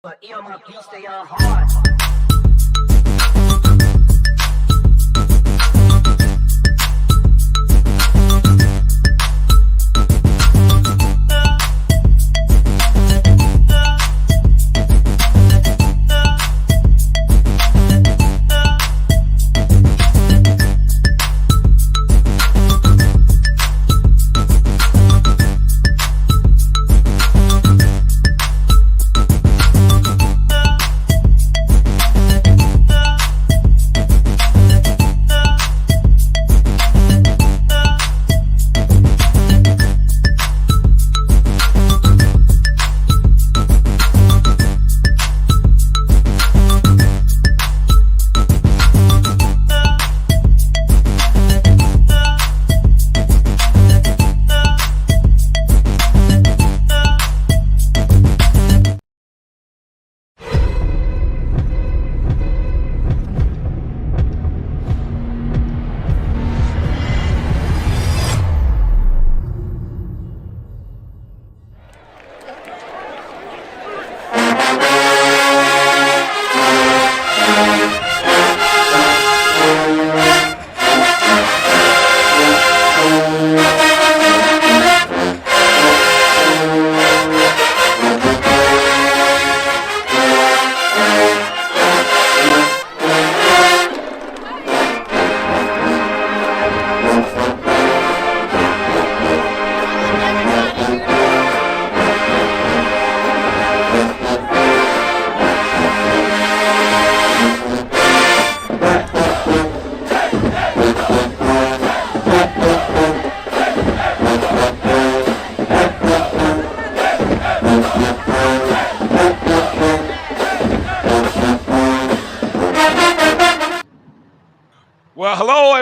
But my beats, they are hard.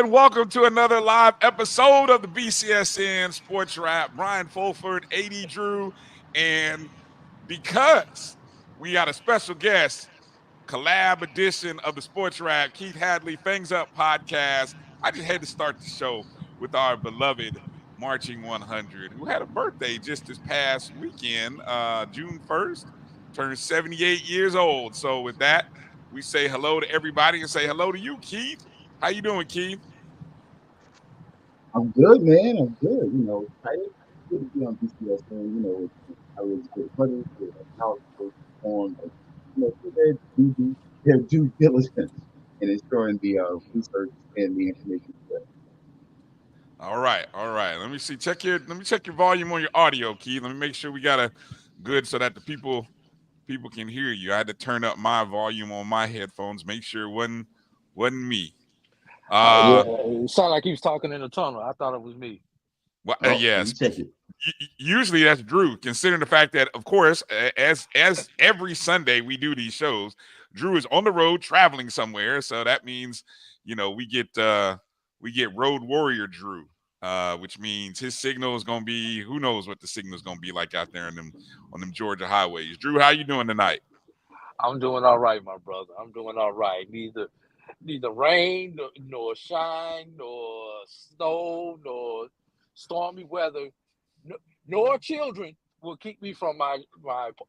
Welcome to another live episode of the BCSN SportsWrap. Bryan, A.D, Drew, and because we got a special guest, collab edition of the SportsWrap, Keith Hadley, Fangs Up Podcast, I just had to start the show with our beloved Marching 100, who had a birthday just this past weekend, June 1st, turned 78 years old. So with that, we say hello to everybody and say hello to you, Keith. How you doing, Keith? I'm good, man. I'm good. Excited to be on BCSN. I was with brothers, with how it's on, their due diligence in ensuring the research and the information. All right. Let me see. Check your volume on your audio, Keith. Let me make sure we got a good so that the people can hear you. I had to turn up my volume on my headphones, make sure it wasn't me. It sounded like he was talking in the tunnel. I thought it was me. Well, yes. Usually that's Drew, considering the fact that, of course, as every Sunday we do these shows, Drew is on the road traveling somewhere. So that means, we get road warrior Drew, which means his signal is going to be, who knows what the signal is going to be like out there on them Georgia highways. Drew, how you doing tonight? I'm doing all right, my brother. I'm doing all right. Neither rain, nor shine, nor snow, nor stormy weather, nor children will keep me from my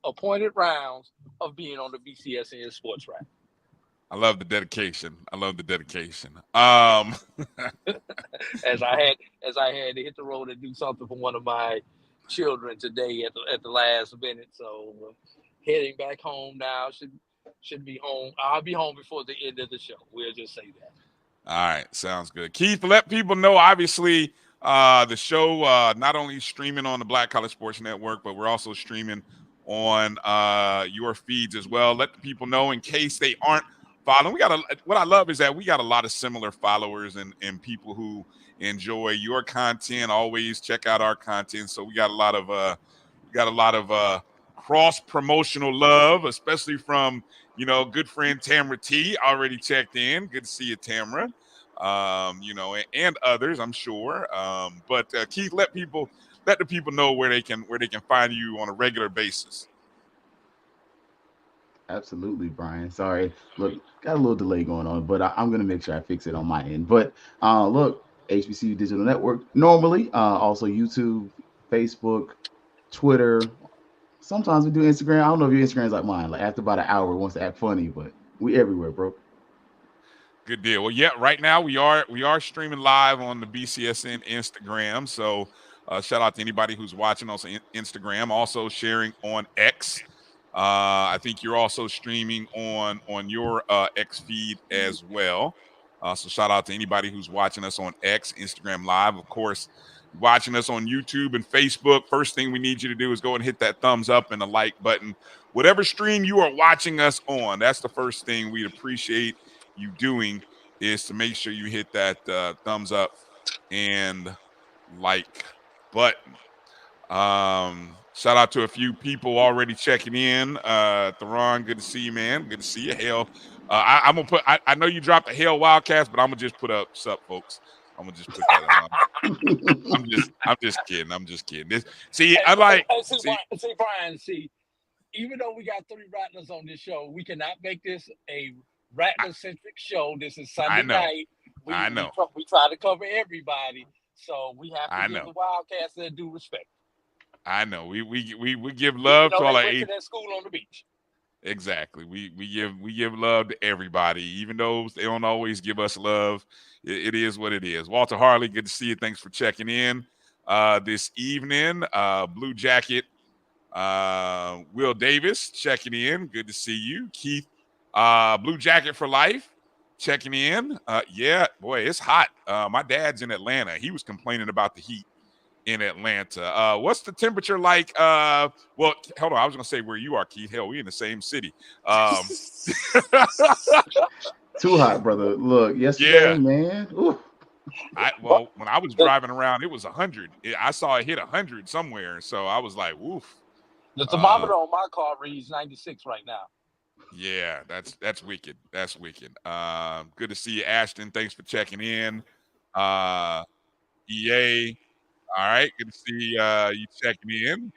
appointed rounds of being on the BCSN SportsWrap. I love the dedication. As I had to hit the road and do something for one of my children today at the last minute, so heading back home now. Should be home. I'll be home before the end of the show. We'll just say that. All right. Sounds good. Keith, let people know, obviously, the show not only streaming on the Black College Sports Network, but we're also streaming on your feeds as well. Let the people know in case they aren't following. What I love is that we got a lot of similar followers and people who enjoy your content. Always check out our content. So we got a lot of cross-promotional love, especially from good friend Tamara T. Already checked in. Good to see you, Tamara. And others, I'm sure. But Keith, let the people know where they can find you on a regular basis. Absolutely, Bryan. Sorry, look, got a little delay going on, but I'm gonna make sure I fix it on my end. But look, HBCU Digital Network normally, also YouTube, Facebook, Twitter, Sometimes we do Instagram. I don't know if your Instagram's like mine. Like after about an hour, it wants to act funny, but we everywhere, bro. Good deal. Well, yeah, right now we are streaming live on the BCSN Instagram. So shout out to anybody who's watching us on Instagram. Also sharing on X. I think you're also streaming on your X feed as well. So shout out to anybody who's watching us on X, Instagram Live. Of course, watching us on YouTube and Facebook. First thing we need you to do is go and hit that thumbs up and the like button. Whatever stream you are watching us on, that's the first thing we'd appreciate you doing, is to make sure you hit that thumbs up and like button. Shout out to a few people already checking in. Theron, good to see you, man. Good to see you. Hell, I'm gonna put. I know you dropped the Hell Wildcast, but I'm gonna just put up sup, folks. I'm gonna just put that up. I'm just kidding. I'm just kidding. I like. See, Bryan. See, even though we got 3 Rattlers on this show, we cannot make this a Rattler-centric show. This is Sunday night. I know. We try to cover everybody, so we have to give the Wildcats their due respect. I know. We give love to all our to that school on the beach. Exactly. We give love to everybody, even though they don't always give us love. It is what it is. Walter Harley, good to see you. Thanks for checking in this evening. Blue Jacket, Will Davis checking in. Good to see you. Keith, Blue Jacket for life, checking in. Yeah, boy, it's hot. My dad's in Atlanta. He was complaining about the heat in Atlanta. What's the temperature like? Well, hold on. I was going to say where you are, Keith. Hell, we in the same city. Too hot, brother. Look, yesterday, man. Ooh. When I was driving around, it was 100. I saw it hit 100 somewhere. So I was like, woof. The thermometer on my car reads 96 right now. Yeah, that's wicked. That's wicked. Good to see you, Ashton. Thanks for checking in. EA. All right, good to see you checking in.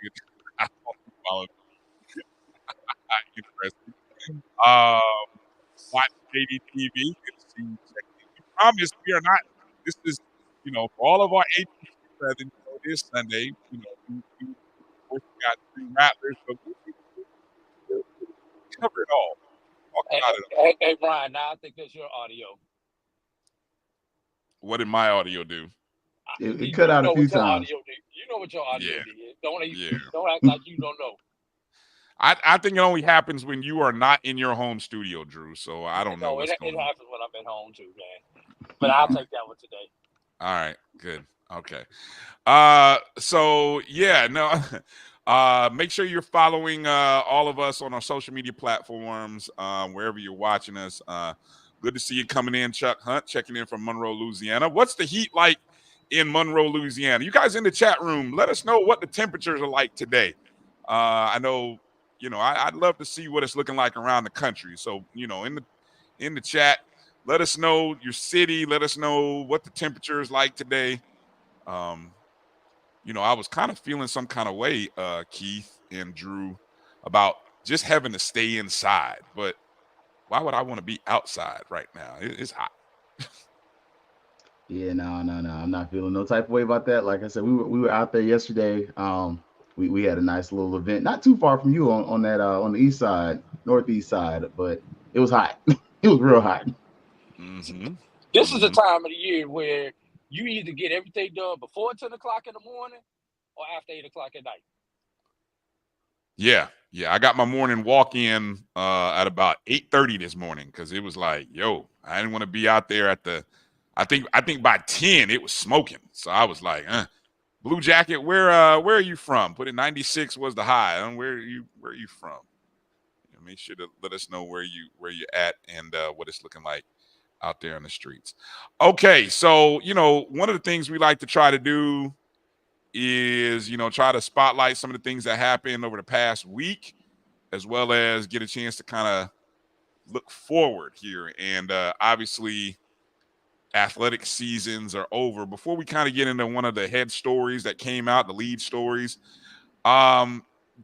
Interesting. Watch JD TV. Good to see you checking in. We promise we are not. This is, for all of our HBCU brethren, this Sunday, we of course we got 3 Rattlers, but we cover it all. Hey, Bryan, now I think that's your audio. What did my audio do? It cut out a few times. You know what your audio did. Don't act like you don't know. I think it only happens when you are not in your home studio, Drew. So I don't know what's going on. It happens when I'm at home too, man. But I'll take that one today. All right, good. Okay. So yeah, no. Make sure you're following all of us on our social media platforms, wherever you're watching us. Good to see you coming in, Chuck Hunt, checking in from Monroe, Louisiana. What's the heat like in Monroe, Louisiana? You guys in the chat room, let us know what the temperatures are like today. I know, I'd love to see what it's looking like around the country. So, in the chat, let us know your city. Let us know what the temperature is like today. I was kind of feeling some kind of way, Keith and Drew, about just having to stay inside. But why would I want to be outside right now? It's hot. Yeah, no. I'm not feeling no type of way about that. Like I said, we were out there yesterday. We had a nice little event, not too far from you on that on the east side, northeast side, but it was hot. It was real hot. Mm-hmm. This is the time of the year where you either get everything done before 10 o'clock in the morning or after 8 o'clock at night. Yeah. I got my morning walk in at about 8:30 this morning because it was like, I didn't want to be out there at the. I think by 10 it was smoking, so I was like, Blue Jacket, where are you from? Put it 96 was the high. Where are you from? Make sure to let us know where you're at and what it's looking like out there on the streets. Okay, so one of the things we like to try to do is try to spotlight some of the things that happened over the past week, as well as get a chance to kind of look forward here. And obviously, athletic seasons are over. Before we kind of get into one of the head stories that came out, the lead stories,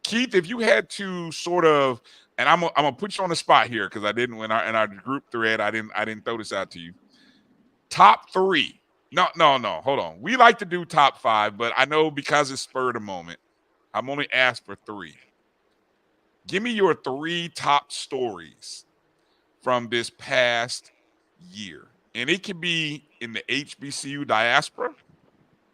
Keith, if you had to sort of, and I'm gonna put you on the spot here because I didn't in our group thread, I didn't throw this out to you. Top 3. No, hold on. We like to do top 5, but I know because it's spur of the moment, I'm only asked for 3. Give me your 3 top stories from this past year. And it could be in the HBCU diaspora,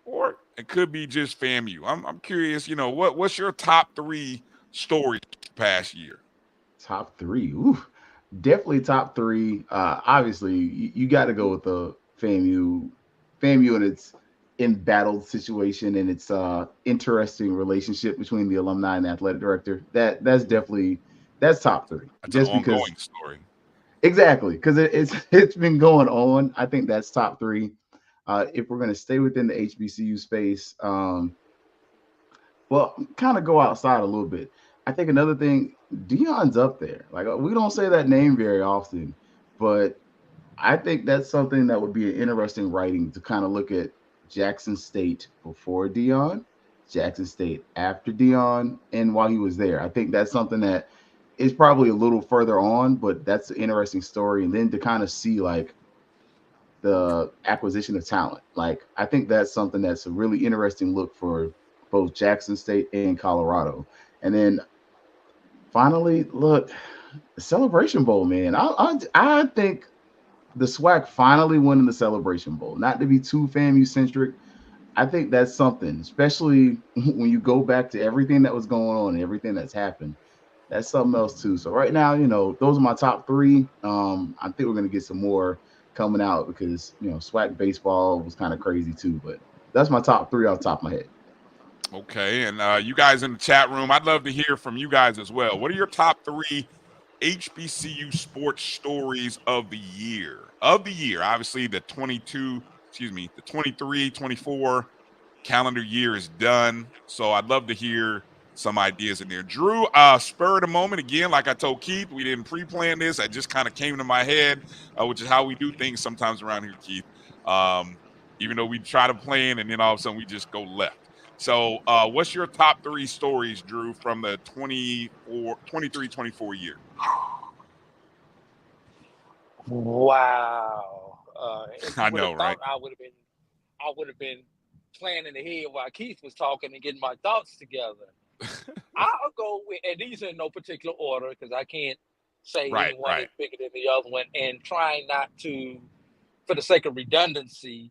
or it could be just FAMU. I'm curious, what's your top 3 stories past year? Top 3. Ooh, definitely top 3. Obviously, you got to go with the FAMU and its embattled situation and its interesting relationship between the alumni and the athletic director. That's top 3. That's an Just because ongoing story. exactly because it's been going on. I think that's top 3. If we're going to stay within the HBCU space, well, kind of go outside a little bit. I think another thing, Dion's up there. Like we don't say that name very often, but I think that's something that would be an interesting writing to kind of look at Jackson State before Dion, Jackson State after Dion, and while he was there. I think that's something that is probably a little further on, but that's an interesting story. And then to kind of see like the acquisition of talent. Like I think that's something that's a really interesting look for both Jackson State and Colorado. And then finally, look, the Celebration Bowl, man. I think the SWAC finally winning the Celebration Bowl. Not to be too FAMU centric, I think that's something, especially when you go back to everything that was going on and everything that's happened. That's something else too. So right now, those are my top 3. I think we're gonna get some more coming out because SWAC baseball was kind of crazy too. But that's my top 3 off the top of my head. Okay, and you guys in the chat room, I'd love to hear from you guys as well. What are your top 3 HBCU sports stories of the year? Obviously, the 23-24 calendar year is done. So I'd love to hear some ideas in there. Drew, spur of the moment again, like I told Keith, we didn't pre-plan this. I just kind of came to my head, which is how we do things sometimes around here, Keith. Even though we try to plan and then all of a sudden we just go left. So what's your top 3 stories, Drew, from the 23-24 year? Wow. I know, right? I would have been planning ahead while Keith was talking and getting my thoughts together. I'll go with, and these are in no particular order because I can't say Right, one right. is bigger than the other one, and trying not to, for the sake of redundancy,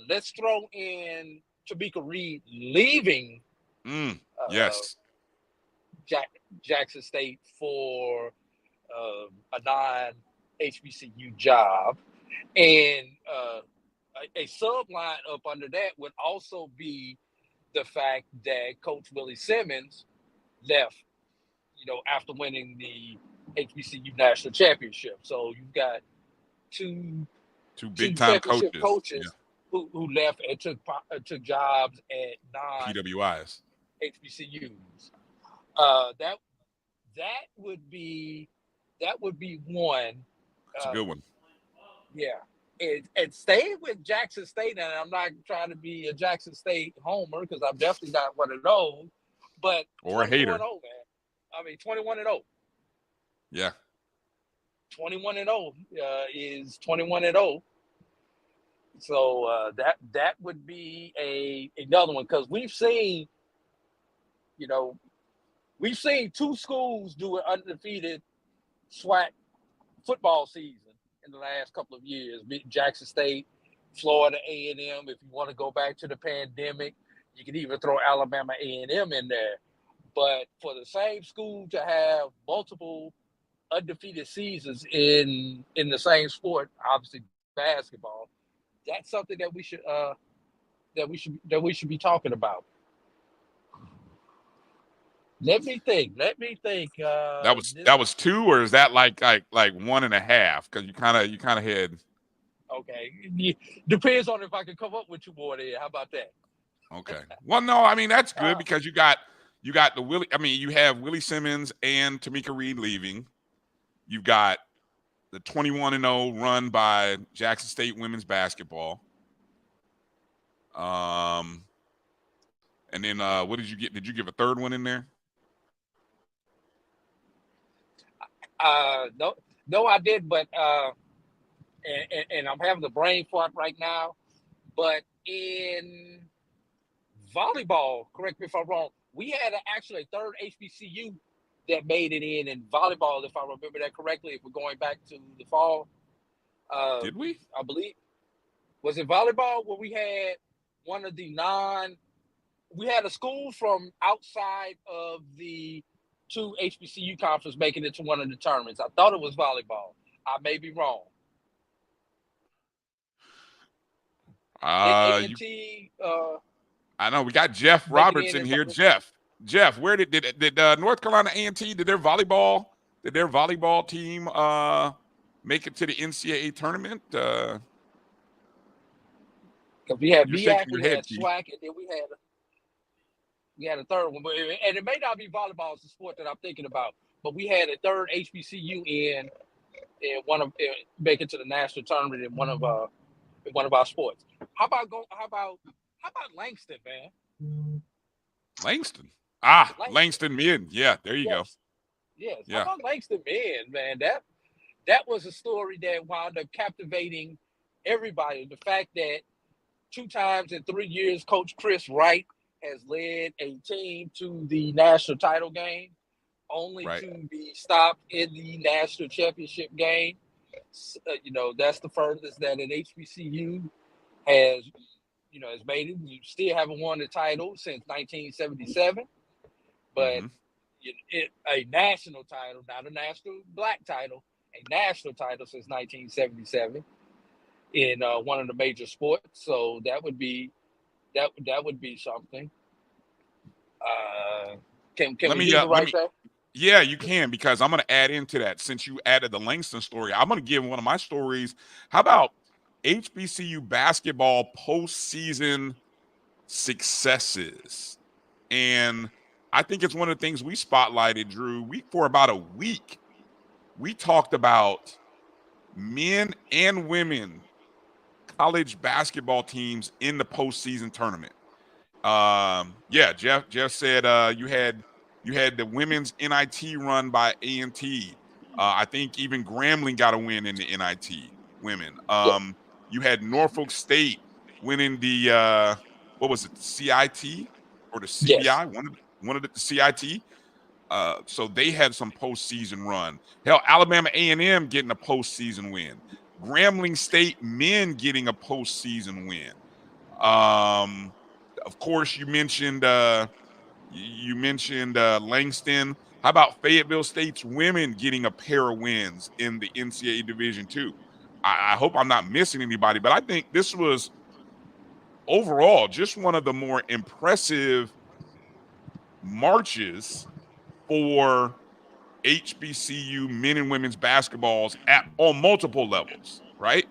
let's throw in Tamika Reed leaving yes. Jackson State for a non-HBCU job. And a subline up under that would also be the fact that Coach Willie Simmons left, after winning the HBCU national championship. So you've got two big-time coaches yeah. who left and took jobs at PWIs. HBCUs. That would be one. That's a good one. Yeah. And staying with Jackson State, and I'm not trying to be a Jackson State homer because I'm definitely not one of those, but or a hater. 21-0, man. I mean, 21-0. Yeah. 21-0 is 21-0. So that would be another one because we've seen 2 schools do an undefeated SWAC football season in the last couple of years. Jackson State, Florida A&M. If you want to go back to the pandemic, you can even throw Alabama A&M in there. But for the same school to have multiple undefeated seasons in the same sport, obviously basketball, that's something that we should be talking about. Let me think. That was 2, or is that like 1.5? Because you kind of had. Okay, depends on if I can come up with 2 more there. How about that? Okay. Well, no, I mean that's good because you got the Willie. I mean, you have Willie Simmons and Tamika Reed leaving. You've got the 21-0 run by Jackson State women's basketball. And then what did you get? Did you give a third one in there? No, I did, but and I'm having the brain fart right now. But in volleyball, correct me if I'm wrong, we had actually a third HBCU that made it in volleyball, if I remember that correctly, if we're going back to the fall. Did we? I believe. Was it volleyball where we had one of the we had a school from outside of the 2 HBCU conference making it to one of the tournaments. I thought it was volleyball. I may be wrong. A&T. I know we got Jeff Roberts in here. Jeff, where did North Carolina A&T did their volleyball team make it to the NCAA tournament? Because we had BAC, we had SWAC, and then we had a third one. And it may not be volleyball as the sport that I'm thinking about, but we had a third HBCU in make it to the national tournament in one of our sports. How about Langston, man? Langston. Langston men. Yeah, there you go. Yes. Yeah. How about Langston men, man? That was a story that wound up captivating everybody. The fact that 2 times in 3 years, Coach Chris Wright has led a team to the national title game, only to be stopped in the national championship game. That's the furthest that an HBCU has made it. You still haven't won the title since 1977, but a national title, not a national black title, a national title since 1977 in one of the major sports. So that would be something. Can we use it right there? Yeah, you can, because I'm going to add into that. Since you added the Langston story, I'm going to give one of my stories. How about HBCU basketball postseason successes? And I think it's one of the things we spotlighted, Drew. For about a week, we talked about men and women college basketball teams in the postseason tournament. Jeff said you had the women's NIT run by A&T. I think even Grambling got a win in the NIT women. You had Norfolk State winning the what was it, the CIT or the CBI? Yes. One of the CIT. So they had some postseason run. Hell, Alabama A&M getting a postseason win. Grambling State men getting a postseason win. Of course, you mentioned Langston. How about Fayetteville State's women getting a pair of wins in the NCAA Division II? I hope I'm not missing anybody, but I think this was overall just one of the more impressive marches for HBCU men and women's basketballs on multiple levels, right?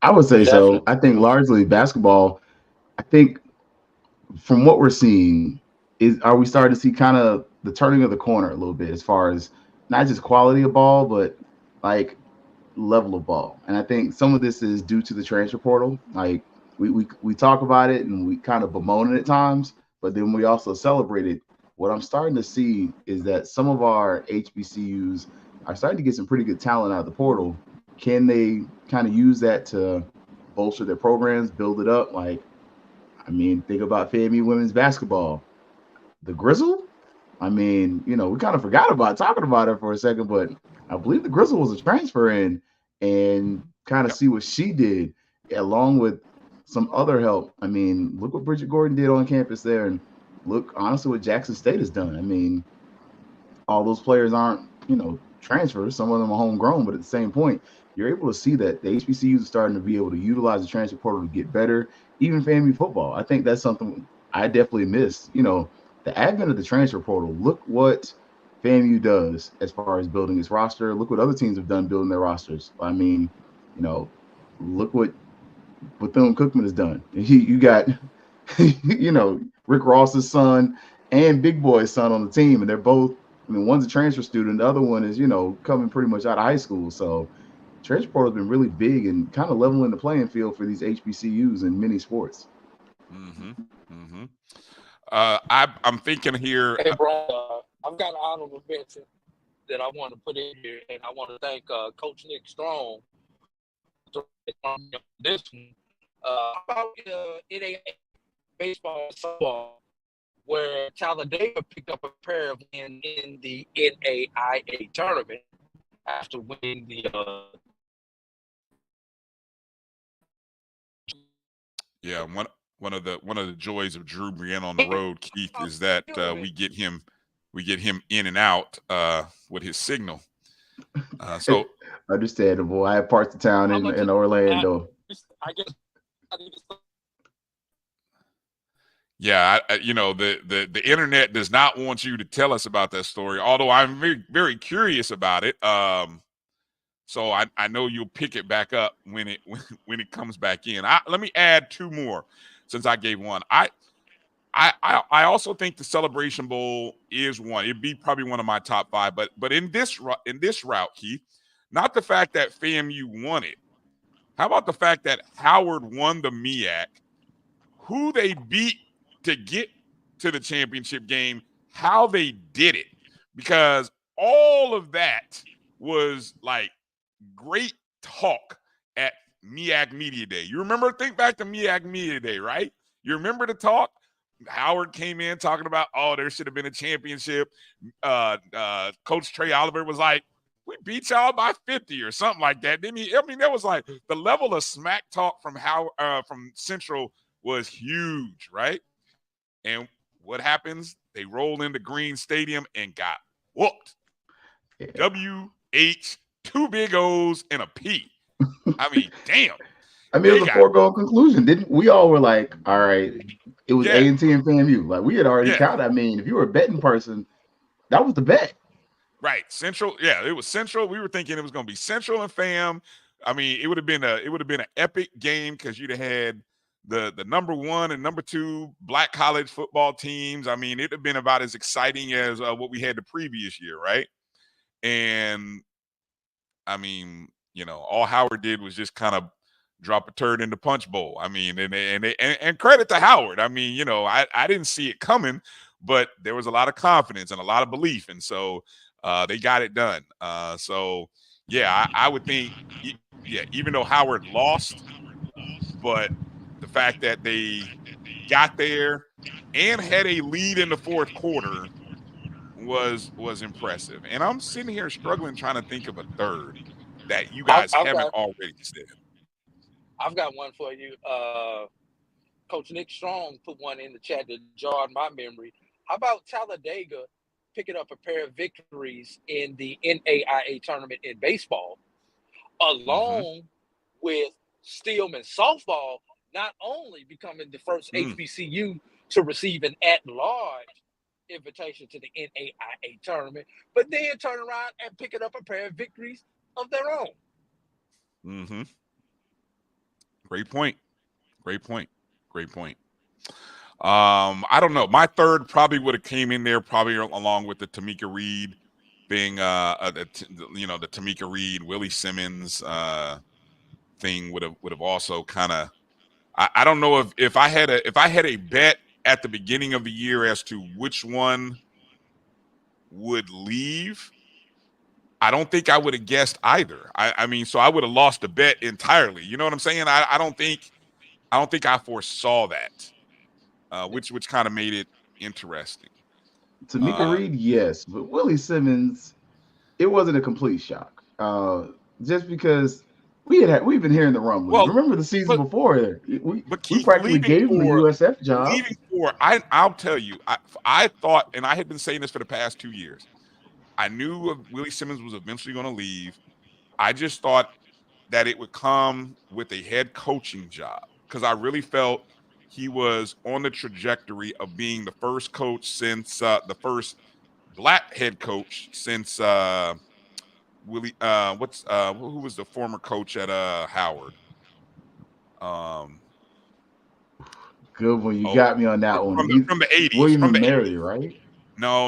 I would say so. I think largely basketball, I think from what we're seeing are we starting to see kind of the turning of the corner a little bit as far as not just quality of ball, but like level of ball. And I think some of this is due to the transfer portal. Like we talk about it and we kind of bemoan it at times, but then we also celebrate it. What I'm starting to see is that some of our HBCUs are starting to get some pretty good talent out of the portal. Can they kind of use that to bolster their programs, build it up? Like, I mean, think about FAMU women's basketball. The Grizzle? I mean, we kind of forgot about talking about her for a second, but I believe the Grizzle was a transfer in, and kind of see what she did along with some other help. I mean, look what Bridget Gordon did on campus there, and look, honestly, what Jackson State has done. I mean, all those players aren't, transfers. Some of them are homegrown, but at the same point, you're able to see that the HBCUs are starting to be able to utilize the transfer portal to get better. Even FAMU football, I think that's something I definitely miss. The advent of the transfer portal. Look what FAMU does as far as building its roster. Look what other teams have done building their rosters. I mean, look what Bethune-Cookman has done. You got, Rick Ross's son and Big Boy's son on the team, and they're both. I mean, one's a transfer student, the other one is, coming pretty much out of high school. So transfer portal has been really big and kind of leveling the playing field for these HBCUs in many sports. I'm thinking here. Hey, bro, I've got an honorable mention that I want to put in here, and I want to thank Coach Nick Strong for this one. How about NAA baseball and softball where Talladega picked up a pair of wins in the NAIA tournament after winning the Yeah, one of the joys of Drew being on the road, Keith, is that we get him in and out with his signal. So understandable. I have parts of town in Orlando. I guess. Yeah, the internet does not want you to tell us about that story, although I'm very, very curious about it. So I know you'll pick it back up when it comes back in. Let me add two more since I gave one. I also think the Celebration Bowl is one. It'd be probably one of my top 5. But in this route, Keith, not the fact that FAMU won it. How about the fact that Howard won the MEAC, who they beat to get to the championship game, how they did it, because all of that was like great talk at MEAC Media Day. You remember? Think back to MEAC Media Day, right? You remember the talk? Howard came in talking about, there should have been a championship. Coach Trey Oliver was like, we beat y'all by 50 or something like that, didn't he? I mean, that was like the level of smack talk from from Central was huge, right? And what happens? They roll into Green Stadium and got whooped. Yeah. WH, 2 big O's and a P. I mean, damn. I mean, it was a foregone conclusion. Didn't we all were like, all right, it was A&T and FAMU. Like, we had already counted. I mean, if you were a betting person, that was the bet. Right. Central. Yeah, it was Central. We were thinking it was going to be Central and FAM. I mean, it would have been an epic game because you'd have had the number 1 and number 2 black college football teams. I mean, it'd have been about as exciting as what we had the previous year, right? And I mean, all Howard did was just kind of drop a turd in the punch bowl. I mean, and credit to Howard. I mean, I didn't see it coming, but there was a lot of confidence and a lot of belief, and so they got it done. So yeah, I would think, even though Howard lost, but the fact that they got there and had a lead in the fourth quarter was impressive. And I'm sitting here struggling trying to think of a third that you guys haven't already said. I've got one for you. Coach Nick Strong put one in the chat that jarred my memory. How about Talladega picking up a pair of victories in the NAIA tournament in baseball, along with Steelman softball, not only becoming the first HBCU to receive an at-large invitation to the NAIA tournament, but then turn around and picking up a pair of victories of their own. Mm-hmm. Great point. I don't know. My third probably would have came in there probably along with the Tamika Reed thing, the Tamika Reed, Willie Simmons thing would have also kind of. I don't know if I had a bet at the beginning of the year as to which one would leave. I don't think I would have guessed either. I mean, so I would have lost the bet entirely. You know what I'm saying? I don't think I foresaw that, which kind of made it interesting. Tamika Reed, yes, but Willie Simmons, it wasn't a complete shock. Just because we've been hearing the rumblings. Well, remember the season before? We practically gave him the USF job. I'll tell you, I thought, and I had been saying this for the past 2 years. I knew Willie Simmons was eventually going to leave. I just thought that it would come with a head coaching job because I really felt he was on the trajectory of being the first coach since the first black head coach since Willie. Who was the former coach at Howard? Good one. You got me on that one. From the 80s. William from the Mary, 80s. Right? No.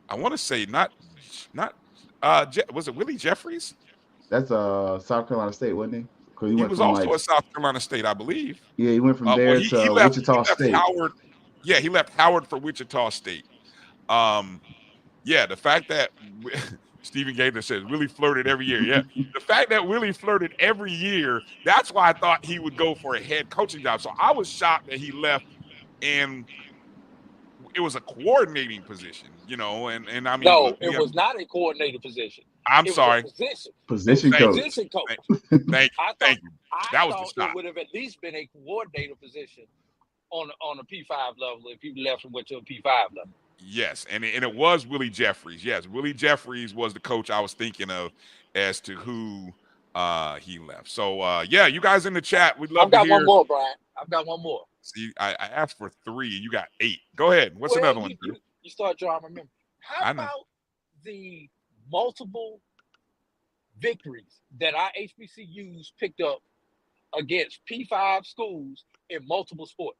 I want to say not. Was it Willie Jeffries? That's South Carolina State, wasn't he? He was also at South Carolina State, I believe. Yeah, he went from there to Wichita State. He left Howard for Wichita State. The fact that Stephen Gaither says Willie flirted every year. Yeah, the fact that Willie flirted every year, that's why I thought he would go for a head coaching job. So I was shocked that he left and it was a coordinating position, you know, and I mean, no, it was not a coordinator position. I'm sorry, position coach. Position coach. Thank you. That was the shot. It would have at least been a coordinator position on a P5 level if you left and went to a P5 level. Yes, and it was Willie Jeffries. Yes, Willie Jeffries was the coach I was thinking of as to who he left. So yeah, you guys in the chat, we'd love to hear. I've got one more, Brian. I've got one more. See, I asked for 3. You got 8. Go ahead. What's another one? You start drawing. Remember, how about the multiple victories that our HBCUs picked up against P5 schools in multiple sports?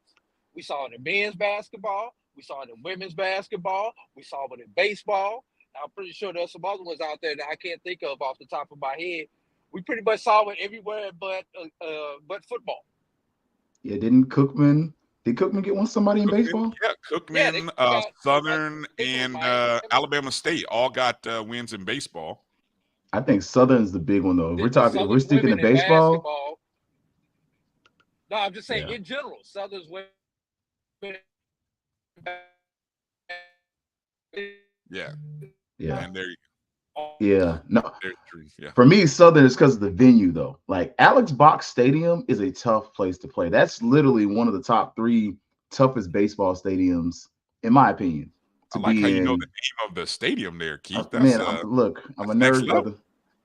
We saw it in men's basketball. We saw it in women's basketball. We saw it in baseball. I'm pretty sure there's some other ones out there that I can't think of off the top of my head. We pretty much saw it everywhere but football. Yeah, did Cookman get somebody in baseball? Yeah, Cookman, Southern, and Alabama State all got wins in baseball. I think Southern's the big one though. We're sticking to baseball. No, I'm just saying in general, Southern's women. Yeah. And there you go. Yeah. No. Yeah. For me, Southern is because of the venue, though. Like Alex Box Stadium is a tough place to play. That's literally one of the top 3 toughest baseball stadiums, in my opinion. I like how you know the name of the stadium there, Keith. I'm a nerd, brother.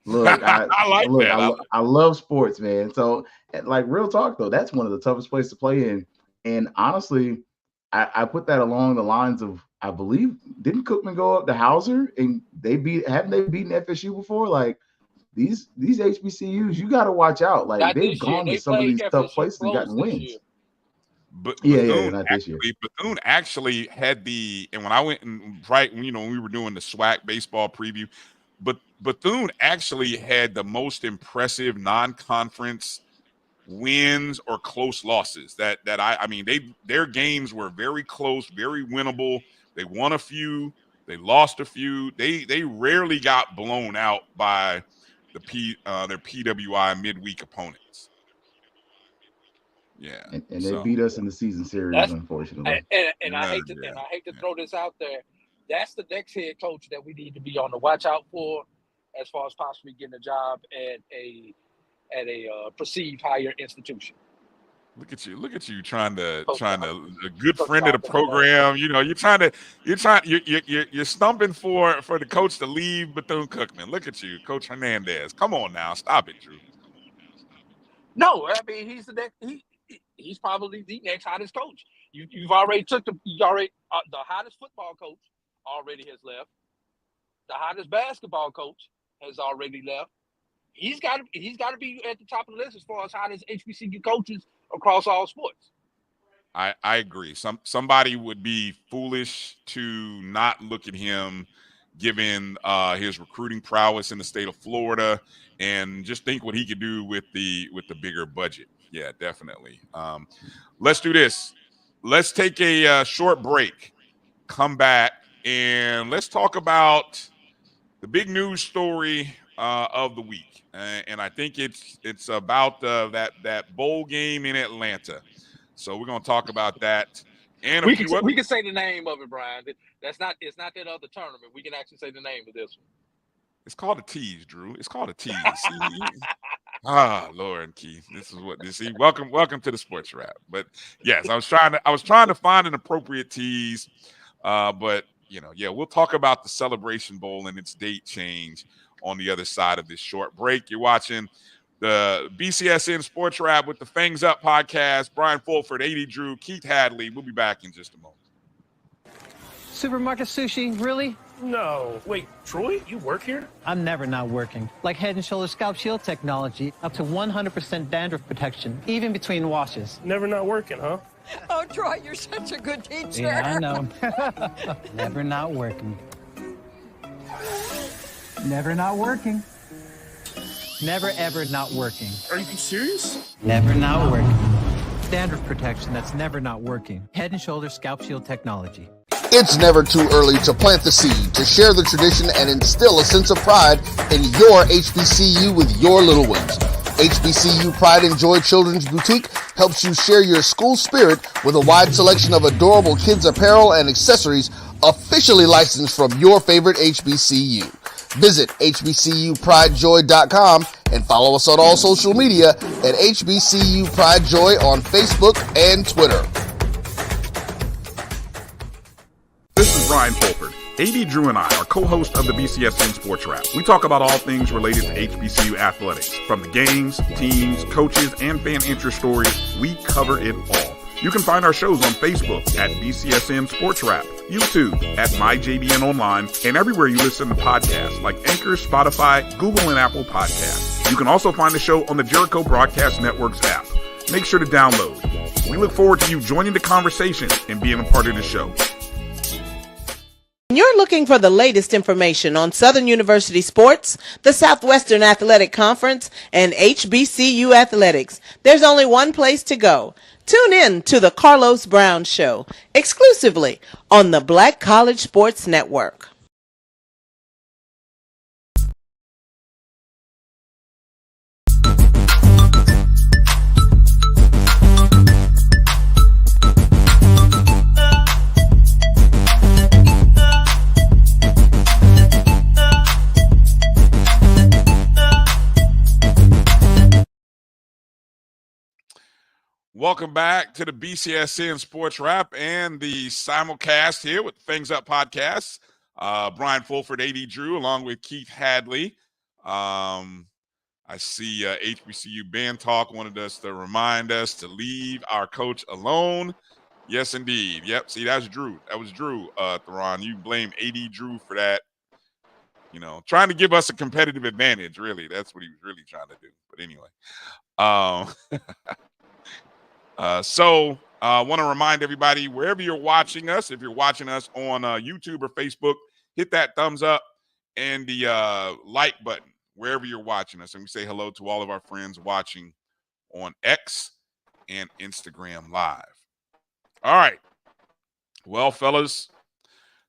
Look, I love sports, man. So, like, real talk though, that's one of the toughest places to play in. And honestly, I put that along the lines of, I believe, didn't Cookman go up to Hauser and haven't they beaten FSU before? Like these HBCUs, you got to watch out. Like they've gone to some of these tough places and gotten wins. But not this year. Bethune actually had and when I went and when we were doing the SWAC baseball preview, but Bethune actually had the most impressive non-conference wins or close losses their games were very close, very winnable. They won a few, they lost a few. They rarely got blown out by their PWI midweek opponents. Yeah, and they beat us in the season series, unfortunately. And I hate to throw this out there. That's the next head coach that we need to be on the watch out for, as far as possibly getting a job at a perceived higher institution. Look at you trying to a good friend of the program. You know, you're stumping for the coach to leave Bethune-Cookman. Look at you, Coach Hernandez. Come on now, stop it, Drew. No, I mean he's probably the next hottest coach. You've already the hottest football coach already has left. The hottest basketball coach has already left. He's got to be at the top of the list as far as hottest HBCU coaches across all sports. I agree. Somebody would be foolish to not look at him, given his recruiting prowess in the state of Florida, and just think what he could do with the bigger budget. Yeah, definitely. Let's do this. Let's take a short break. Come back and let's talk about the big news story of the week. And I think it's about that bowl game in Atlanta. So we're going to talk about that. And we can say the name of it, Brian. It's not that other tournament. We can actually say the name of this one. It's called a tease, Drew. It's called a tease. Lord, Keith. This is what this. See, welcome to the SportsWrap. But yes, I was trying to find an appropriate tease. But we'll talk about the Celebration Bowl and its date change on the other side of this short break. You're watching the BCSN SportsWrap with the Fangs Up Podcast. Brian Fulford, A.D. Drew, Keith Hadley. We'll be back in just a moment. Supermarket sushi, really? No. Wait, Troy, you work here? I'm never not working. Like Head & Shoulders Scalp Shield technology, up to 100% dandruff protection, even between washes. Never not working, huh? Oh, Troy, you're such a good teacher. Yeah, I know. Never not working. Never not working. Never, ever not working. Are you serious? Never not working. Dandruff protection that's never not working. Head & Shoulders Scalp Shield technology. It's never too early to plant the seed, to share the tradition, and instill a sense of pride in your HBCU with your little ones. HBCU Pride and Joy Children's Boutique helps you share your school spirit with a wide selection of adorable kids apparel and accessories officially licensed from your favorite HBCU. Visit hbcupridejoy.com and follow us on all social media at HBCU Pride Joy on Facebook and Twitter. This is Bryan Fulford. A.D. Drew and I are co-hosts of the BCSN SportsWrap. We talk about all things related to HBCU athletics. From the games, teams, coaches, and fan interest stories, we cover it all. You can find our shows on Facebook at BCSN SportsWrap, YouTube at MyJBN Online, and everywhere you listen to podcasts like Anchor, Spotify, Google, and Apple Podcasts. You can also find the show on the Jericho Broadcast Network's app. Make sure to download. We look forward to you joining the conversation and being a part of the show. You're looking for the latest information on Southern University sports, the Southwestern Athletic Conference, and HBCU athletics. There's only one place to go. Tune in to the Carlos Brown Show, exclusively on the Black College Sports Network. Welcome back to the BCSN Sports Wrap and the simulcast here with Fangs Up Podcast. Bryan Fulford, A.D. Drew, along with Keith Hadley. I see HBCU Band Talk wanted us to remind us to leave our coach alone. Yes, indeed. Yep. See, that's Drew. That was Drew, Theron. You blame A.D. Drew for that. You know, trying to give us a competitive advantage, really. That's what he was really trying to do. But anyway. So I want to remind everybody, wherever you're watching us, if you're watching us on YouTube or Facebook, hit that thumbs up and the like button wherever you're watching us. And we say hello to all of our friends watching on X and Instagram Live. All right. Well, fellas,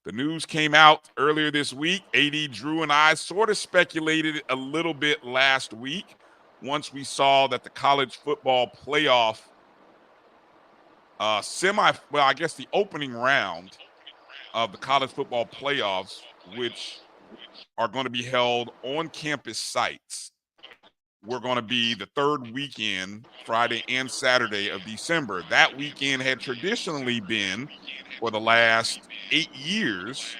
the news came out earlier this week. A.D. Drew and I sort of speculated a little bit last week once we saw that the college football playoff the opening round of the college football playoffs, which are going to be held on campus sites, were going to be the third weekend, Friday and Saturday of December. That weekend had traditionally been, for the last 8 years,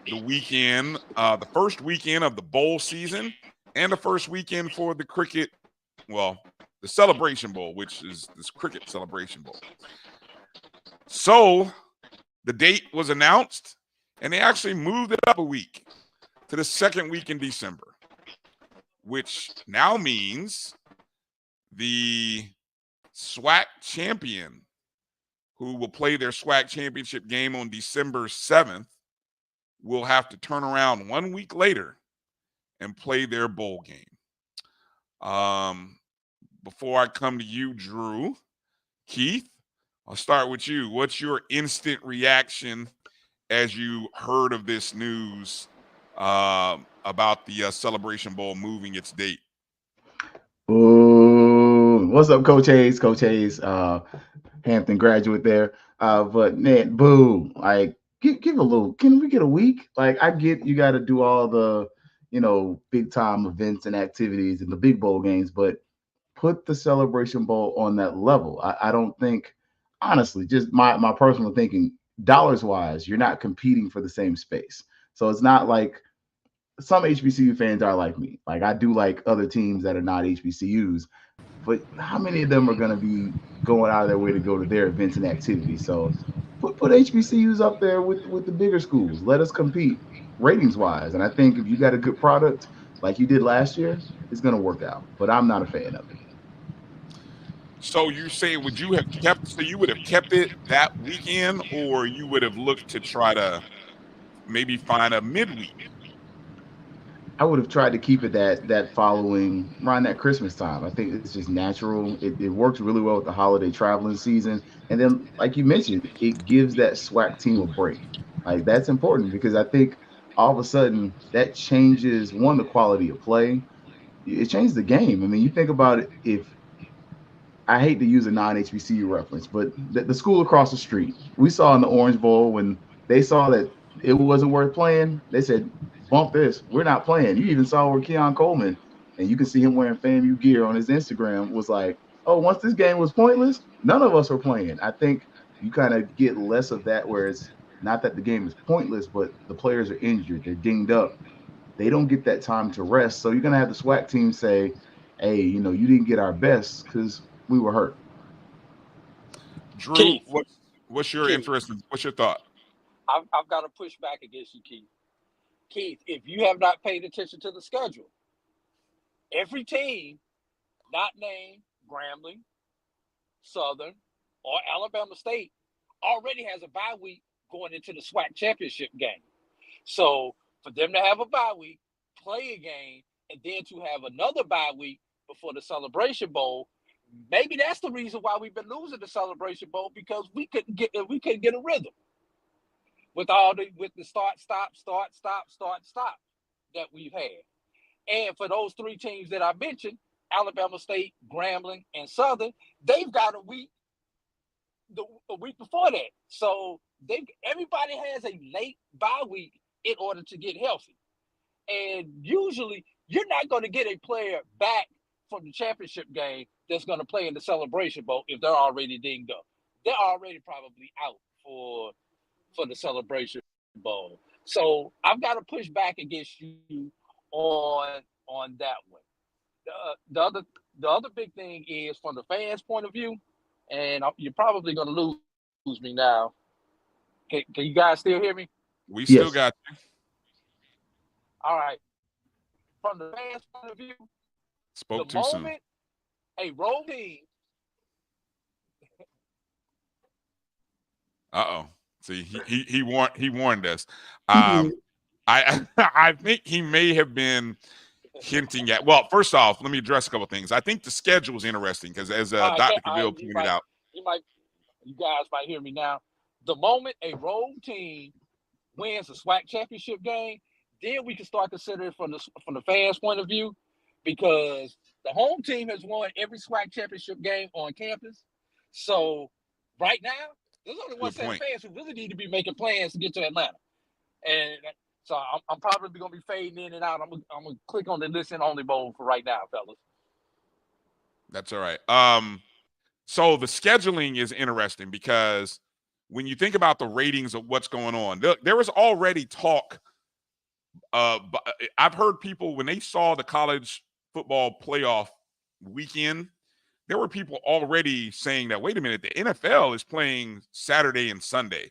the weekend, the first weekend of the bowl season and the first weekend for the the Celebration Bowl, which is this cricket Celebration Bowl. So the date was announced, and they actually moved it up a week to the second week in December, which now means the SWAC champion, who will play their SWAC championship game on December 7th, will have to turn around 1 week later and play their bowl game. Before I come to you, Drew, Keith, I'll start with you. What's your instant reaction as you heard of this news about the Celebration Bowl moving its date? Ooh, what's up, Coach Hayes? Coach Hayes, Hampton graduate there. But man, boo! Like, give a little. Can we get a week? Like, I get you got to do all the, big time events and activities and the big bowl games, but put the Celebration Bowl on that level. I don't think. Honestly, just my personal thinking, dollars wise, you're not competing for the same space. So it's not like some HBCU fans are like me. Like, I do like other teams that are not HBCUs, but how many of them are going to be going out of their way to go to their events and activities? So put HBCUs up there with the bigger schools. Let us compete ratings wise. And I think if you got a good product like you did last year, it's going to work out. But I'm not a fan of it. So you say, you would have kept it that weekend, or you would have looked to try to maybe find a midweek? I would have tried to keep it that following around that Christmas time. I think it's just natural. It works really well with the holiday traveling season. And then, like you mentioned, it gives that SWAC team a break. Like, that's important because I think all of a sudden that changes, one, the quality of play, it changed the game. I mean, you think about it. If I hate to use a non-HBCU reference, but the school across the street, we saw in the Orange Bowl when they saw that it wasn't worth playing, they said, "Bump this. We're not playing." You even saw where Keon Coleman, and you can see him wearing FAMU gear on his Instagram, was like, "Oh, once this game was pointless, none of us were playing." I think you kind of get less of that, where it's not that the game is pointless, but the players are injured, they're dinged up, they don't get that time to rest. So you're gonna have the SWAC team say, "Hey, you didn't get our best because we were hurt." Drew, Keith. what's your Keith. interest? What's your thought? I've got to push back against you, Keith. Keith, if you have not paid attention to the schedule, every team not named Grambling, Southern, or Alabama State already has a bye week going into the SWAC championship game. So for them to have a bye week, play a game, and then to have another bye week before the Celebration Bowl, maybe that's the reason why we've been losing the Celebration Bowl, because we couldn't get a rhythm with the start stop that we've had. And for those three teams that I mentioned, Alabama State, Grambling, and Southern, they've got a week before that. So everybody has a late bye week in order to get healthy. And usually you're not going to get a player back from the championship game that's going to play in the Celebration Bowl if they're already dinged up. They're already probably out for the Celebration Bowl. So I've got to push back against you on that one. The other big thing is, from the fans' point of view, and you're probably going to lose me now. Can you guys still hear me? We still got you. All right. From the fans' point of view, Spoke too soon. A road team. See, he warned us. I think he may have been hinting at. Well, first off, let me address a couple of things. I think the schedule is interesting because, as Dr. Cavill pointed out, you guys might hear me now. The moment a road team wins a SWAC championship game, then we can start considering from the fans' point of view, because the home team has won every SWAC championship game on campus. So right now, there's only one set of fans who really need to be making plans to get to Atlanta. And so I'm probably going to be fading in and out. I'm going to click on the listen only mode for right now, fellas. That's all right. So the scheduling is interesting because when you think about the ratings of what's going on, there was already talk. I've heard people, when they saw the college football playoff weekend, there were people already saying that, wait a minute, the NFL is playing Saturday and Sunday.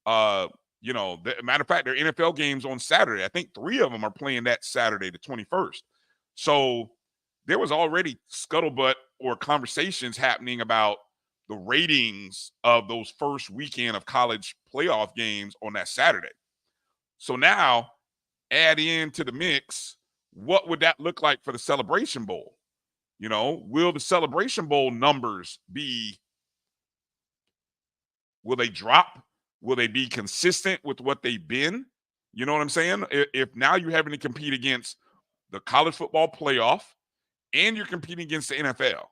Matter of fact, their NFL games on Saturday. I think 3 of them are playing that Saturday, the 21st. So there was already scuttlebutt or conversations happening about the ratings of those first weekend of college playoff games on that Saturday. So now add into the mix, what would that look like for the Celebration Bowl? Will the Celebration Bowl numbers will they drop? Will they be consistent with what they've been? You know what I'm saying? If now you're having to compete against the college football playoff and you're competing against the NFL,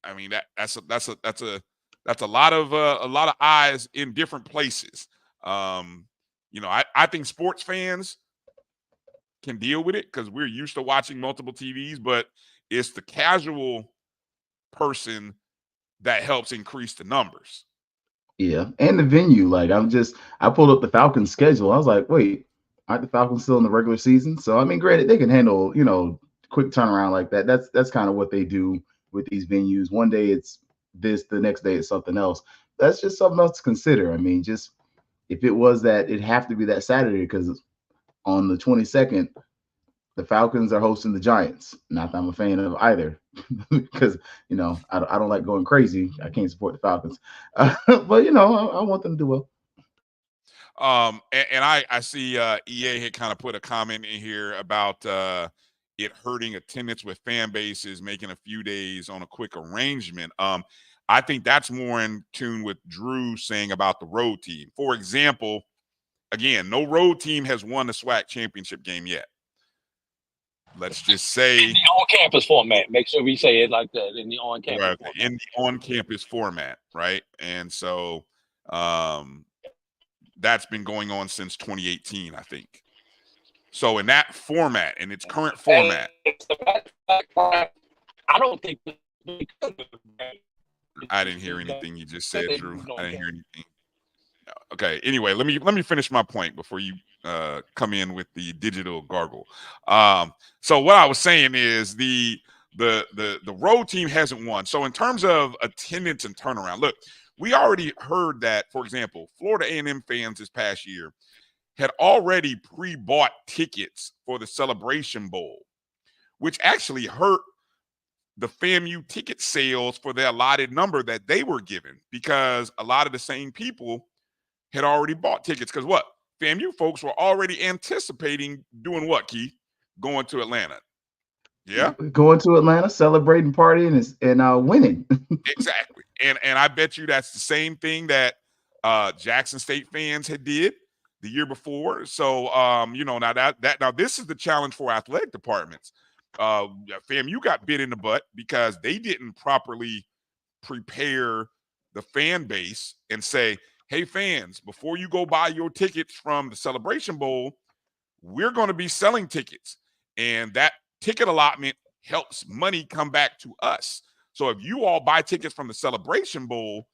I mean that's a lot of eyes in different places. I think sports fans can deal with it because we're used to watching multiple TVs, but it's the casual person that helps increase the numbers. Yeah, and the venue. Like, I pulled up the Falcons schedule. I was like, wait, aren't the Falcons still in the regular season? So I mean, granted, they can handle quick turnaround like that. That's kind of what they do with these venues. One day it's this, the next day it's something else. That's just something else to consider. I mean, just if it was that, it'd have to be that Saturday, because on the 22nd, the Falcons are hosting the Giants. Not that I'm a fan of either, because I don't like going crazy. I can't support the Falcons, but I want them to do well. And I see EA had kind of put a comment in here about it hurting attendance with fan bases, making a few days on a quick arrangement. I think that's more in tune with Drew saying about the road team. For example, again, no road team has won the SWAC championship game yet. let's just say in the on-campus format. Make sure we say it like that, in the on-campus right, format. in the on-campus format, right? And so that's been going on since 2018, I think. So in that format, in its current format, I don't think I didn't hear anything you just said, Drew. I didn't hear anything. Okay. Anyway, let me finish my point before you come in with the digital gargle. So what I was saying is the road team hasn't won. So in terms of attendance and turnaround, look, we already heard that, for example, Florida A&M fans this past year had already pre-bought tickets for the Celebration Bowl, which actually hurt the FAMU ticket sales for the allotted number that they were given, because a lot of the same people had already bought tickets. Because what? FAMU folks were already anticipating doing what, Keith? Going to Atlanta. Yeah? Going to Atlanta, celebrating, partying, and winning. Exactly. And I bet you that's the same thing that Jackson State fans had did the year before. So now this is the challenge for athletic departments. FAMU got bit in the butt because they didn't properly prepare the fan base and say, hey, fans, before you go buy your tickets from the Celebration Bowl, we're going to be selling tickets. And that ticket allotment helps money come back to us. So if you all buy tickets from the Celebration Bowl,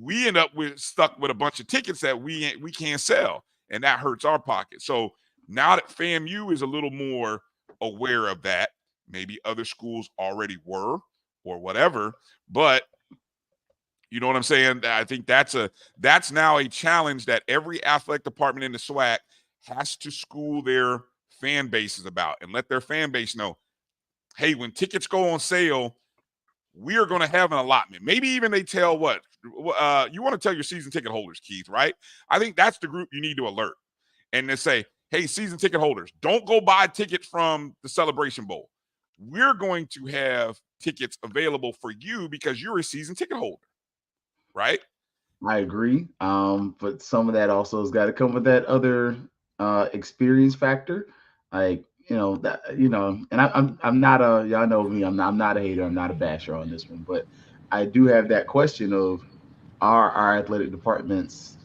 we end up stuck with a bunch of tickets that we can't sell, and that hurts our pocket. So now that FAMU is a little more aware of that, maybe other schools already were or whatever, but you know what I'm saying? I think that's now a challenge that every athletic department in the SWAC has to school their fan bases about and let their fan base know, hey, when tickets go on sale, we are going to have an allotment. Maybe even they tell what you want to tell your season ticket holders, Keith, right? I think that's the group you need to alert and to say, hey, season ticket holders, don't go buy tickets from the Celebration Bowl. We're going to have tickets available for you because you're a season ticket holder, right? I agree. But some of that also has got to come with that other experience factor. Like, and I'm not y'all know me, I'm not a hater, I'm not a basher on this one, but I do have that question of, are our athletic departments,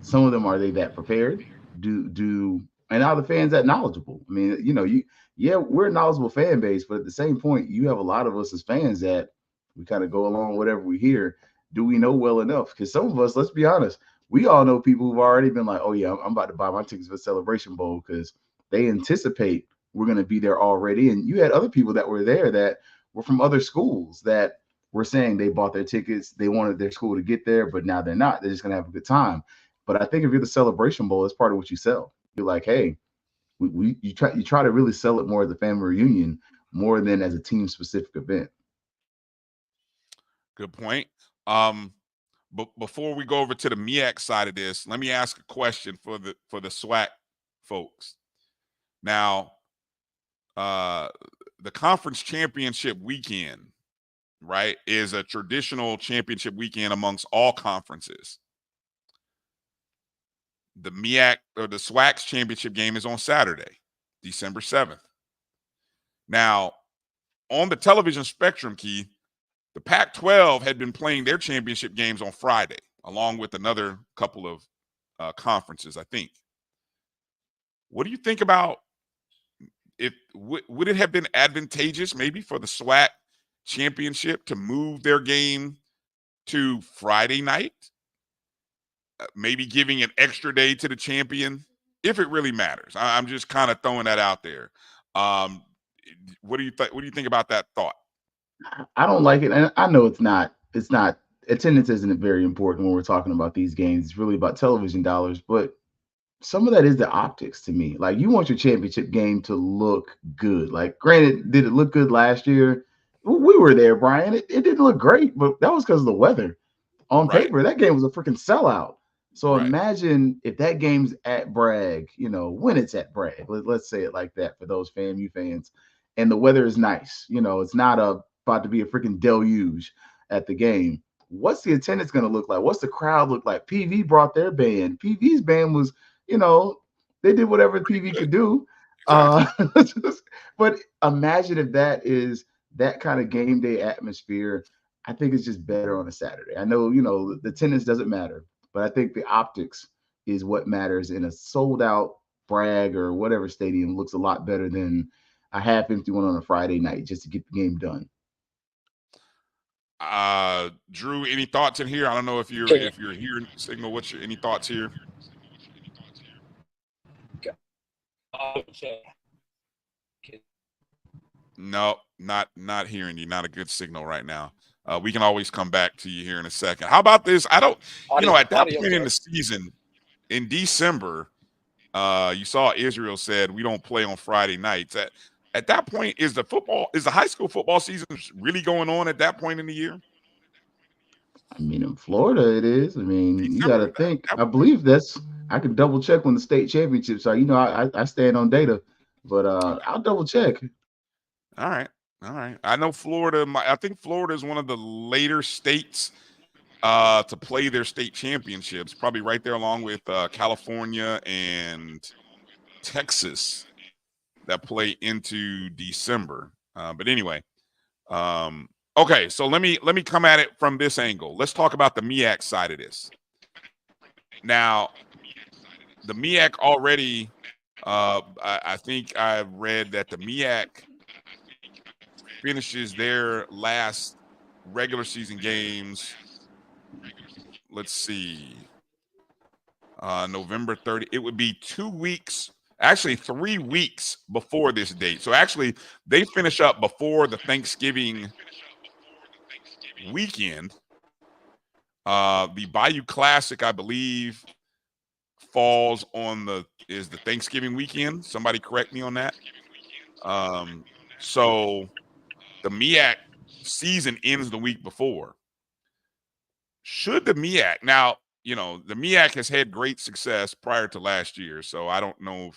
some of them, are they that prepared? And are the fans that knowledgeable? I mean, we're a knowledgeable fan base, but at the same point, you have a lot of us as fans that we kind of go along with whatever we hear. Do we know well enough? Because some of us, let's be honest, we all know people who've already been like, oh yeah, I'm about to buy my tickets for the Celebration Bowl because they anticipate we're going to be there already. And you had other people that were there that were from other schools that were saying they bought their tickets, they wanted their school to get there, but now they're not. They're just going to have a good time. But I think if you're the Celebration Bowl, it's part of what you sell. You're like, hey, you try to really sell it more as a family reunion more than as a team specific event. Good point. But before we go over to the MEAC side of this, let me ask a question for the SWAC folks. Now, the conference championship weekend, right, is a traditional championship weekend amongst all conferences. The MEAC or the SWAC's championship game is on Saturday, December 7th. Now, on the television spectrum, Keith, the Pac-12 had been playing their championship games on Friday, along with another couple of conferences, I think. What do you think about would it have been advantageous maybe for the SWAC championship to move their game to Friday night? Maybe giving an extra day to the champion, if it really matters. I'm just kind of throwing that out there. What do you think about that thought? I don't like it, and I know it's not. Attendance isn't very important when we're talking about these games. It's really about television dollars, but some of that is the optics to me. Like, you want your championship game to look good. Like, granted, did it look good last year? We were there, Brian. It didn't look great, but that was because of the weather. On paper, that game was a freaking sellout. So imagine if that game's at Bragg, when it's at Bragg, let's say it like that for those FAMU fans, and the weather is nice. It's not about to be a freaking deluge at the game. What's the attendance going to look like? What's the crowd look like? PV brought their band. PV's band was, they did whatever PV could do. But imagine if that is that kind of game day atmosphere. I think it's just better on a Saturday. I know, the attendance doesn't matter, but I think the optics is what matters in a sold out Bragg or whatever stadium. Looks a lot better than a half empty one on a Friday night just to get the game done. Drew, any thoughts in here? I don't know if you're hearing signal. What's any thoughts here? No, not hearing you. Not a good signal right now. We can always come back to you here in a second. How about this? At that point in the season, in December, you saw Israel said we don't play on Friday nights. At that point, is the high school football season really going on at that point in the year? I mean, in Florida, it is. I mean, December, you got to think. I believe I can double check when the state championships are. I stand on data, but I'll double check. All right. I know Florida. I think Florida is one of the later states to play their state championships, probably right there along with California and Texas that play into December. But anyway, okay, so let me come at it from this angle. Let's talk about the MEAC side of this. Now, the MEAC already, I think I've read that the MEAC finishes their last regular season games. Let's see, November 30. It would be 2 weeks. Actually, 3 weeks before this date. So actually, they finish up before the Thanksgiving weekend. The Bayou Classic, I believe, falls on the Thanksgiving weekend. Somebody correct me on that. So the MEAC season ends the week before. Should the MEAC now? The MEAC has had great success prior to last year, so I don't know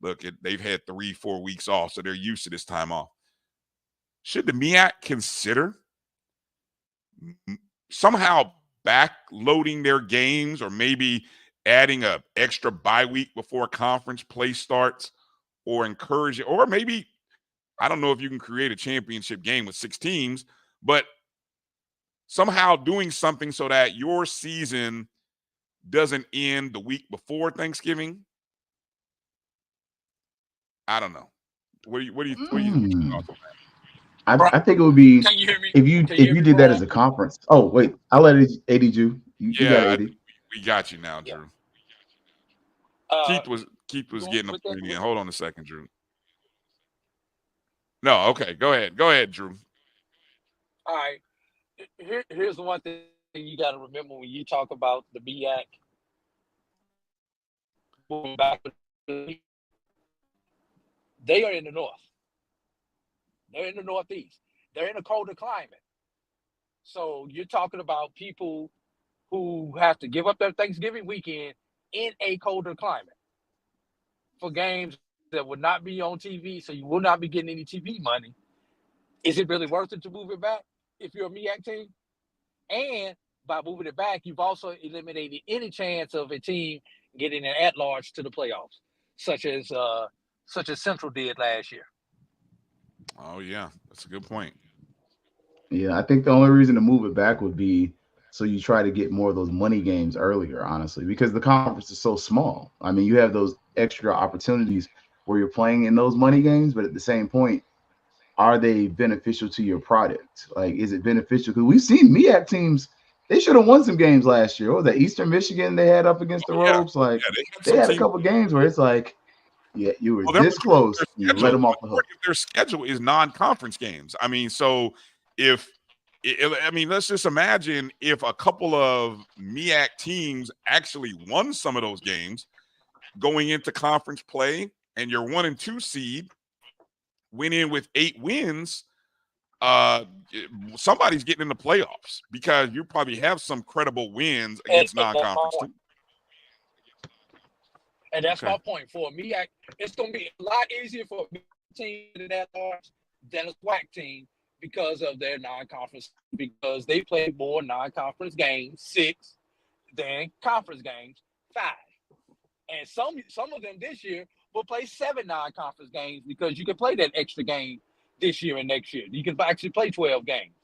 if they've had 3-4 weeks off, so they're used to this time off. Should the MEAC consider somehow backloading their games, or maybe adding a extra bye week before conference play starts, or encourage it, or maybe, I don't know if you can create a championship game with 6 teams, but somehow doing something so that your season doesn't end the week before Thanksgiving. I don't know. What do you think about that? I think it would be Can you hear me? if you did that as a conference. Oh wait, I'll let AD Drew. You got AD. We got you now, Drew. Keith was getting up again. Hold on a second, Drew. No, okay, go ahead, Drew. All right. Here's the one thing you got to remember when you talk about the MEAC. They are in the north. They're in the northeast. They're in a colder climate. So you're talking about people who have to give up their Thanksgiving weekend in a colder climate for games that would not be on TV, so you will not be getting any TV money. Is it really worth it to move it back if you're a MEAC team? And by moving it back, you've also eliminated any chance of a team getting an at-large to the playoffs, such as Central did last year. Oh yeah, that's a good point. Yeah, I think the only reason to move it back would be so you try to get more of those money games earlier, honestly, because the conference is so small. I mean, you have those extra opportunities where you're playing in those money games, but at the same point, are they beneficial to your product? Like, is it beneficial? Because we've seen MEAC teams, they should have won some games last year. What was that, Eastern Michigan they had up against the ropes? Like, they had a couple games where it's like, yeah, you were this close. You let them off the hook. Their schedule is non-conference games. I mean, so let's just imagine if a couple of MEAC teams actually won some of those games going into conference play, and your 1 and 2 seed went in with 8 wins. Somebody's getting in the playoffs because you probably have some credible wins against non-conference teams. And that's my point. For me, it's going to be a lot easier for a team that large than a SWAC team because of their non-conference, because they play more non-conference games, 6, than conference games, 5. And some of them this year will play 7 non-conference games because you can play that extra game this year and next year. You can actually play 12 games.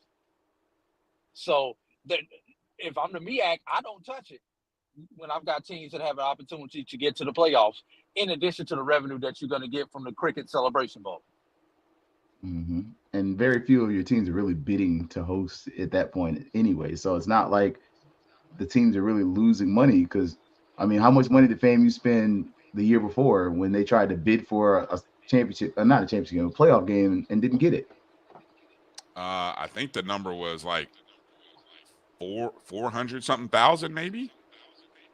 So if I'm the MEAC, I don't touch it when I've got teams that have an opportunity to get to the playoffs, in addition to the revenue that you're going to get from the Cricket Celebration Bowl. Mm-hmm. And very few of your teams are really bidding to host at that point anyway. So it's not like the teams are really losing money because, I mean, how much money did FAMU spend the year before when they tried to bid for a championship, not a championship game, a playoff game and didn't get it? I think the number was like 400 something thousand, maybe,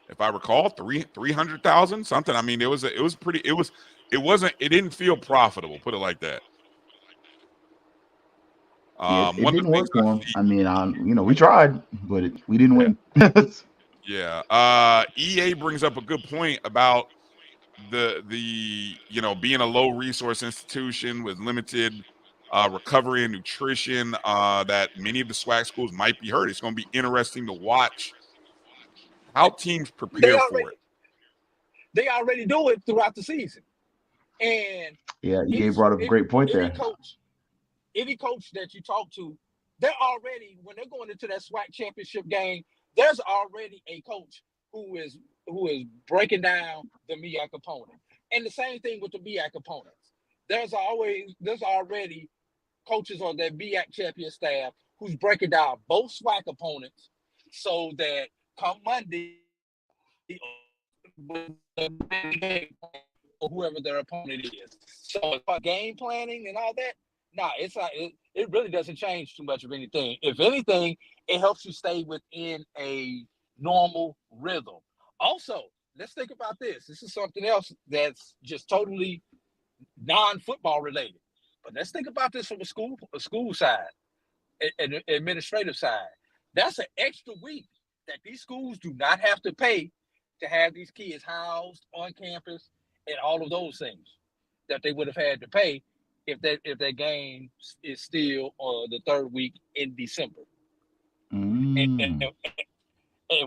if I recall, 300,000 something. I mean, it didn't feel profitable, put it like that. Yeah, it didn't work for them. I mean, we tried, but we didn't win. Yeah. EA brings up a good point about the being a low resource institution with limited recovery and nutrition, that many of the SWAC schools might be hurt. It's going to be interesting to watch how teams prepare for it. They already do it throughout the season. And yeah, EA brought up a great point there. Any coach that you talk to, they're already, when they're going into that SWAC championship game, there's already a coach who is breaking down the MEAC opponent. And the same thing with the MEAC opponents. There's already coaches on that MEAC champion staff who's breaking down both SWAC opponents so that come Monday, or whoever their opponent is. So for game planning and all that, it really doesn't change too much of anything. If anything, it helps you stay within a normal rhythm. Also, let's think about this. This is something else that's just totally non-football related. But let's think about this from a school side, an administrative side. That's an extra week that these schools do not have to pay to have these kids housed on campus and all of those things that they would have had to pay if that game is still the third week in December. And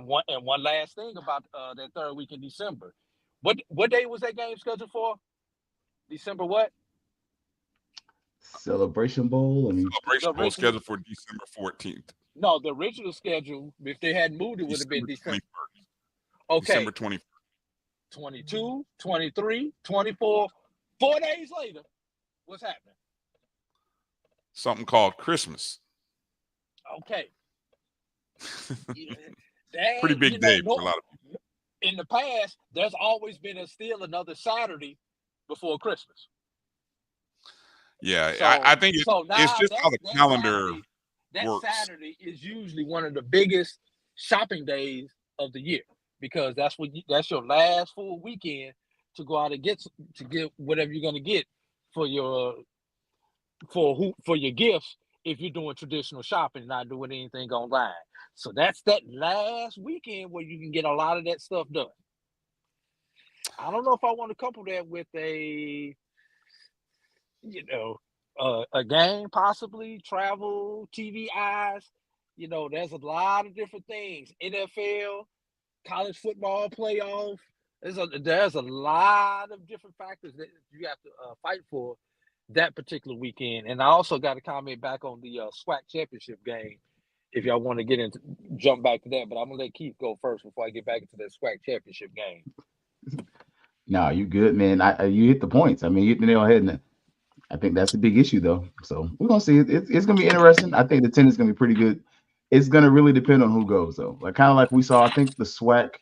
one last thing about that third week in December. What day was that game scheduled for? December what? Celebration Bowl. Celebration Bowl scheduled for December 14th. No, the original schedule, if they hadn't moved, it would have been December 21st. Okay. December 21st. 22, 23, 24, 4 days later, what's happening? Something called Christmas. Okay. Pretty big day for a lot of people. In the past, there's always been still another Saturday before Christmas. Yeah, so, I think it's just how the calendar works. That Saturday is usually one of the biggest shopping days of the year because that's your last full weekend to go out and get whatever you're going to get for your gifts if you're doing traditional shopping, not doing anything online. So that's that last weekend where you can get a lot of that stuff done. I don't know if I want to couple that with a game, possibly travel, TV eyes. There's a lot of different things. NFL, college football playoff. There's a lot of different factors that you have to fight for that particular weekend. And I also got to comment back on the SWAC championship game if y'all want to jump back to that. But I'm going to let Keith go first before I get back into that SWAC championship game. No, you good, man. You hit the points. You hit the nail on the head. I think that's a big issue, though. So we're going to see. It's going to be interesting. I think the attendance is going to be pretty good. It's going to really depend on who goes, though. Kind of like we saw, I think the SWAC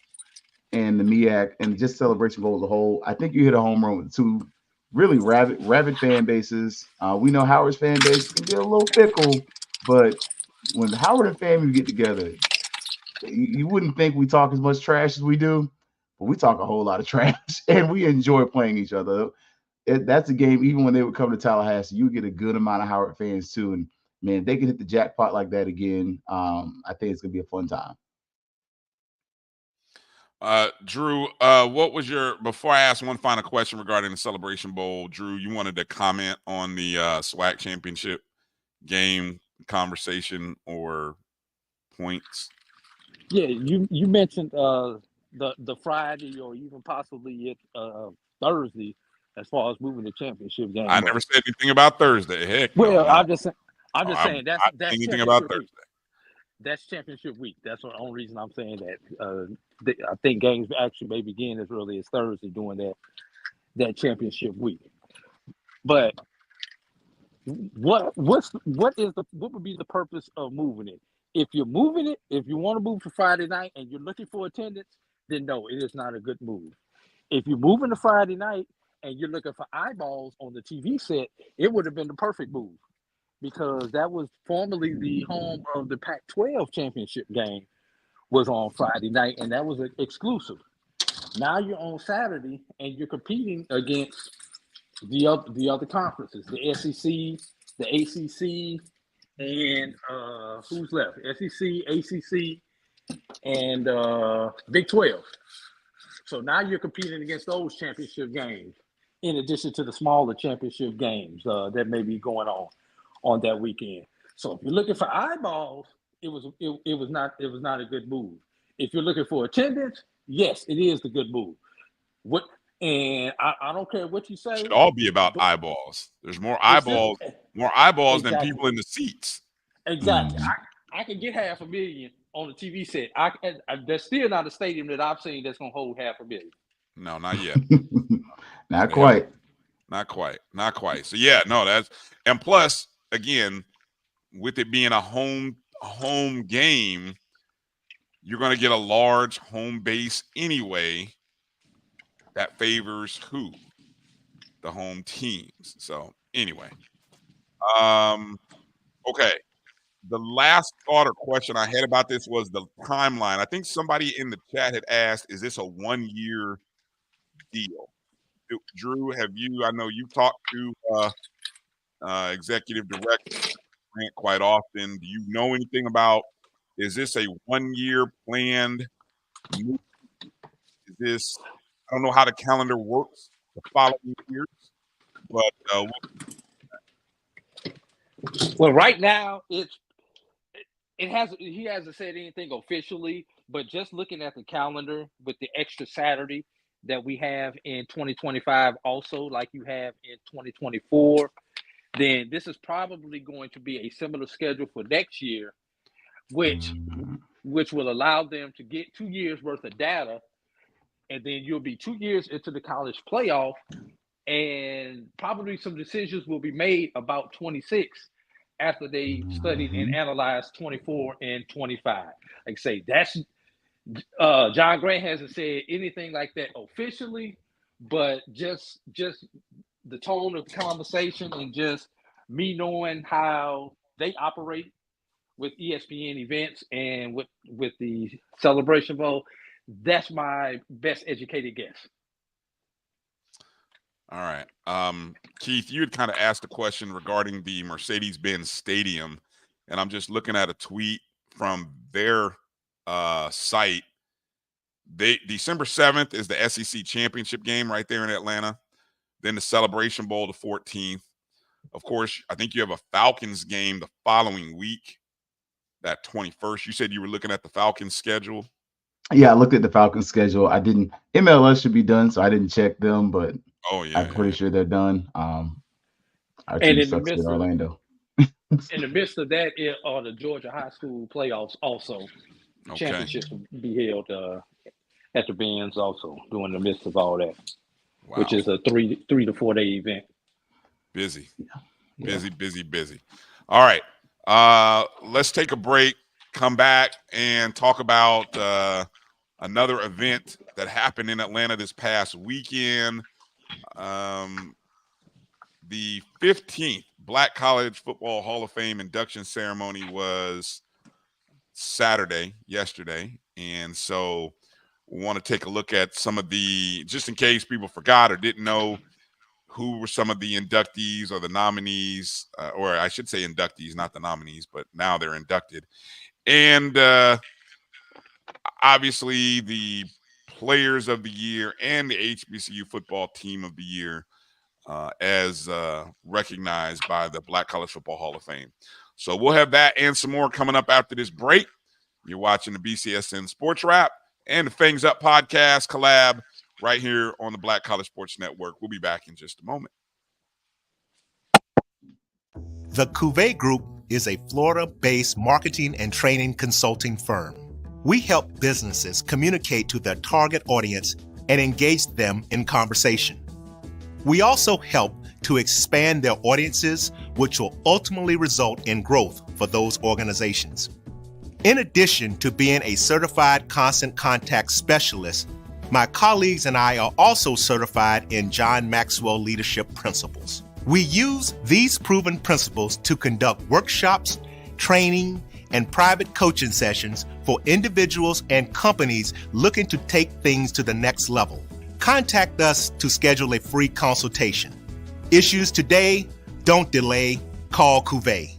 and the MEAC and just Celebration Bowl as a whole, I think you hit a home run with two really rabid fan bases. We know Howard's fan base can get a little fickle, but when Howard and FAMU get together, you wouldn't think we talk as much trash as we do, but we talk a whole lot of trash, and we enjoy playing each other. That's a game, even when they would come to Tallahassee, you get a good amount of Howard fans too, and man, if they can hit the jackpot like that again, I think it's going to be a fun time. Drew, what was before I ask one final question regarding the Celebration Bowl, Drew, you wanted to comment on the SWAC championship game conversation or points? Yeah, you mentioned the Friday or even possibly Thursday as far as moving the championship game. I never said anything about Thursday. Heck, well, no. I'm just saying that's anything about championship Thursday. week. That's championship week. That's the only reason I'm saying that. I think games actually may begin as early as Thursday during that championship week. But what would be the purpose of moving it? If you're moving it, if you want to move for Friday night and you're looking for attendance, then no, it is not a good move. If you're moving to Friday night and you're looking for eyeballs on the TV set, it would have been the perfect move, because that was formerly the home of the Pac-12 championship game was on Friday night, and that was exclusive. Now you're on Saturday, and you're competing against the other conferences, the SEC, the ACC, and who's left? SEC, ACC, and Big 12. So now you're competing against those championship games, in addition to the smaller championship games that may be going on that weekend. So if you're looking for eyeballs, it was not a good move. If you're looking for attendance, yes, it is the good move. And I don't care what you say. It should all be about eyeballs. There's more eyeballs exactly. than people in the seats. Exactly. I can get 500,000 on the TV set. There's still not a stadium that I've seen that's gonna hold 500,000. No, not yet. Not quite. Not quite. So yeah, no, and plus, again, with it being a home game, you're going to get a large home base anyway. That favors who? The home teams. So anyway, okay. The last thought or question I had about this was the timeline. I think somebody in the chat had asked, "Is this a 1-year deal?" Drew, I know you talked to executive director Grant quite often. Do you know anything about, is this a 1-year planned move? Is this, I don't know how the calendar works the following years, but well, right now he hasn't said anything officially, but just looking at the calendar with the extra Saturday that we have in 2025, also like you have in 2024, then this is probably going to be a similar schedule for next year, which will allow them to get 2 years worth of data, and then you'll be 2 years into the college playoff, and probably some decisions will be made about 26 after they studied and analyzed 24 and 25. Like I say, that's John Grant hasn't said anything like that officially, but just the tone of conversation and just me knowing how they operate with ESPN events and with the Celebration Bowl, that's my best educated guess. all right. Keith, you had kind of asked a question regarding the Mercedes-Benz Stadium, and I'm just looking at a tweet from their site. December 7th is the SEC championship game right there in Atlanta. Then the Celebration Bowl the 14th. Of course, I think you have a Falcons game the following week, that 21st. You said you were looking at the Falcons schedule. Yeah, I looked at the Falcons schedule. I didn't. MLS should be done, so I didn't check them, but I'm pretty sure they're done. Our team sucks with Orlando. In the midst of that are the Georgia high school playoffs also. Okay. Championships will be held at the Benz also during the midst of all that, which is a 3 to 4 day event. Busy. All right. Let's take a break, come back, and talk about another event that happened in Atlanta this past weekend. The 15th Black College Football Hall of Fame induction ceremony was yesterday. And so we want to take a look at some of the, just in case people forgot or didn't know who were some of the inductees or the nominees, or I should say inductees, not the nominees, but now they're inducted. And obviously the players of the year and the HBCU football team of the year as recognized by the Black College Football Hall of Fame. So we'll have that and some more coming up after this break. You're watching the BCSN Sports Wrap and the Fangs Up Podcast collab right here on the Black College Sports Network. We'll be back in just a moment. The Cuvée Group is a Florida-based marketing and training consulting firm. We help businesses communicate to their target audience and engage them in conversation. We also help to expand their audiences, which will ultimately result in growth for those organizations. In addition to being a certified constant contact specialist, my colleagues and I are also certified in John Maxwell Leadership Principles. We use these proven principles to conduct workshops, training, and private coaching sessions for individuals and companies looking to take things to the next level. Contact us to schedule a free consultation. Issues today, don't delay, call Cuvée.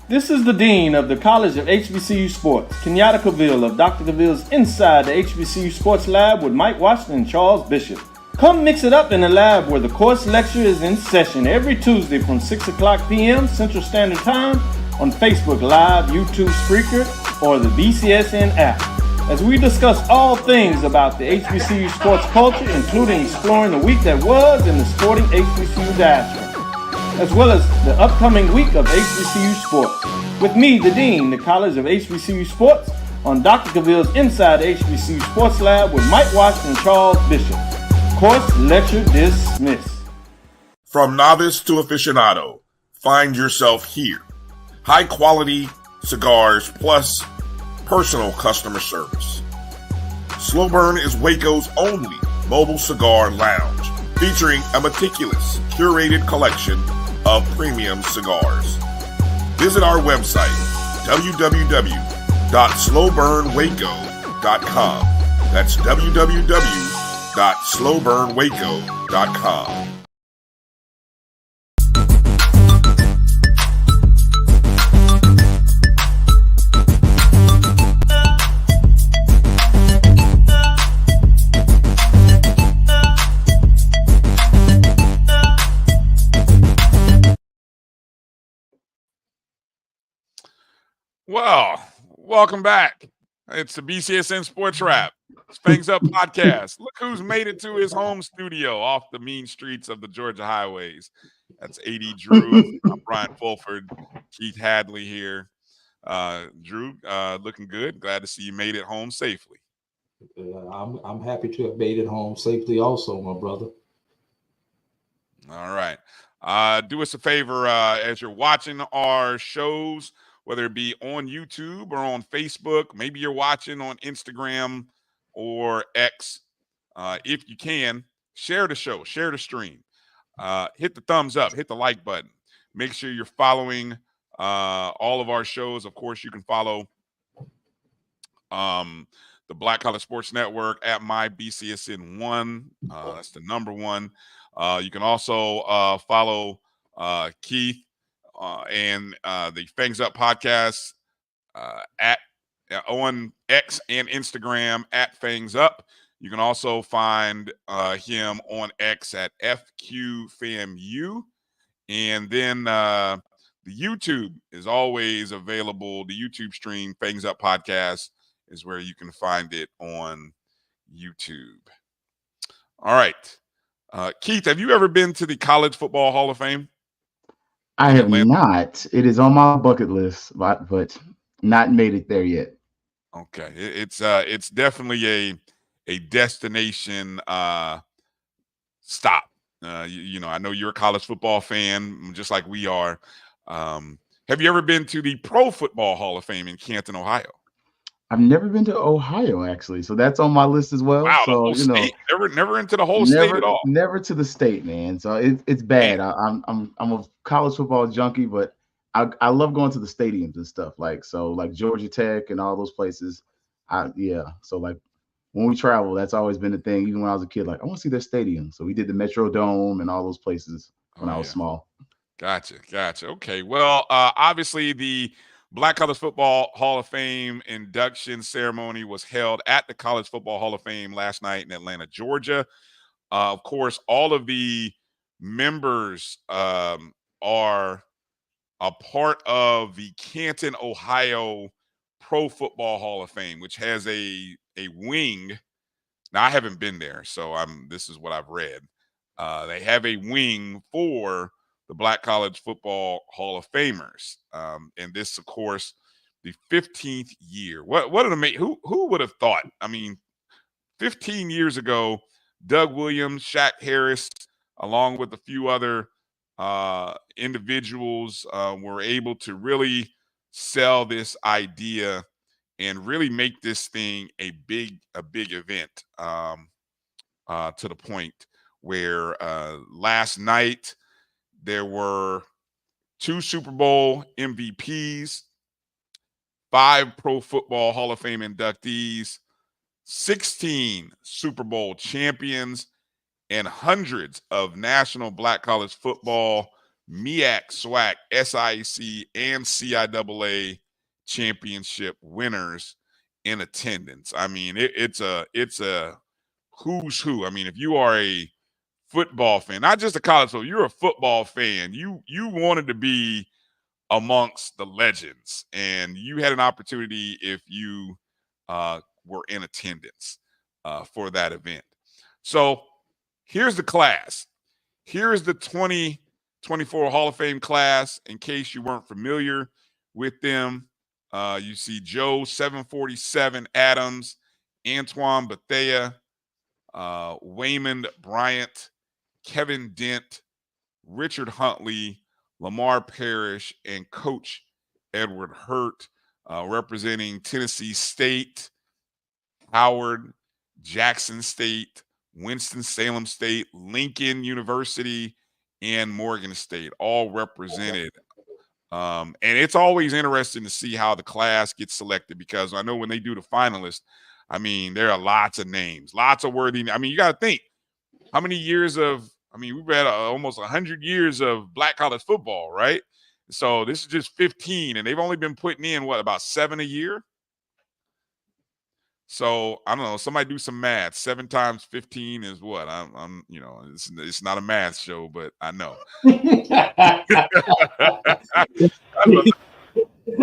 This is the Dean of the College of HBCU Sports, Kenyatta Cavill of Dr. Cavill's Inside the HBCU Sports Lab with Mike Washington and Charles Bishop. Come mix it up in the lab where the course lecture is in session every Tuesday from 6 o'clock p.m. Central Standard Time on Facebook Live, YouTube Spreaker, or the BCSN app, as we discuss all things about the HBCU sports culture, including exploring the week that was in the sporting HBCU diaspora, as well as the upcoming week of HBCU sports. With me, the Dean, the College of HBCU Sports, on Dr. Cavill's Inside the HBCU Sports Lab with Mike Washington and Charles Bishop. Course lecture dismissed. From novice to aficionado, find yourself here. High quality cigars plus personal customer service. Slow Burn is Waco's only mobile cigar lounge, featuring a meticulous, curated collection of premium cigars. Visit our website, www.slowburnwaco.com. That's www.slowburnwaco.com. Well, welcome back. It's the BCSN SportsWrap. It's Fangs Up Podcast. Look who's made it to his home studio off the mean streets of the Georgia highways. That's A.D. Drew. I'm Brian Fulford. Keith Hadley here. Drew, looking good. Glad to see you made it home safely. I'm happy to have made it home safely also, my brother. All right. Do us a favor as you're watching our shows, whether it be on YouTube or on Facebook. Maybe you're watching on Instagram or X. If you can, share the show, share the stream. Hit the thumbs up, hit the like button. Make sure you're following all of our shows. Of course, you can follow the Black College Sports Network at MyBCSN1. That's the number one. You can also follow Keith and the Fangs Up Podcast at on X and Instagram at Fangs Up. You can also find him on X at FQFAMU. And then the YouTube is always available. The YouTube stream, Fangs Up Podcast, is where you can find it on YouTube. All right. Keith, have you ever been to the College Football Hall of Fame? I have not. It is on my bucket list, but not made it there yet. Okay, it's definitely a destination stop. You know, I know you're a college football fan, just like we are. Have you ever been to the Pro Football Hall of Fame in Canton, Ohio? I've never been to Ohio, actually, so that's on my list as well. Wow, so you know, never into the whole state at all. Never to the state, man. So it's bad. I'm a college football junkie, but I love going to the stadiums and stuff like Georgia Tech and all those places. So like when we travel, that's always been the thing. Even when I was a kid, like I want to see their stadium. So we did the Metro Dome and all those places when I was small. Gotcha. Okay, well, obviously the Black College Football Hall of Fame induction ceremony was held at the College Football Hall of Fame last night in Atlanta, Georgia. Of course, all of the members are a part of the Canton, Ohio Pro Football Hall of Fame, which has a a wing. Now, I haven't been there, so this is what I've read. They have a wing for the Black College Football Hall of Famers. And this, of course, the 15th year. What an amazing, who would have thought? I mean, 15 years ago, Doug Williams, Shaq Harris, along with a few other individuals were able to really sell this idea and really make this thing a big event to the point where last night there were 2 Super Bowl MVPs, 5 Pro Football Hall of Fame inductees, 16 Super Bowl champions, and hundreds of National Black College Football, MEAC, SWAC, SIAC, and CIAA championship winners in attendance. I mean, it's a who's who. I mean, if you are a football fan, not just a college football, you're a football fan, you wanted to be amongst the legends, and you had an opportunity if you were in attendance for that event. So here's the class. Here is the 2024 Hall of Fame class, in case you weren't familiar with them. You see Joe 747 Adams, Antoine Bethea, Waymond Bryant, Kevin Dent, Richard Huntley, Lamar Parrish, and Coach Edward Hurt, representing Tennessee State, Howard, Jackson State, Winston-Salem State, Lincoln University, and Morgan State, all represented. And it's always interesting to see how the class gets selected, because I know when they do the finalists, I mean, there are lots of names, lots of worthy. I mean, you got to think how many years we've had almost 100 years of Black college football, right? So this is just 15, and they've only been putting in about 7 a year. So I don't know. Somebody do some math. 7 times 15 is what? I'm it's not a math show, but I know.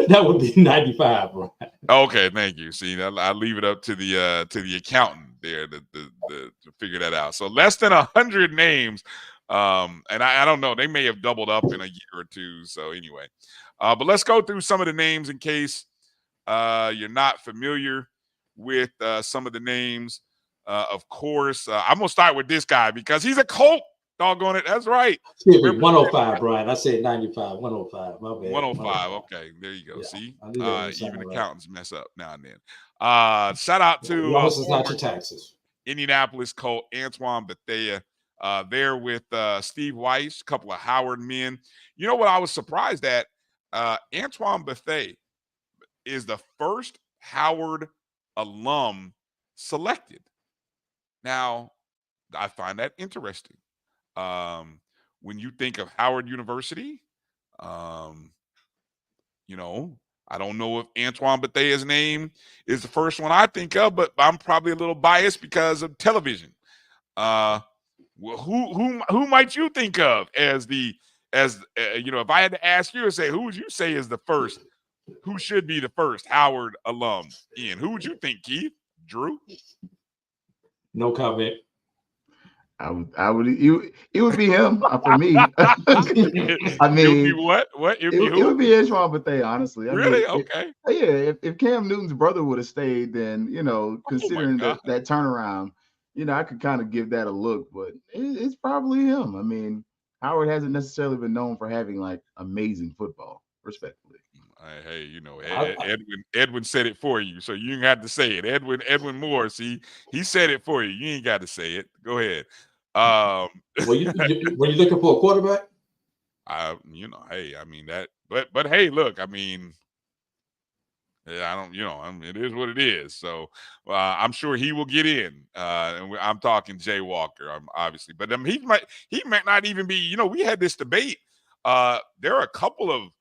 That would be 95, bro. Okay, thank you. See, I leave it up to the accountant there to figure that out. So less than 100 names, and I don't know. They may have doubled up in a year or two. So anyway, but let's go through some of the names in case you're not familiar with some of the names. Of course, I'm gonna start with this guy because he's a Colt. Doggone it, that's right. 105, Brian. I said 95. 105. My bad. 105. Okay, there you go. Yeah, see, even accountants mess up now and then. Shout out to it's not your taxes. Indianapolis Colt Antoine Bethea. There with Steve Weiss, a couple of Howard men. You know what I was surprised at? Antoine Bethea is the first Howard alum selected. Now, I find that interesting. When you think of Howard University, I don't know if Antoine Bethea's name is the first one I think of, but I'm probably a little biased because of television. Who might you think of as if I had to ask you and say, who would you say is the first? Who should be the first Howard alum? Ian, who would you think, Keith? Drew? No comment. I would. It would be him for me. I mean, it would be what? It would be Antoine Bethea, honestly. Really? Okay. If Cam Newton's brother would have stayed, then considering that turnaround, I could kind of give that a look. But it's probably him. I mean, Howard hasn't necessarily been known for having like amazing football, respectfully. Hey, Edwin said it for you, so you ain't got to say it. Edwin Moore, see, he said it for you. You ain't got to say it. Go ahead. Were you looking for a quarterback? Hey, I mean that, but hey, look, I mean, yeah, it is what it is. So I'm sure he will get in. And I'm talking Jay Walker, obviously, but he might not even be. We had this debate. There are a couple of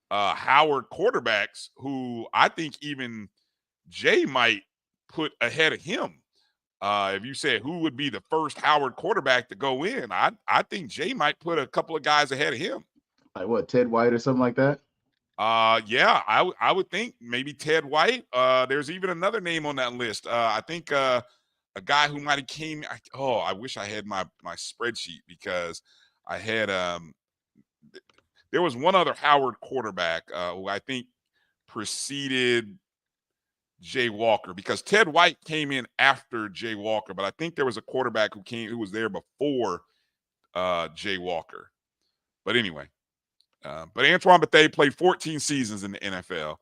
Howard quarterbacks who I think even Jay might put ahead of him. If you said who would be the first Howard quarterback to go in, I think Jay might put a couple of guys ahead of him. Like what, Ted White or something like that? Yeah, I would think maybe Ted White. There's even another name on that list. I think a guy who might have came. I wish I had my spreadsheet because I had there was one other Howard quarterback who I think preceded Jay Walker, because Ted White came in after Jay Walker, but I think there was a quarterback who was there before Jay Walker. But anyway, but Antoine Bethea played 14 seasons in the NFL,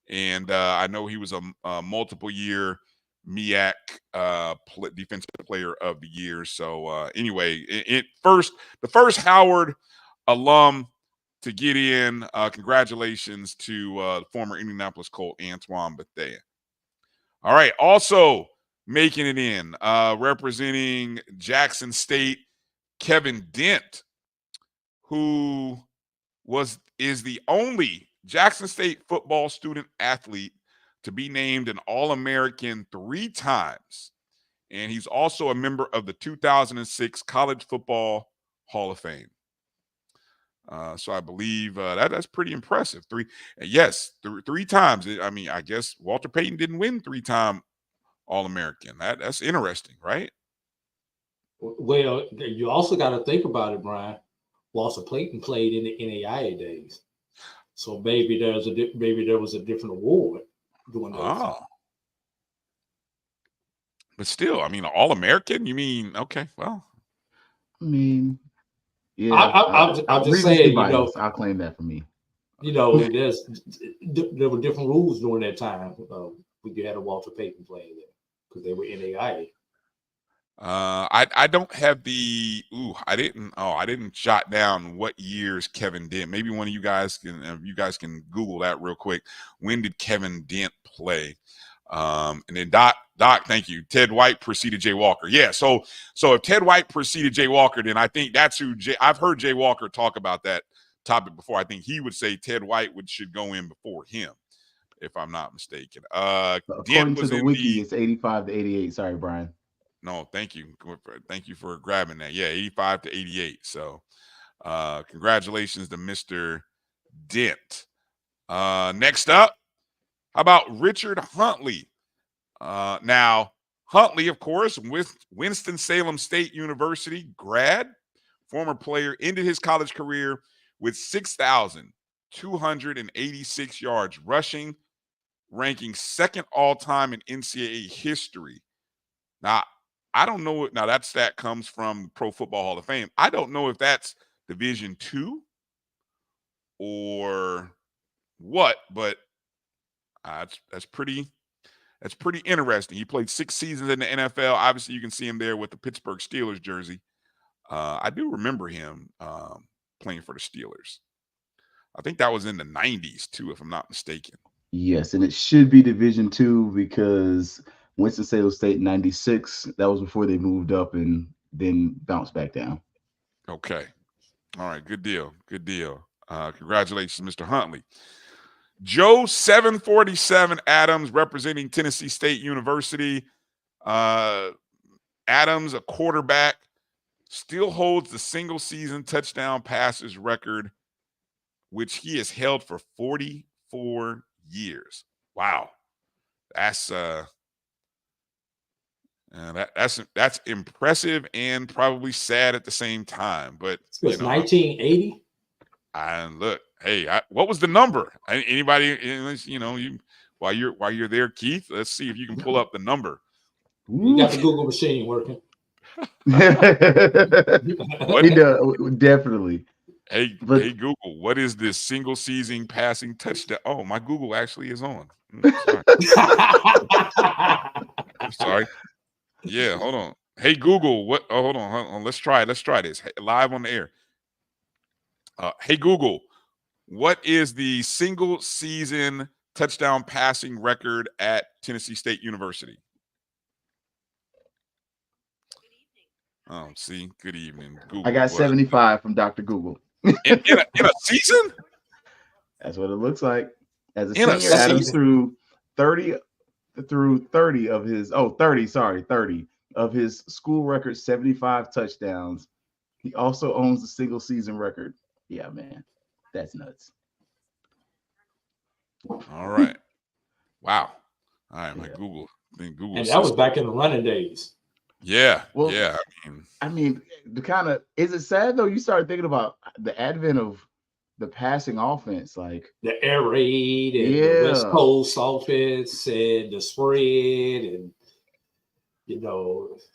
and I know he was a multiple year MEAC defensive player of the year. So anyway, the first Howard alum to get in. Congratulations to former Indianapolis Colt Antoine Bethea. All right, also making it in, representing Jackson State, Kevin Dent, who is the only Jackson State football student athlete to be named an All-American 3 times. And he's also a member of the 2006 College Football Hall of Fame. So I believe that's pretty impressive. Three times. I mean, I guess Walter Payton didn't win 3-time All-American. That's interesting, right? Well, you also got to think about it, Brian. Walter Payton played in the NAIA days, so maybe there was a different award during those times. But still, I mean, All-American. You mean okay? Well, I mean. Yeah, I'm just saying, I'll claim that for me. There were different rules during that time when you had a Walter Payton playing there because they were NAIA. I don't have I didn't jot down what years Kevin Dent. Maybe one of you guys can Google that real quick. When did Kevin Dent play? And then Doc, thank you. Ted White preceded Jay Walker. Yeah, so if Ted White preceded Jay Walker, then I think that's who I've heard Jay Walker talk about that topic before. I think he would say Ted White should go in before him, if I'm not mistaken. According to the wiki, it's 85 to 88. Sorry, Brian. No, thank you. Thank you for grabbing that. Yeah, 85 to 88. So congratulations to Mr. Dent. Next up, how about Richard Huntley? Now, Huntley, of course, with Winston-Salem State University grad, former player, ended his college career with 6,286 yards rushing, ranking second all-time in NCAA history. Now, I don't know. Now, that stat comes from Pro Football Hall of Fame. I don't know if that's Division II or what, but that's pretty interesting. He played 6 seasons in the NFL. Obviously, you can see him there with the Pittsburgh Steelers jersey. I do remember him playing for the Steelers. I think that was in the 90s too, if I'm not mistaken. Yes, and it should be Division II because Winston-Salem State 96. That was before they moved up and then bounced back down. Okay. All right. Good deal. Good deal. Congratulations, Mr. Huntley. Joe 747 Adams, representing Tennessee State University. Adams, a quarterback, still holds the single-season touchdown passes record, which he has held for 44 years. Wow, that's impressive and probably sad at the same time. But it was 1980. And look, hey, what was the number? Anybody? While you're there, Keith, let's see if you can pull up the number. You got the Google machine working. Definitely. Hey, Google, what is this single season passing touchdown? Oh, my Google actually is on. I'm sorry. Yeah, hold on. Hey, Google, what? Oh, hold on. Let's try this live on the air. Hey, Google, what is the single season touchdown passing record at Tennessee State University? Oh, see, good evening, Google. I got 75 from Dr. Google. in a season? That's what it looks like. As a senior, Adams threw 30 of his 30 of his school record 75 touchdowns. He also owns the single season record. Yeah, man, that's nuts. All right. Wow. All right, my Yeah. Google. And Google that system. was back in the running days. Yeah. Well, yeah. I mean, the kind of is it sad though? You start thinking about the advent of the passing offense, like The air raid and the West yeah, Coast offense and the spread, and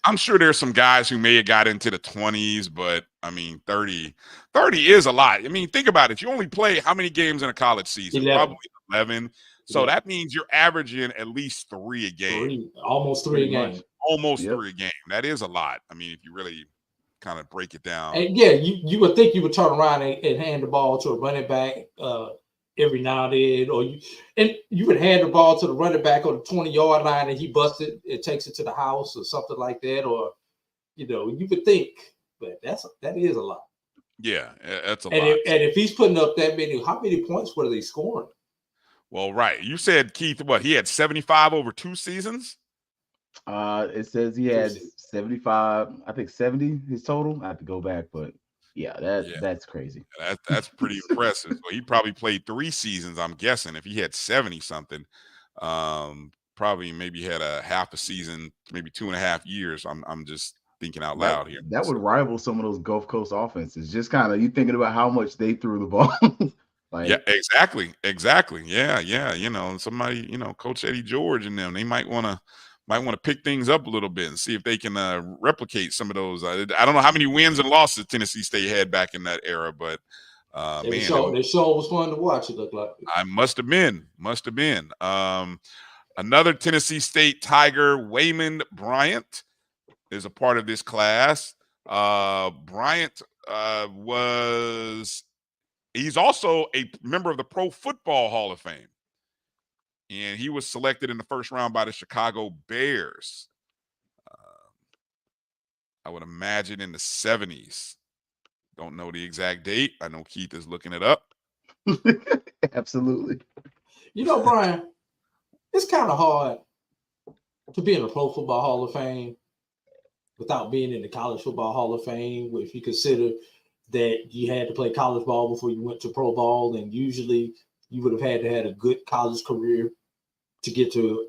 I'm sure there's some guys who may have got into the 20s, but I mean, 30 is a lot. I mean, think about it. You only play how many games in a college season? 11. Probably 11. So Yeah. that means you're averaging at least 3 a game. Almost 3 a game. Almost Yep. 3 a game. That is a lot. I mean, if you really kind of break it down. And yeah, you would think you would turn around and hand the ball to a running back every now and then, or you would hand the ball to the running back on the 20-yard line and he busts it and takes it to the house or something like that, or you would think, but that is a lot. Yeah, that's a and lot. And if he's putting up that many, how many points were they scoring? Well, right. You said, Keith, what, he had 75 over 2 seasons? It says he had 75, I think 70 his total. I have to go back, but yeah, that's crazy. That's pretty impressive. So he probably played 3 seasons, I'm guessing. If he had 70 something, probably maybe had a half a season, maybe 2.5 years. I'm just thinking out loud here. That would rival some of those Gulf Coast offenses. Just kind of you thinking about how much they threw the ball. Yeah, exactly. Yeah. Somebody, Coach Eddie George and them, they might want to pick things up a little bit and see if they can replicate some of those. I don't know how many wins and losses Tennessee State had back in that era, but they sure was fun to watch. It looked like I must have been. Another Tennessee State Tiger, Wayman Bryant, is a part of this class. Bryant he's also a member of the Pro Football Hall of Fame. And he was selected in the first round by the Chicago Bears. I would imagine in the 70s. Don't know the exact date. I know Keith is looking it up. Absolutely. Brian, it's kind of hard to be in the Pro Football Hall of Fame without being in the College Football Hall of Fame. If you consider that you had to play college ball before you went to pro ball, and usually you would have had to have a good college career to get to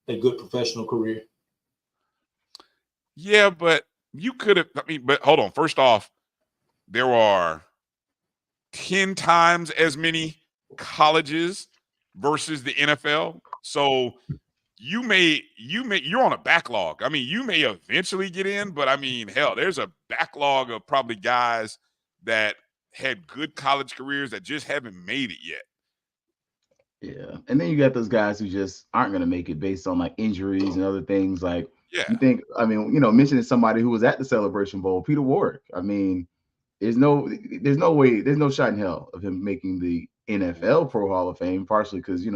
a good professional career. Yeah, but you could have, but hold on. First off, there are 10 times as many colleges versus the NFL. So you're on a backlog. I mean, you may eventually get in, but I mean, hell, there's a backlog of probably guys that had good college careers that just haven't made it yet. Yeah. And then you got those guys who just aren't going to make it based on like injuries and other things. Like, you think, mentioning somebody who was at the Celebration Bowl, Peter Warrick. I mean, there's no way, there's no shot in hell of him making the NFL Pro Hall of Fame, partially because, he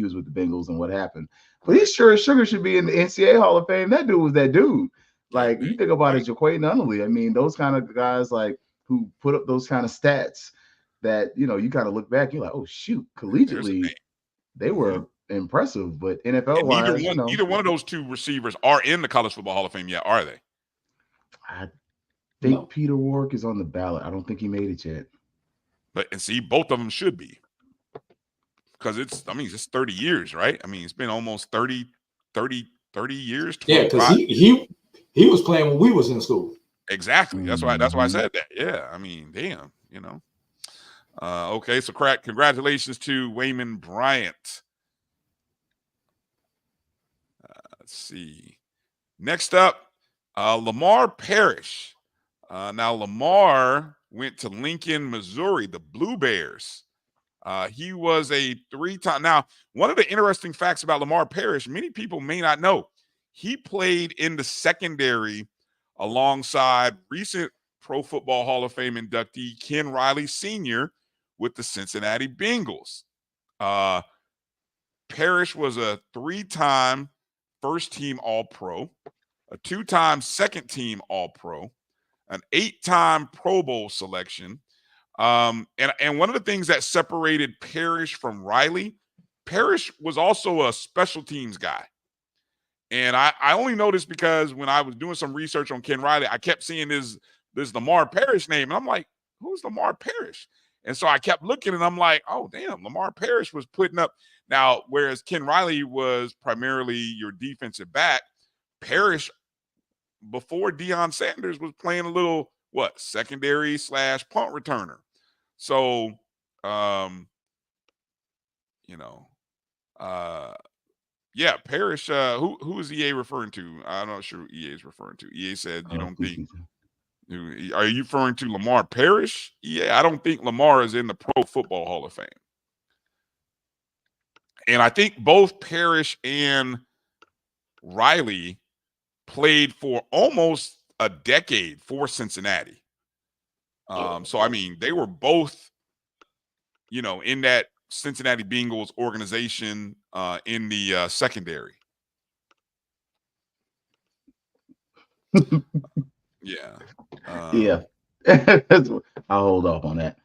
was with the Bengals and what happened. But he sure as sugar should be in the NCAA Hall of Fame. That dude was that dude. Like, you think about it, Jaquay Nunley. I mean, those kind of guys, like, who put up those kind of stats that, you kind of look back, you're like, oh, shoot, collegiately, they were impressive. But NFL-wise, neither one of those two receivers are in the College Football Hall of Fame yet, are they? I think Peter Warrick is on the ballot. I don't think he made it yet. And see, both of them should be. Because it's 30 years, right? I mean, it's been almost 30 years. 25. Yeah, because he was playing when we was in school. Exactly. That's why I said that. Yeah. I mean, damn, Okay, so congratulations to Wayman Bryant. Let's see. Next up, Lamar Parrish. Now, Lamar went to Lincoln, Missouri, the Blue Bears. He was a 3-time. Now, one of the interesting facts about Lamar Parrish, many people may not know, he played in the secondary alongside recent Pro Football Hall of Fame inductee Ken Riley Sr. with the Cincinnati Bengals. Parrish was a 3-time first-team All-Pro, a 2-time second-team All-Pro, an 8-time Pro Bowl selection. And one of the things that separated Parrish from Riley, Parrish was also a special teams guy. And I only noticed because when I was doing some research on Ken Riley, I kept seeing this Lamar Parrish name. And I'm like, who's Lamar Parrish? And so I kept looking and I'm like, oh, damn, Lamar Parrish was putting up. Now, whereas Ken Riley was primarily your defensive back, Parrish, before Deion Sanders, was playing a little, secondary / punt returner. So, yeah, Parrish, who is EA referring to? I'm not sure who EA is referring to. EA said you don't think. Are you referring to Lamar Parrish? EA, I don't think Lamar is in the Pro Football Hall of Fame. And I think both Parrish and Riley played for almost a decade for Cincinnati. So, I mean, they were both, in that Cincinnati Bengals organization in the secondary. Yeah. Yeah. I'll hold off on that.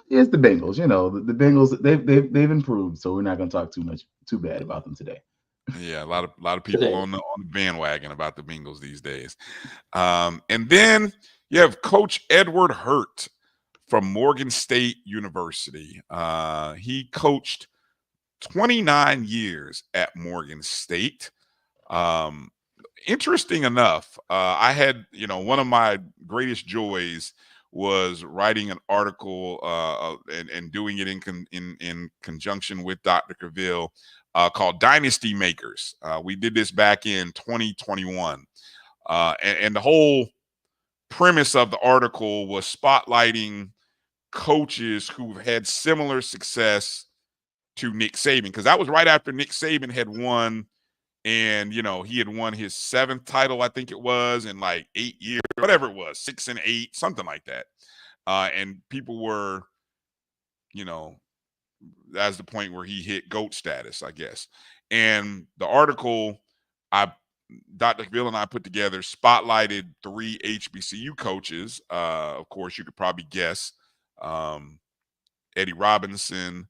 It's the Bengals. The Bengals, they've improved, so we're not going to talk too bad about them today. Yeah, a lot of people on the bandwagon about the Bengals these days. And then you have Coach Edward Hurt from Morgan State University. He coached 29 years at Morgan State. Interesting enough, I had, one of my greatest joys was writing an article and doing it in conjunction with Dr. Cavill called Dynasty Makers. We did this back in 2021. And the whole premise of the article was spotlighting coaches who've had similar success to Nick Saban, because that was right after Nick Saban had won. And, he had won his 7th title, I think it was, in like 8 years, whatever it was, 6 and 8, something like that. And people were, that's the point where he hit GOAT status, I guess. And the article Dr. Cavill and I put together spotlighted 3 HBCU coaches. Of course, you could probably guess Eddie Robinson,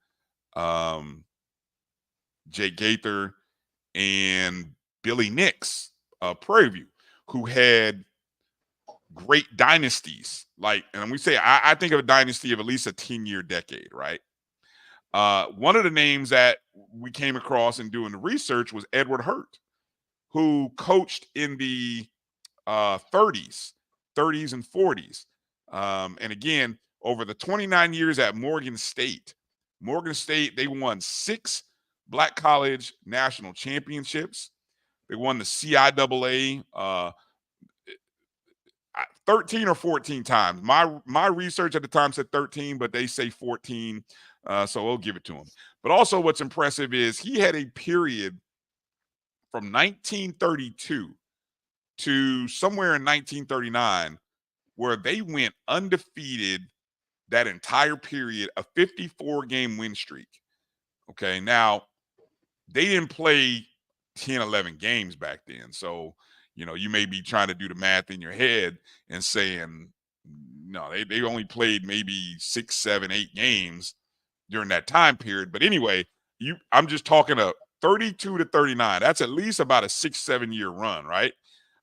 Jake Gaither, and Billy Nix, Prairie View, who had great dynasties. And we say, I think of a dynasty of at least a 10-year decade, right? One of the names that we came across in doing the research was Edward Hurt, who coached in the 30s and 40s. And again, over the 29 years at Morgan State, they won 6 Black College National Championships. They won the CIAA 13 or 14 times. My research at the time said 13, but they say 14, so we'll give it to him. But also what's impressive is he had a period from 1932 to somewhere in 1939 where they went undefeated that entire period, a 54-game win streak. Okay, now, they didn't play 10, 11 games back then. So, you may be trying to do the math in your head and saying, no, they only played maybe 6, 7, 8 games during that time period. But anyway, I'm just talking a 32 to 39. That's at least about a 6-7 year run, right?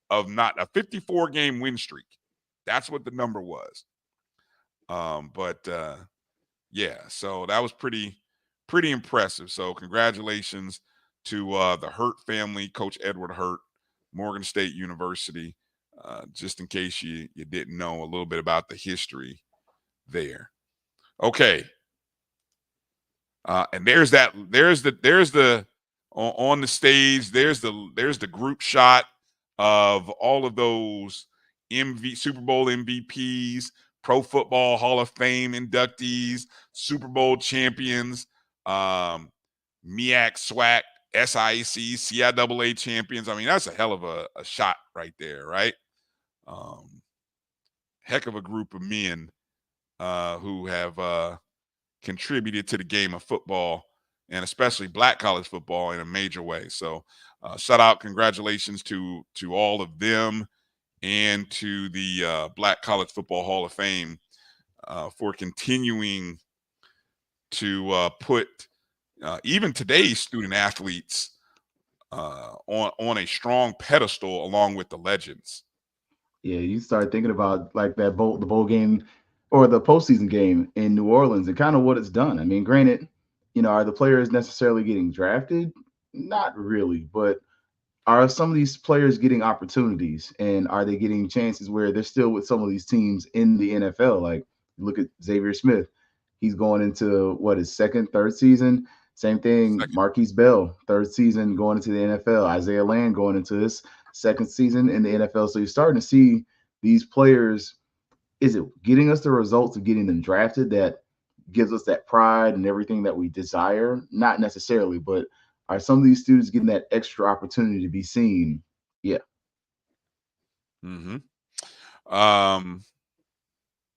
Of not a 54-game win streak. That's what the number was. Yeah, so that was pretty impressive. So congratulations to the Hurt family, Coach Edward Hurt, Morgan State University. Just in case you didn't know a little bit about the history there. Okay. And there's the on the stage, there's the group shot of all of those Super Bowl MVPs, Pro Football Hall of Fame inductees, Super Bowl champions, MEAC, SWAC, SIAC, CIAA champions. I mean, that's a hell of a shot right there, right? Heck of a group of men who have contributed to the game of football, and especially Black college football, in a major way. So shout out, congratulations to all of them and to the Black College Football Hall of Fame for continuing to put even today's student athletes on a strong pedestal along with the legends. Yeah, you start thinking about like the bowl game or the postseason game in New Orleans and kind of what it's done. I mean, granted, are the players necessarily getting drafted? Not really, but are some of these players getting opportunities, and are they getting chances where they're still with some of these teams in the NFL? Like, look at Xavier Smith. He's going into his second, third season. Same thing, Marquise Bell, third season going into the NFL. Isaiah Land going into his second season in the NFL. So you're starting to see these players. Is it getting us the results of getting them drafted that gives us that pride and everything that we desire? Not necessarily, but are some of these students getting that extra opportunity to be seen? Yeah. Mm-hmm.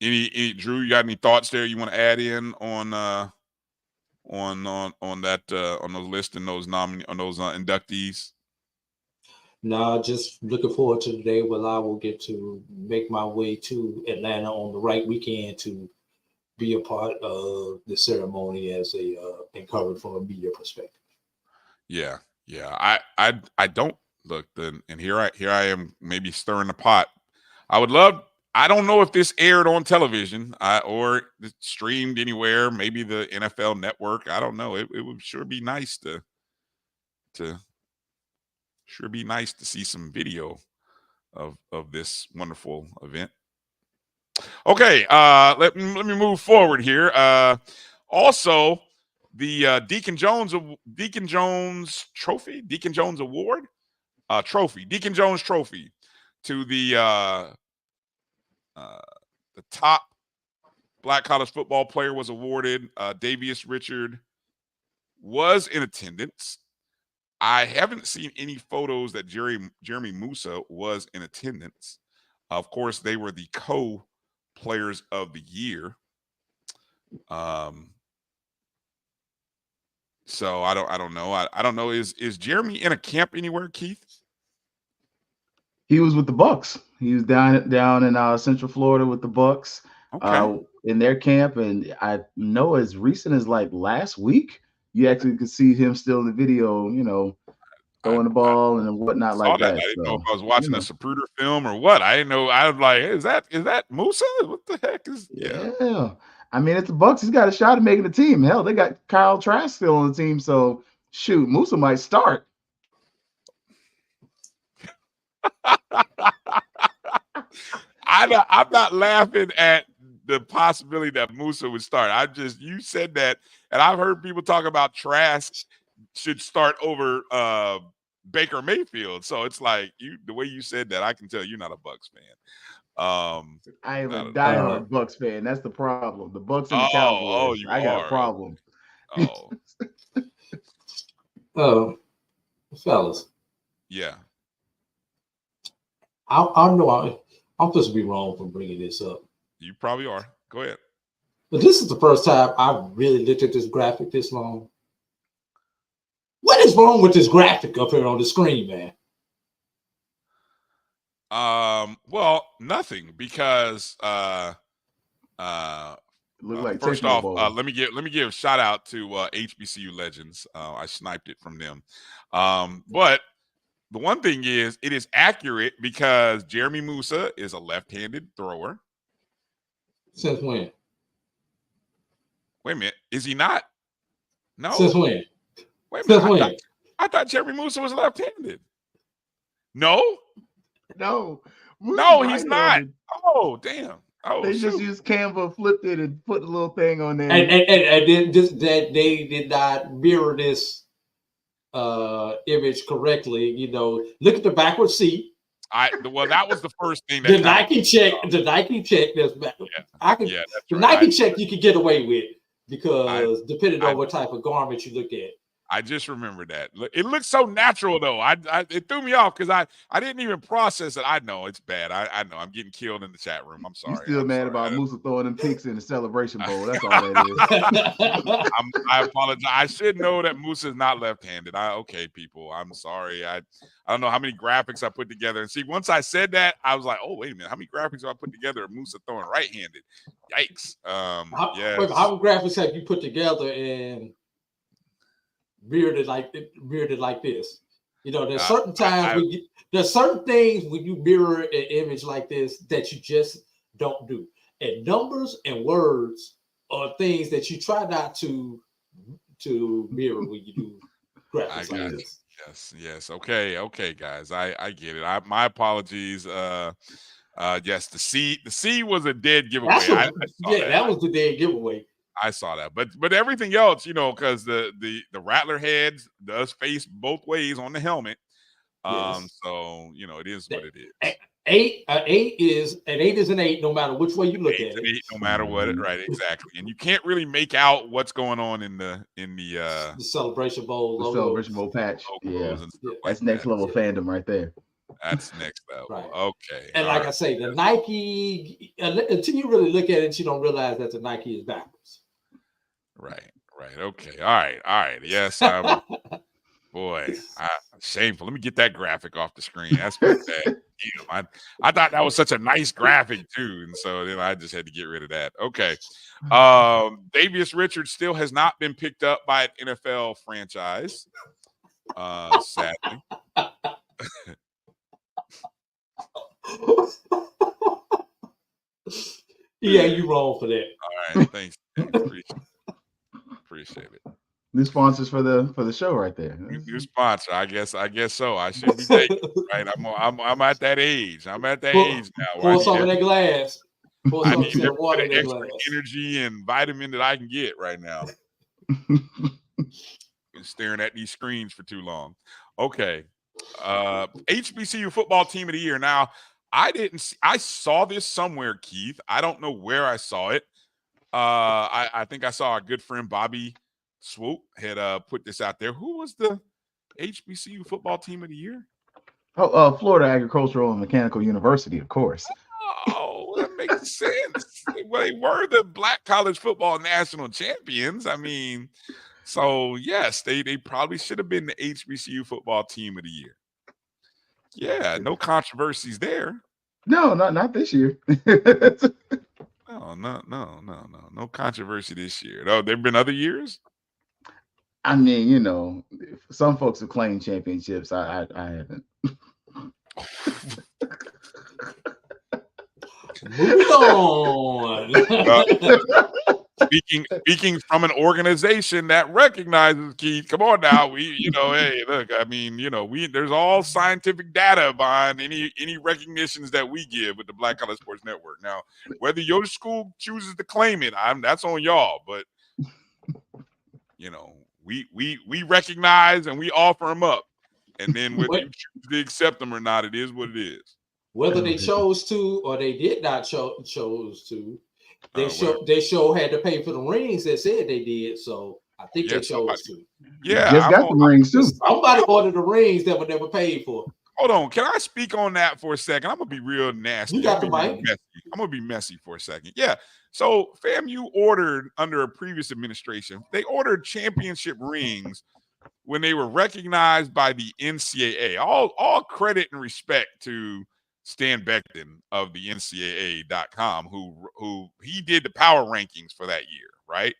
Any Drew, you got any thoughts there you want to add in on that on those list and those inductees? No, just looking forward to the day where I will get to make my way to Atlanta on the right weekend to be a part of the ceremony as and covered from a media perspective. Yeah. I don't look then, and here I am maybe stirring the pot. I would love. I don't know if this aired on television or streamed anywhere. Maybe the NFL Network. I don't know. It would sure be nice to see some video of this wonderful event. Okay, let me move forward here. Also, the Deacon Jones Trophy to the top Black college football player was awarded. Davius Richard was in attendance. I haven't seen any photos that Jeremy Musa was in attendance. Of course, they were the co-players of the year. So I don't know. I don't know. Is Jeremy in a camp anywhere, Keith? He was with the Bucks. He was down in Central Florida with the Bucks, in their camp, and I know as recent as like last week, you actually could see him still in the video, throwing the ball and whatnot like that. I didn't know if I was watching a Zapruder film or what. I didn't know. I was like, hey, is that Musa? What the heck is? Yeah. I mean, it's the Bucks. He's got a shot at making the team. Hell, they got Kyle Trask still on the team, so shoot, Musa might start. I'm not laughing at the possibility that Musa would start. You said that, and I've heard people talk about Trask should start over Baker Mayfield. So it's like the way you said that, I can tell you're not a Bucks fan. I am a diehard Bucks fan. That's the problem. The Bucks and the Cowboys. I got a problem. Fellas. Yeah. I know I'm supposed to be wrong for bringing this up. You probably are. Go ahead. But this is the first time I've really looked at this graphic this long. What is wrong with this graphic up here on the screen, man? Well, nothing, because first off, let me give a shout out to HBCU Legends. I sniped it from them. But the one thing is, it is accurate because Jeremy Musa is a left-handed thrower. Since when? Wait a minute. Is he not? No. Since when? Wait a minute. I thought Jeremy Musa was left-handed. No, he's not. Oh, damn. Oh, they just used Canva, flipped it, and put a little thing on there. And then just that they did not mirror this image correctly. Look at the backward seat. That was the first thing. The Nike check. That's back. The Nike check you could get away with because depending on what type of garment you look at. I just remember that. It looks so natural, though. It threw me off because I didn't even process it. I know it's bad. I know I'm getting killed in the chat room. I'm sorry. You're still mad about Musa throwing them picks in the Celebration Bowl. That's all that is. I apologize. I should know that Musa is not left-handed. Okay, people. I'm sorry. I don't know how many graphics I put together. And see, once I said that, I was like, oh, wait a minute. How many graphics have I put together of Musa throwing right-handed? Yikes. How many graphics have you put together and mirrored it like this? There's certain times there's certain things when you mirror an image like this that you just don't do. And numbers and words are things that you try not to to mirror when you do graphics I like got this. you. Yes. Okay, guys. I get it. My apologies. Yes, the C was a dead giveaway. That's I saw that. that was the dead giveaway. I saw that, but everything else, because the Rattler heads does face both ways on the helmet. Yes. So it is what it is. Eight is an 8, no matter which way you look at it. 8, no matter what, right? Exactly, and you can't really make out what's going on in the Celebration Bowl logo. Celebration Bowl patch. Yeah, that's next level fandom right there. That's next level. Right. Okay. And like I say, the Nike, until you really look at it, you don't realize that the Nike is backwards. Right. Okay. All right. Yes. Boy, shameful. Let me get that graphic off the screen. That's bad. I thought that was such a nice graphic too, and so then I just had to get rid of that. Okay. Davius Richards still has not been picked up by an NFL franchise. Sadly. Yeah, you wrong for that. All right, thanks. Appreciate it. New sponsors for the show right there. New sponsor, I guess so. I should be taking it, right. I'm at that age. I'm at that age now. Pour some of that glass. I need every bit of extra energy and vitamin that I can get right now. Been staring at these screens for too long. Okay. HBCU football team of the year. Now, I saw this somewhere, Keith. I don't know where I saw it. I think I saw our good friend Bobby Swoop had put this out there. Who was the HBCU football team of the year? Oh, Florida Agricultural and Mechanical University, of course. Oh, that makes sense. Well, they were the Black College Football National Champions. I mean, so yes, they probably should have been the HBCU football team of the year. Yeah, no controversies there. No, not this year. No controversy this year. Oh, there've been other years. I mean, some folks have claimed championships. I haven't. Moving on. Speaking from an organization that recognizes, Keith, come on now. Hey, look, I mean, there's all scientific data behind any recognitions that we give with the Black College Sports Network. Now, whether your school chooses to claim it, that's on y'all. But we recognize and we offer them up, and then whether you choose to accept them or not, it is what it is. Whether they chose to or they did not chose to, they had to pay for the rings that said they did. So I think they chose to. Yeah, just got the rings too. Somebody ordered the rings that were never paid for. Hold on, can I speak on that for a second? I'm gonna be real nasty. You got the mic. I'm gonna be messy for a second. Yeah. So FAMU ordered under a previous administration. They ordered championship rings when they were recognized by the NCAA. All credit and respect to Stan Beckton of the NCAA.com, who he did the power rankings for that year, right?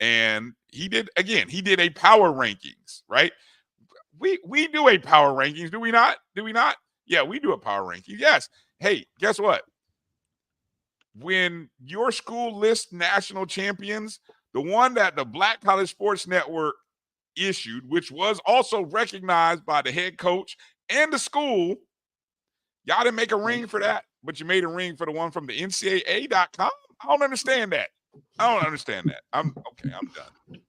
And he did a power rankings, right? We do a power rankings, do we not? Yeah, we do a power ranking. Yes. Hey, guess what? When your school lists national champions, the one that the Black College Sports Network issued, which was also recognized by the head coach and the school, y'all didn't make a ring for that, but you made a ring for the one from the NCAA.com. I don't understand that. I'm done.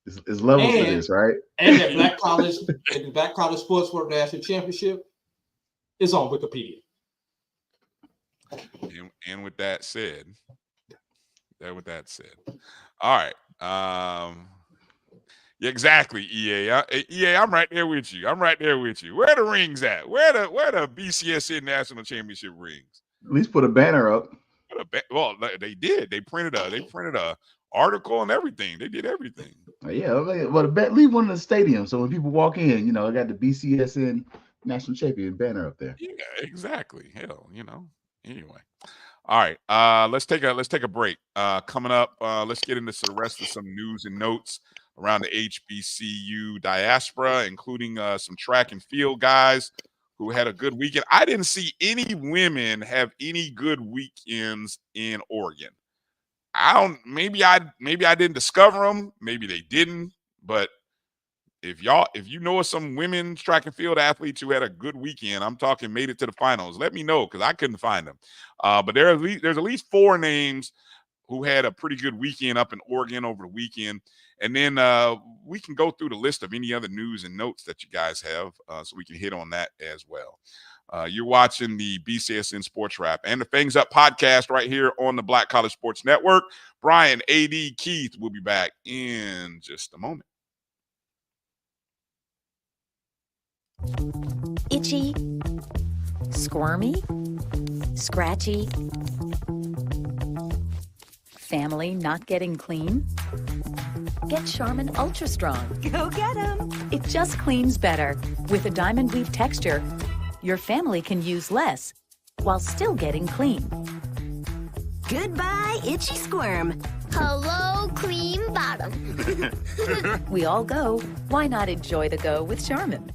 It's levels to this, right? And the Black College Sports Network National Championship is on Wikipedia. And with that said, all right. Yeah, exactly, EA. EA, I'm right there with you. Where the rings at? Where the BCSN National Championship rings? At least put a banner up. Well, they did. They printed a article and everything. They did everything. Yeah, but leave one in the stadium so when people walk in, I got the BCSN National Champion banner up there. Yeah, exactly. Hell, Anyway, all right. Let's take a break. Coming up, let's get into the rest of some news and notes around the HBCU diaspora, including some track and field guys who had a good weekend. I didn't see any women have any good weekends in Oregon. maybe I didn't discover them, maybe they didn't, but if you know of some women's track and field athletes who had a good weekend, I'm talking made it to the finals, let me know, because I couldn't find them. But there's at least 4 names who had a pretty good weekend up in Oregon over the weekend. And then we can go through the list of any other news and notes that you guys have, so we can hit on that as well. You're watching the BCSN Sports Wrap and the Fangs Up Podcast right here on the Black College Sports Network. Bryan, A.D, Keith will be back in just a moment. Itchy, squirmy, scratchy, family not getting clean? Get Charmin Ultra Strong. Go get 'em. It just cleans better. With a diamond weave texture, your family can use less while still getting clean. Goodbye, itchy squirm. Hello, clean bottom. We all go. Why not enjoy the go with Charmin?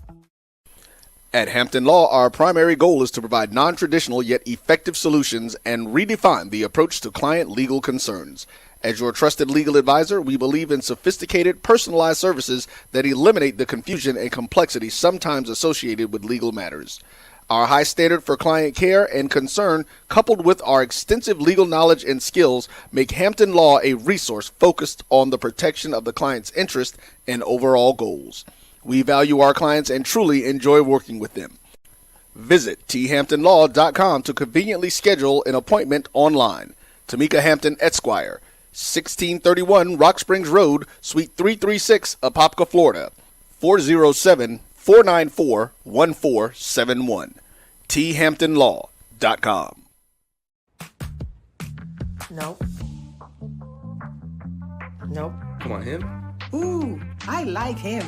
At Hampton Law, our primary goal is to provide non-traditional yet effective solutions and redefine the approach to client legal concerns. As your trusted legal advisor, we believe in sophisticated, personalized services that eliminate the confusion and complexity sometimes associated with legal matters. Our high standard for client care and concern, coupled with our extensive legal knowledge and skills, make Hampton Law a resource focused on the protection of the client's interest and overall goals. We value our clients and truly enjoy working with them. Visit thamptonlaw.com to conveniently schedule an appointment online. Tamika Hampton Esquire, 1631 Rock Springs Road, Suite 336, Apopka, Florida, 407-494-1471. thamptonlaw.com. Nope. Nope. Come on, him. Ooh, I like him.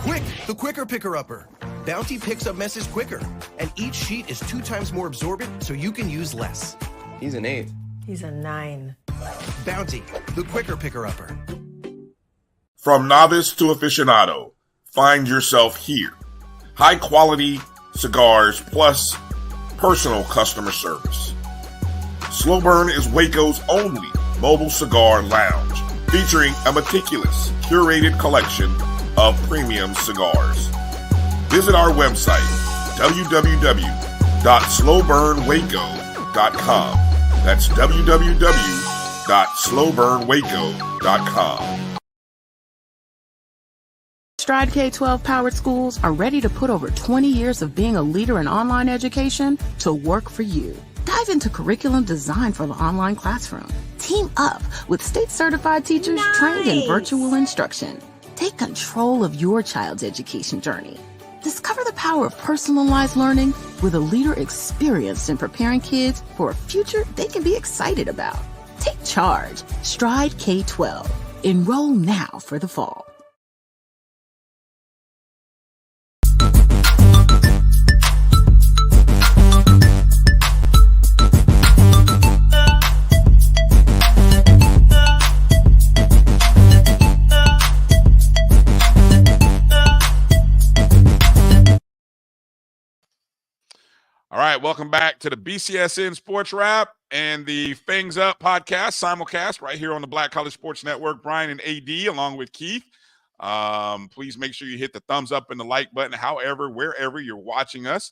Quick, the quicker picker-upper. Bounty picks up messes quicker, and each sheet is 2 times more absorbent, so you can use less. He's an 8. He's a 9. Bounty, the quicker picker-upper. From novice to aficionado, find yourself here. High quality cigars plus personal customer service. Slow Burn is Waco's only mobile cigar lounge, featuring a meticulous, curated collection of premium cigars. Visit our website, www.slowburnwaco.com. That's www.slowburnwaco.com. Stride K-12 powered schools are ready to put over 20 years of being a leader in online education to work for you. Dive into curriculum designed for the online classroom. Team up with state-certified teachers trained in virtual instruction. Take control of your child's education journey. Discover the power of personalized learning with a leader experienced in preparing kids for a future they can be excited about. Take charge. Stride K-12. Enroll now for the fall. All right, welcome back to the BCSN Sports Wrap and the Fangs Up Podcast, simulcast right here on the Black College Sports Network. Bryan and A.D. along with Keith. Please make sure you hit the thumbs up and the like button, however, wherever you're watching us.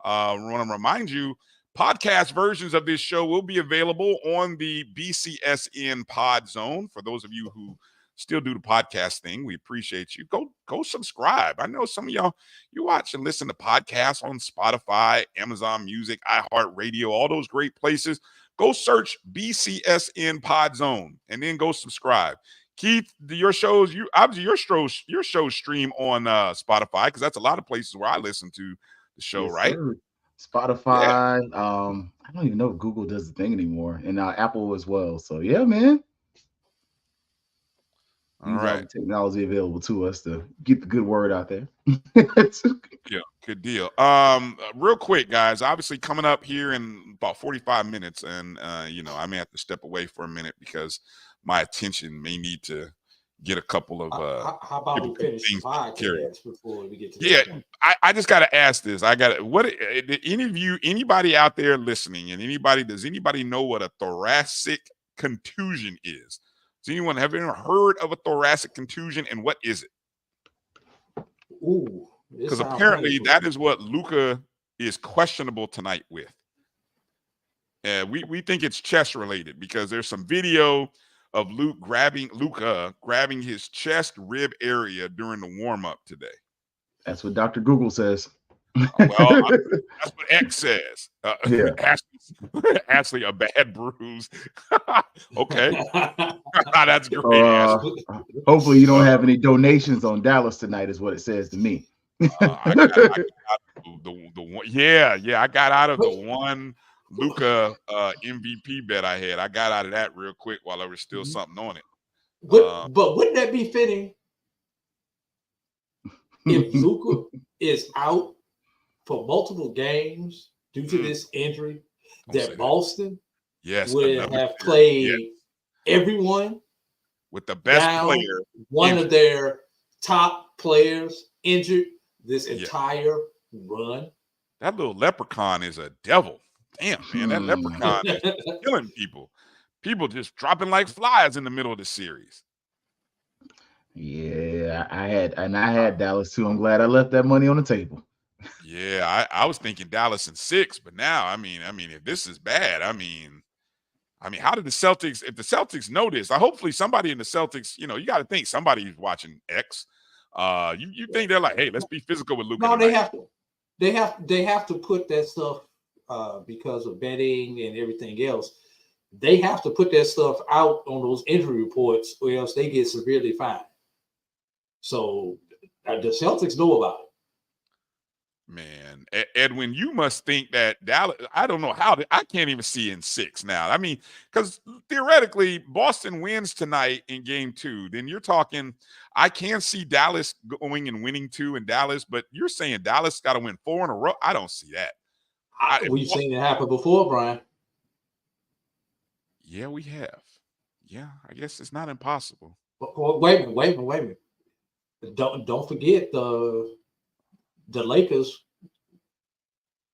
I want to remind you, podcast versions of this show will be available on the BCSN Pod Zone. For those of you who still do the podcast thing, we appreciate you. Go subscribe. I know some of y'all, you watch and listen to podcasts on Spotify, Amazon Music, iHeartRadio, all those great places. Go search BCSN Pod Zone and then go subscribe. Keith, your shows stream on Spotify, because that's a lot of places where I listen to the show, right? Sir. Spotify. Yeah. I don't even know if Google does the thing anymore, and Apple as well. So yeah, man. All right. Technology available to us to get the good word out there. Yeah, good deal. Real quick, guys, obviously coming up here in about 45 minutes, and I may have to step away for a minute because my attention may need to get a couple of how about we finish the podcast before we get to yeah, point? I just got to ask this. Did anybody out there listening, and does anybody know what a thoracic contusion is? Have anyone heard of a thoracic contusion, and what is it? Ooh, because apparently that is what Luka is questionable tonight with. We think it's chest related because there's some video of Luka grabbing his chest rib area during the warm up today. That's what Dr. Google says. Well, that's what X says. Yeah. Actually, a bad bruise. Okay, that's great. Hopefully, you don't have any donations on Dallas tonight, is what it says to me. I got out of the one Luka MVP bet I had. I got out of that real quick while there was still something on it. But wouldn't that be fitting if Luka is out for multiple games due to this injury, that Boston would have played everyone with the best player, one of their top players injured this entire run? That little leprechaun is a devil. Damn, man, that leprechaun is killing people. People just dropping like flies in the middle of the series. Yeah, I had Dallas too. I'm glad I left that money on the table. Yeah, I was thinking Dallas in 6, but now, I mean, if this is bad, I mean, how did the Celtics? If the Celtics know this, hopefully somebody in the Celtics, you got to think somebody's watching X. You think they're like, hey, let's be physical with Luka. No, they have to put that stuff because of betting and everything else. They have to put that stuff out on those injury reports, or else they get severely fined. So the Celtics know about it. Man, Edwin, you must think that Dallas, I don't know how, I can't even see in 6 now. I mean, because theoretically, Boston wins tonight in game 2. Then you're talking, I can see Dallas going and winning 2 in Dallas, but you're saying Dallas got to win 4 in a row? I don't see that. We've seen it happen before, Brian. Yeah, we have. Yeah, I guess it's not impossible. But wait a minute. Don't forget the Lakers.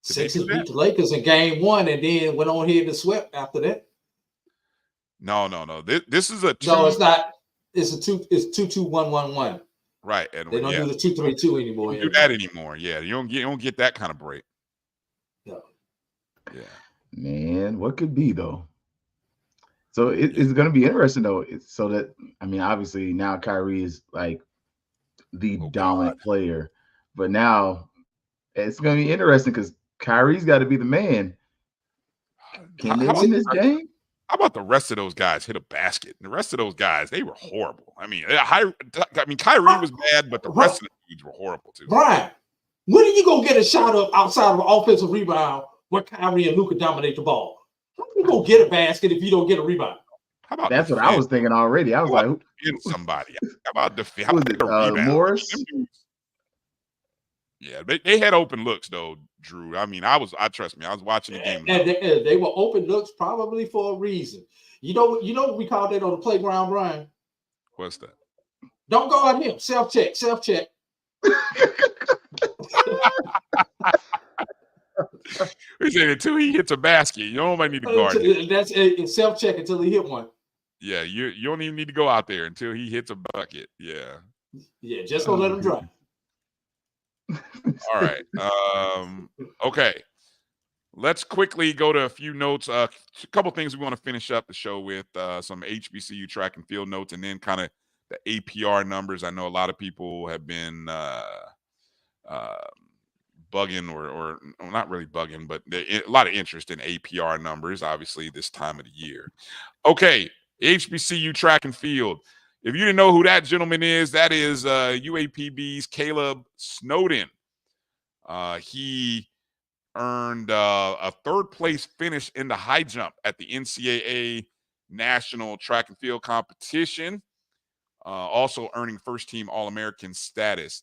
Sixers beat the Lakers in game 1 and then went on here to swept after that. No. This is a 2. No, it's not. It's 2-2-1-1-1. Right, Edwin. They don't do the 2-3-2 anymore. Don't do that anymore. Yeah, you don't get that kind of break. No. Yeah. Man, what could be though? So it's going to be interesting though. So that obviously now Kyrie is like the dominant player, but now it's going to be interesting because Kyrie's got to be the man. Can they win this game? How about the rest of those guys hit a basket? The rest of those guys, they were horrible. Kyrie was bad, but the rest of the dudes were horrible too. Brian, when are you going to get a shot up outside of an offensive rebound where Kyrie and Luka dominate the ball? How can you go get a basket if you don't get a rebound? How about that's what I was thinking already. I was like, somebody. How about the Morris? Yeah, they had open looks though, Drew. Trust me, I was watching the game. And they were open looks probably for a reason. You know what we call that on the playground, Brian? What's that? Don't go on him. Self-check. We said until he hits a basket, you don't need to guard him. That's self-check until he hit one. Yeah, you don't even need to go out there until he hits a bucket. Yeah. Yeah, just don't let him drop. All right. Okay. Let's quickly go to a few notes. A couple things we want to finish up the show with. Some HBCU track and field notes, and then kind of the APR numbers. I know a lot of people have been bugging or not really bugging, but a lot of interest in APR numbers, obviously, this time of the year. Okay, HBCU track and field. If you didn't know who that gentleman is, that is UAPB's Caleb Snowden. He earned a third-place finish in the high jump at the NCAA National Track and Field Competition, also earning first-team All-American status.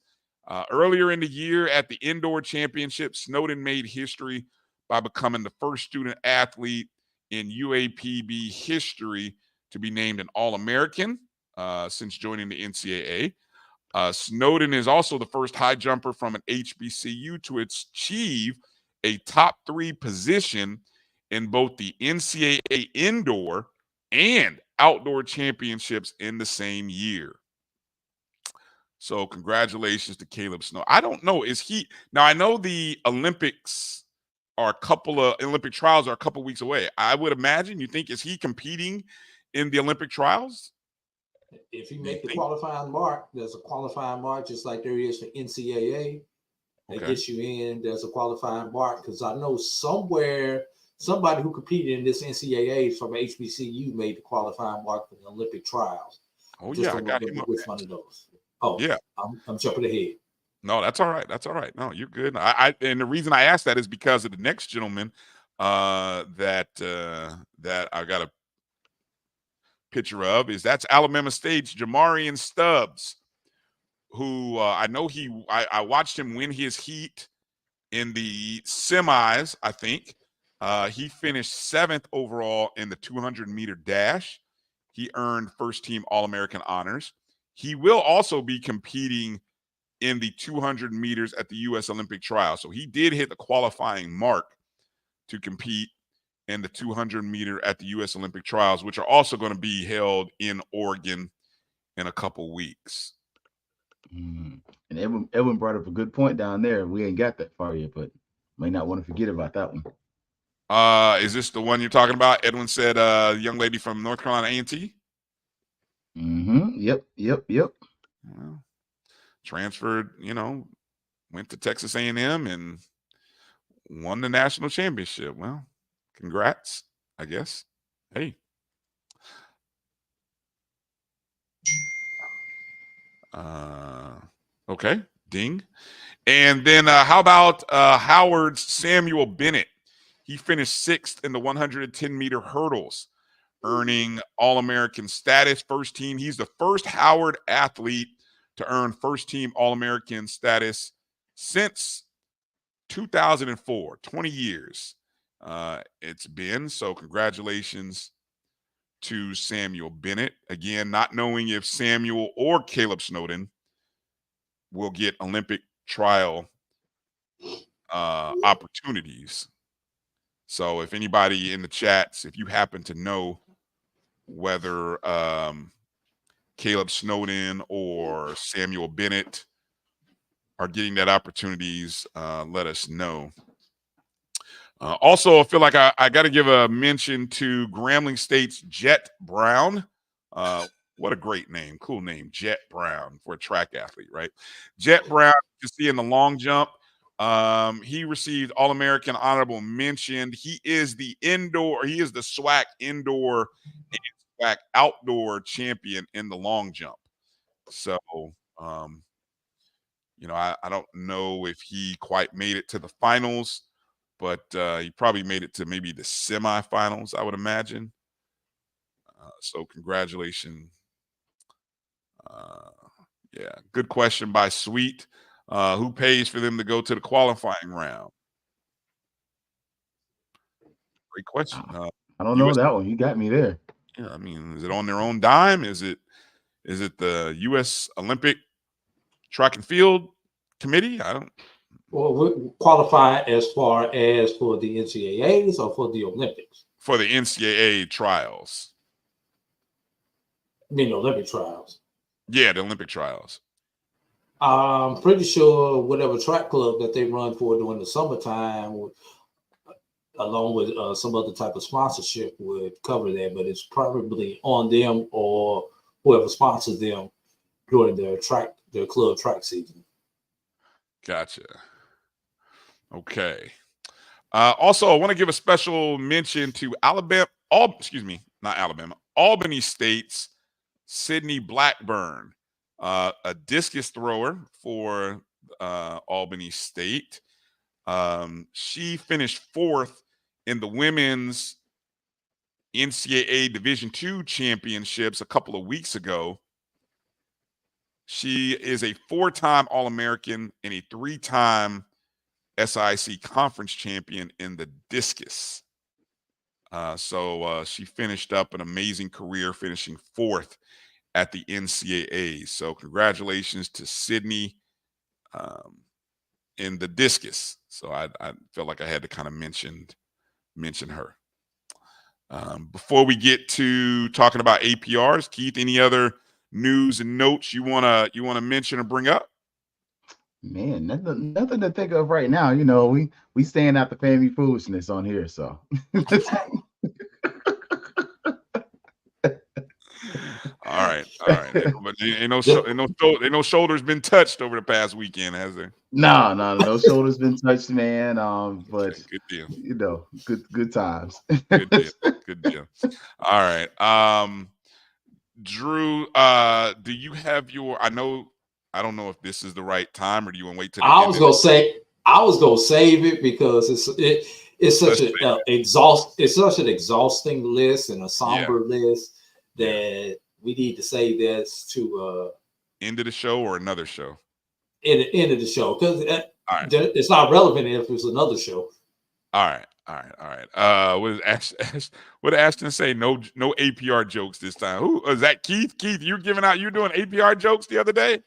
Earlier in the year at the Indoor Championship, Snowden made history by becoming the first student athlete in UAPB history to be named an All-American. since joining the NCAA. Snowden is also the first high jumper from an HBCU to achieve a top 3 position in both the NCAA indoor and outdoor championships in the same year. So congratulations to Caleb Snow. I don't know. Is he now? I know the Olympics are Olympic trials are a couple weeks away. I would imagine. You think, is he competing in the Olympic trials? If you make the qualifying mark, there's a qualifying mark just like there is for NCAA. That gets you in. There's a qualifying mark because I know somewhere somebody who competed in this NCAA from HBCU made the qualifying mark for the Olympic trials. Oh yeah, I got him. Which one of those? Oh yeah, I'm jumping ahead. No, that's all right. That's all right. No, you're good. And the reason I asked that is because of the next gentleman that I got a picture of. That's Alabama State's Jamarian Stubbs, who I know I watched him win his heat in the semis. I think he finished 7th overall in the 200-meter dash. He earned first-team All-American honors. He will also be competing in the 200 meters at the U.S. Olympic trial. So he did hit the qualifying mark to compete in the 200 meter at the U.S. Olympic trials, which are also going to be held in Oregon in a couple weeks. And Edwin brought up a good point down there. We ain't got that far yet, but may not want to forget about that one. Is this the one you're talking about? Edwin said, young lady from North Carolina A&T? Yep. Well, transferred, went to Texas A&M and won the national championship. Well, congrats, I guess. Hey. Okay, ding. And then how about Howard's Samuel Bennett? He finished 6th in the 110-meter hurdles, earning All-American status, first team. He's the first Howard athlete to earn first-team All-American status since 2004, 20 years it's been. So congratulations to Samuel Bennett. Again, not knowing if Samuel or Caleb Snowden will get Olympic trial opportunities. So if anybody in the chats, if you happen to know whether Caleb Snowden or Samuel Bennett are getting that opportunities, let us know. Also, I feel like I got to give a mention to Grambling State's Jet Brown. What a great name. Cool name, Jet Brown, for a track athlete, right? Jet Brown, you see in the long jump. He received All-American honorable mention. He is the SWAC indoor and SWAC outdoor champion in the long jump. So, I don't know if he quite made it to the finals, but he probably made it to maybe the semifinals, I would imagine. So congratulations. Yeah, good question by Sweet. Who pays for them to go to the qualifying round? Great question. I don't know that one. You got me there. Yeah, I mean, is it on their own dime? Is it the U.S. Olympic Track and Field Committee? I don't. Well, we qualify as far as for the NCAAs or for the Olympics? For the NCAA trials. I mean, Olympic trials. Yeah, the Olympic trials. I'm pretty sure whatever track club that they run for during the summertime, along with some other type of sponsorship, would cover that. But it's probably on them or whoever sponsors them during their club track season. Gotcha. Okay. Also, I want to give a special mention to Albany State's Sydney Blackburn, a discus thrower for Albany State. She finished 4th in the women's NCAA Division II championships a couple of weeks ago. She is a 4-time All-American and a 3-time SIC conference champion in the discus. So she finished up an amazing career, finishing 4th at the NCAA. So congratulations to Sydney in the discus. So I felt like I had to kind of mention her. Before we get to talking about APRs, Keith, any other news and notes you wanna mention or bring up? Man, nothing to think of right now. You know, we staying out the family foolishness on here, so. All right. But ain't no shoulders been touched over the past weekend, has there? No shoulders been touched, man. But good deal. You know, good times. Good deal. All right. Drew, do you have your? I don't know if this is the right time, or do you want to wait till? I was gonna save it because it's such an exhausting list and a somber list that we need to say this to end of the show or another show. End of the show, because it's not relevant if it's another show. All right. What did Ashton say? No APR jokes this time. Who is that? Keith, you're doing APR jokes the other day?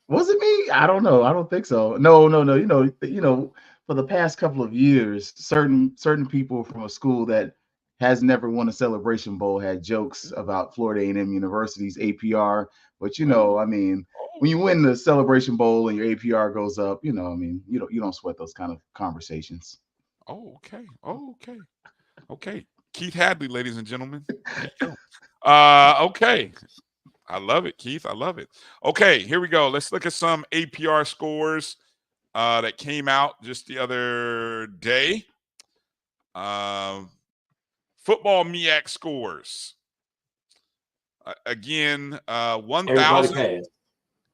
Was it me? I don't know. I don't think so. No. You know, for the past couple of years, certain people from a school that has never won a Celebration Bowl had jokes about Florida A&M University's APR. But you know, I mean, when you win the Celebration Bowl and your APR goes up, you know, I mean, you don't sweat those kind of conversations. Okay. Keith Hadley, ladies and gentlemen. Okay. I love it, Keith. I love it. Okay, here we go. Let's look at some APR scores that came out just the other day. Football MEAC scores. Again, 1,000.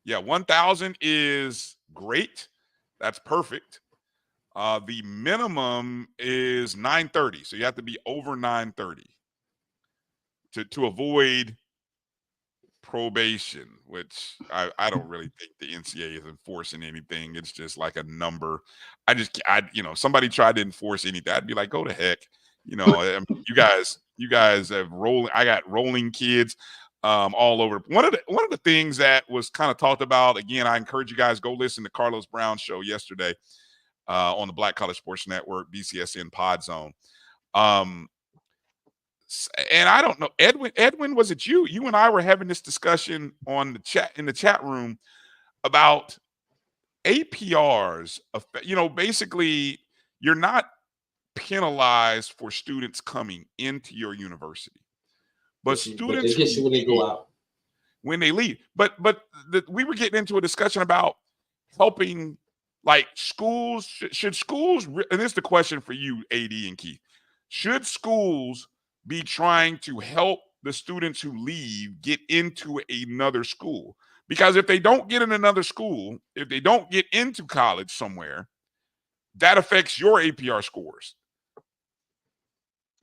Yeah, 1,000 is great. That's perfect. The minimum is 930, so you have to be over 930 to avoid probation, which I don't really think the NCAA is enforcing anything. It's just like a number. Somebody tried to enforce anything, I'd be like, go to heck. You know, you guys have rolling. I got rolling kids all over. One of the things that was kind of talked about, again, I encourage you guys, go listen to Carlos Brown's show yesterday on the Black College Sports Network, BCSN Pod Zone. And I don't know, Edwin, was it you? You and I were having this discussion in the chat room about APRs. You know, basically, you're not penalized for students coming into your university, but students get you when they go out, when they leave. But we were getting into a discussion about helping, like schools. Should schools? And this is the question for you, AD and Keith. Should schools be trying to help the students who leave get into another school? Because if they don't get in another school, if they don't get into college somewhere, that affects your APR scores.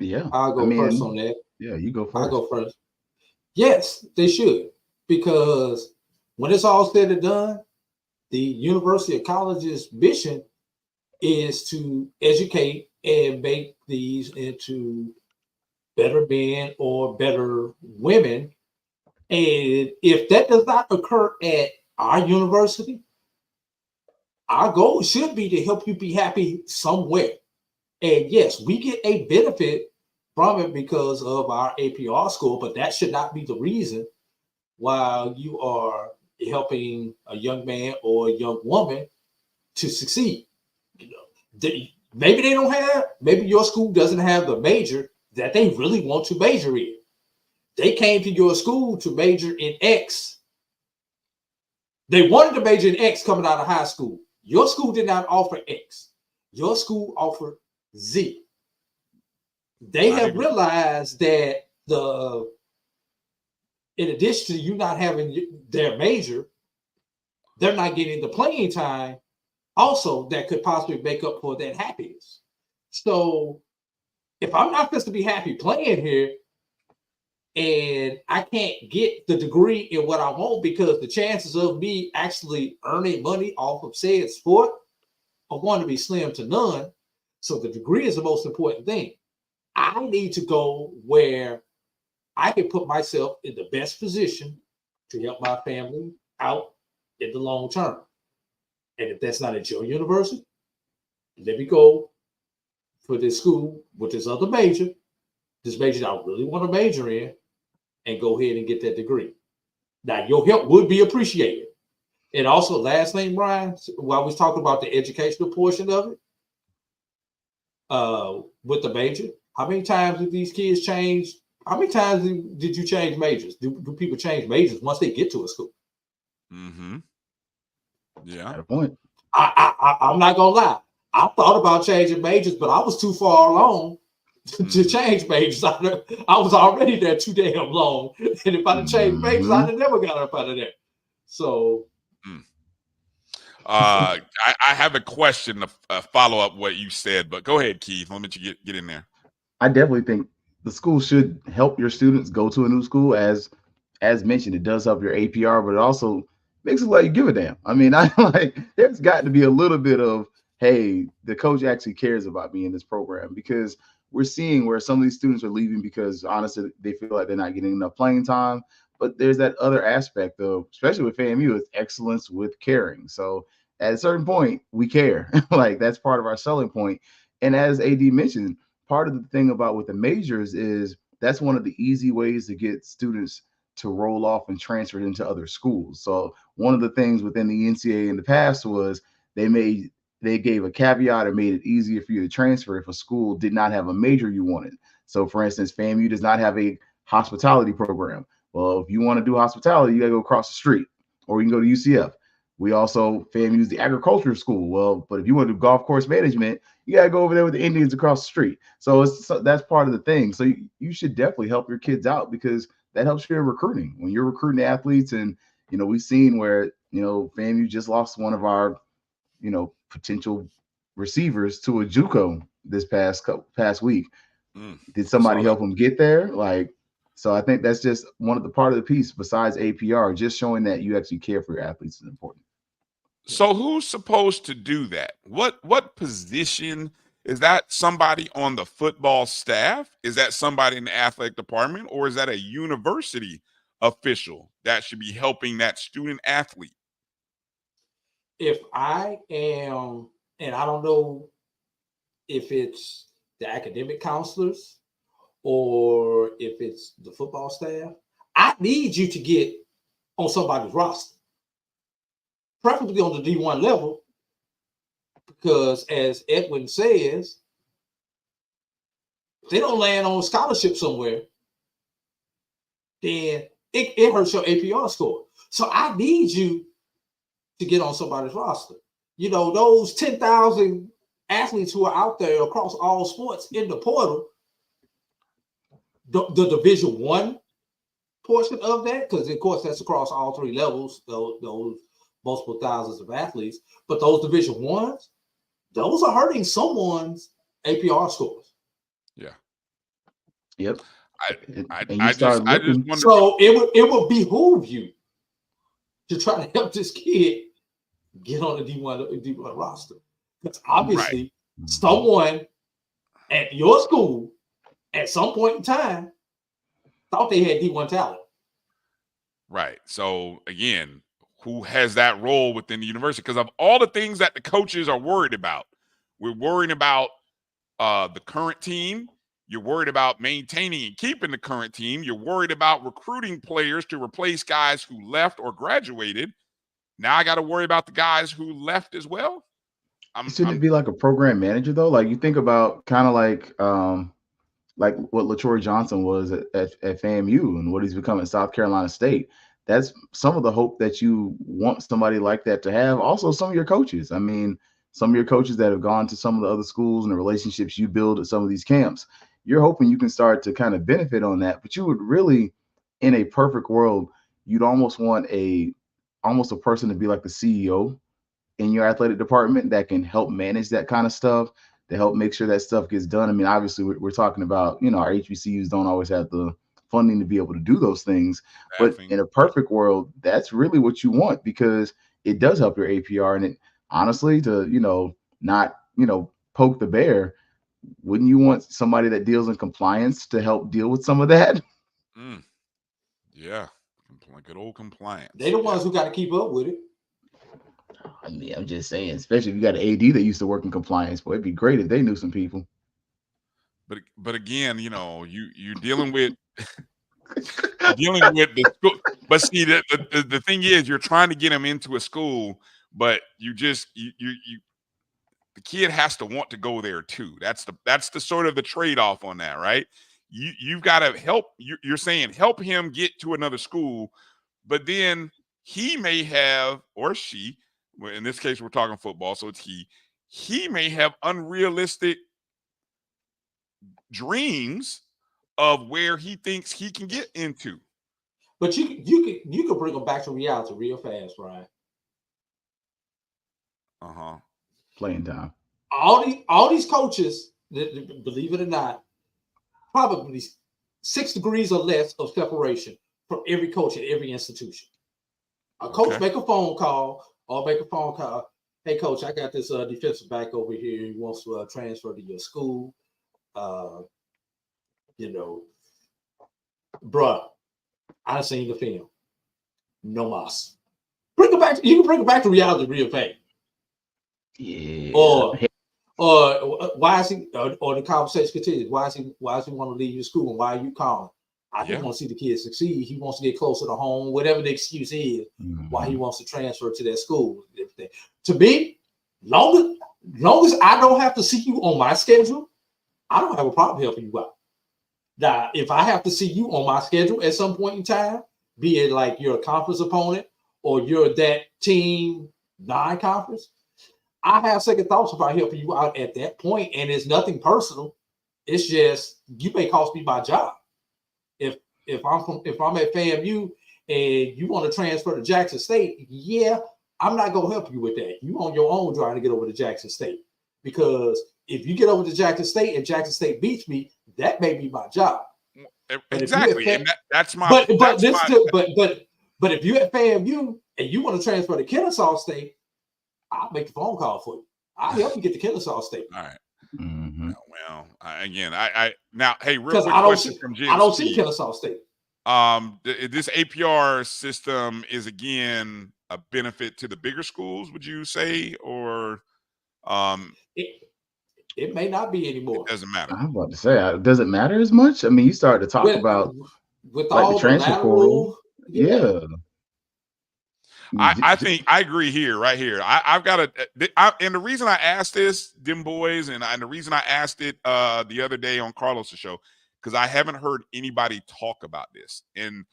Yeah. I'll go first on that. Yeah, you go first. I'll go first. Yes, they should. Because when it's all said and done, the University of College's mission is to educate and make these into better men or better women. And if that does not occur at our university, our goal should be to help you be happy somewhere. And yes, we get a benefit from it because of our APR score, but that should not be the reason why you are helping a young man or a young woman to succeed. You know, maybe your school doesn't have the major that they really want to major in. They came to your school to major in X. They wanted to major in X coming out of high school. Your school did not offer X. Your school offered Z. They have realized that in addition to you not having their major, they're not getting the playing time also that could possibly make up for that happiness. So if I'm not supposed to be happy playing here and I can't get the degree in what I want because the chances of me actually earning money off of said sport are going to be slim to none. So the degree is the most important thing. I need to go where I can put myself in the best position to help my family out in the long term. And if that's not at your university, let me go for this school with this other major, this major I really want to major in, and go ahead and get that degree. Now, your help would be appreciated. And also, last thing, Brian, while we was talking about the educational portion of it, with the major, how many times did these kids change? How many times did you change majors? Do people change majors once they get to a school? Mm-hmm. Yeah. Good point. I'm not gonna lie. I thought about changing majors, but I was too far along to change majors. I was already there too damn long, and if I'd have changed majors, I'd have never got up out of there. So, I have a question to follow up what you said, but go ahead, Keith. Let me get in there. I definitely think the school should help your students go to a new school. As mentioned, it does help your APR, but it also makes it like you give a damn. I mean, there's got to be a little bit of, hey, the coach actually cares about me in this program, because we're seeing where some of these students are leaving because honestly they feel like they're not getting enough playing time. But there's that other aspect of, especially with FAMU, it's excellence with caring. So at a certain point, we care. Like, that's part of our selling point. And as AD mentioned, part of the thing about with the majors is that's one of the easy ways to get students to roll off and transfer into other schools. So one of the things within the NCAA in the past was they gave a caveat or made it easier for you to transfer if a school did not have a major you wanted. So for instance, FAMU does not have a hospitality program. Well, if you want to do hospitality, you got to go across the street, or you can go to UCF. We also, FAMU is the agriculture school. Well, but if you want to do golf course management, you got to go over there with the Indians across the street. So that's part of the thing. So you should definitely help your kids out, because that helps your recruiting. When you're recruiting athletes, and, we've seen where, FAMU just lost one of our, potential receivers to a JUCO this past week. Did somebody help them get there? So I think that's just one of the part of the piece besides APR, just showing that you actually care for your athletes is important. So who's supposed to do that? What position is that? Somebody on the football staff? Is that somebody in the athletic department, or is that a university official that should be helping that student athlete? If I am, and I don't know if it's the academic counselors or if it's the football staff, I need you to get on somebody's roster, preferably on the D1 level, because as Edwin says, if they don't land on a scholarship somewhere, then it hurts your APR score. So I need you to get on somebody's roster. Those 10,000 athletes who are out there across all sports in the portal, the Division I portion of that, because of course that's across all three levels, those multiple thousands of athletes, but those Division I's, those are hurting someone's APR scores. Yeah. Yep. I just wonder. So it would behoove you to try to help this kid get on the D1 roster, because obviously someone at your school at some point in time thought they had D1 talent. Right. So again, who has that role within the university? Because of all the things that the coaches are worried about, we're worried about the current team. You're worried about maintaining and keeping the current team. You're worried about recruiting players to replace guys who left or graduated. Now I got to worry about the guys who left as well. Shouldn't it be like a program manager though? Like, you think about kind of like what LaTroy Johnson was at FAMU and what he's become at South Carolina State. That's some of the hope that you want somebody like that to have. Also, some of your coaches. I mean, some of your coaches that have gone to some of the other schools and the relationships you build at some of these camps, you're hoping you can start to kind of benefit on that. But you would really, in a perfect world, you'd almost want a person to be like the CEO in your athletic department that can help manage that kind of stuff, to help make sure that stuff gets done. I mean, obviously we're talking about, our HBCUs don't always have the funding to be able to do those things, but in a perfect world, that's really what you want, because it does help your APR. And it honestly, to, not, poke the bear, wouldn't you want somebody that deals in compliance to help deal with some of that? Yeah. Like good old compliance. They the ones who got to keep up with it. I mean, I'm just saying, especially if you got an AD that used to work in compliance, boy, it'd be great if they knew some people. But again, you're dealing with the school. But see, the thing is, you're trying to get them into a school, but you the kid has to want to go there too. That's the sort of the trade-off on that, right? You've got to help. You're saying help him get to another school, but then he may have, or she, in this case we're talking football, so it's he may have unrealistic dreams of where he thinks he can get into. But you can bring them back to reality real fast, Brian. Playing time. All these coaches, believe it or not, probably 6 degrees or less of separation from every coach at every institution. A coach make a phone call. Hey, coach, I got this defensive back over here. He wants to transfer to your school. Bruh, I seen the film. No mas. Bring it back. You can bring it back to reality real fast. Yeah. Or why is he? Or the conversation continues. Why is he want to leave your school? And why are you calling? I just want to see the kids succeed. He wants to get closer to home. Whatever the excuse is, why he wants to transfer to that school. To me, long as I don't have to see you on my schedule, I don't have a problem helping you out. Now, if I have to see you on my schedule at some point in time, be it like you're a conference opponent or you're that team non-conference, I have second thoughts about helping you out at that point, and it's nothing personal. It's just you may cost me my job. If I'm at FAMU and you want to transfer to Jackson State, yeah, I'm not gonna help you with that. You on your own trying to get over to Jackson State, because if you get over to Jackson State and Jackson State beats me, that may be my job. Exactly, and that's my. But if you're at FAMU and you want to transfer to Kennesaw State, I'll make the phone call for you. I'll help you get to Kennesaw State. All right. Well, again, I now, hey, real quick I question from Jim. I don't see Kennesaw State. This APR system is again a benefit to the bigger schools, would you say, or it may not be anymore. It doesn't matter. I'm about to say, does it matter as much? I mean, you start to talk about with like all the transfer portal. Yeah. I think I agree here, right here. I've got and the reason I asked this, them boys, and the reason I asked it the other day on Carlos's show, because I haven't heard anybody talk about this. And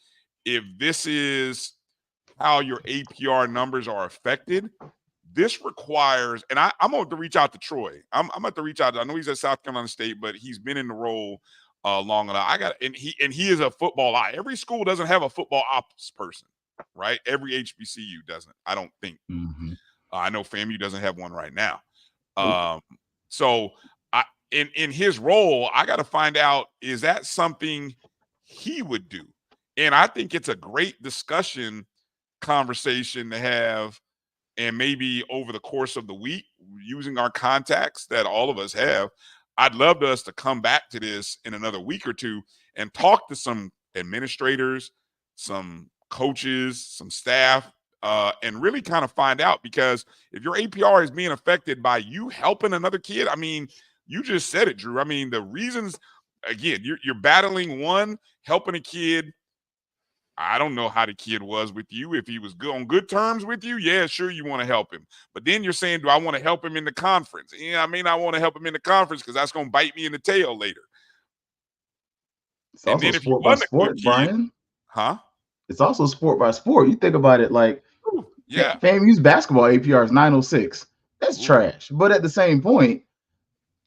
if this is how your APR numbers are affected, this requires, and I'm going to reach out to Troy. I'm going to reach out. I know he's at South Carolina State, but he's been in the role long enough. And he is a football eye. Every school doesn't have a football ops person. Right, every HBCU doesn't. I don't think. I know FAMU doesn't have one right now. So, in his role, I got to find out, is that something he would do? And I think it's a great conversation to have, and maybe over the course of the week, using our contacts that all of us have. I'd love us to come back to this in another week or two and talk to some administrators, some coaches, some staff, and really kind of find out, because if your APR is being affected by you helping another kid, I mean, you just said it, Drew. I mean, the reasons, again, you're battling one, helping a kid. I don't know how the kid was with you. If he was on good terms with you, yeah, sure, you want to help him. But then you're saying, do I want to help him in the conference? Yeah, I may not want to help him in the conference because that's going to bite me in the tail later. It's also then sport by sport, Brian. Huh? It's also sport by sport. You think about it, like, yeah, FAMU's basketball APR is 906. That's trash. But at the same point,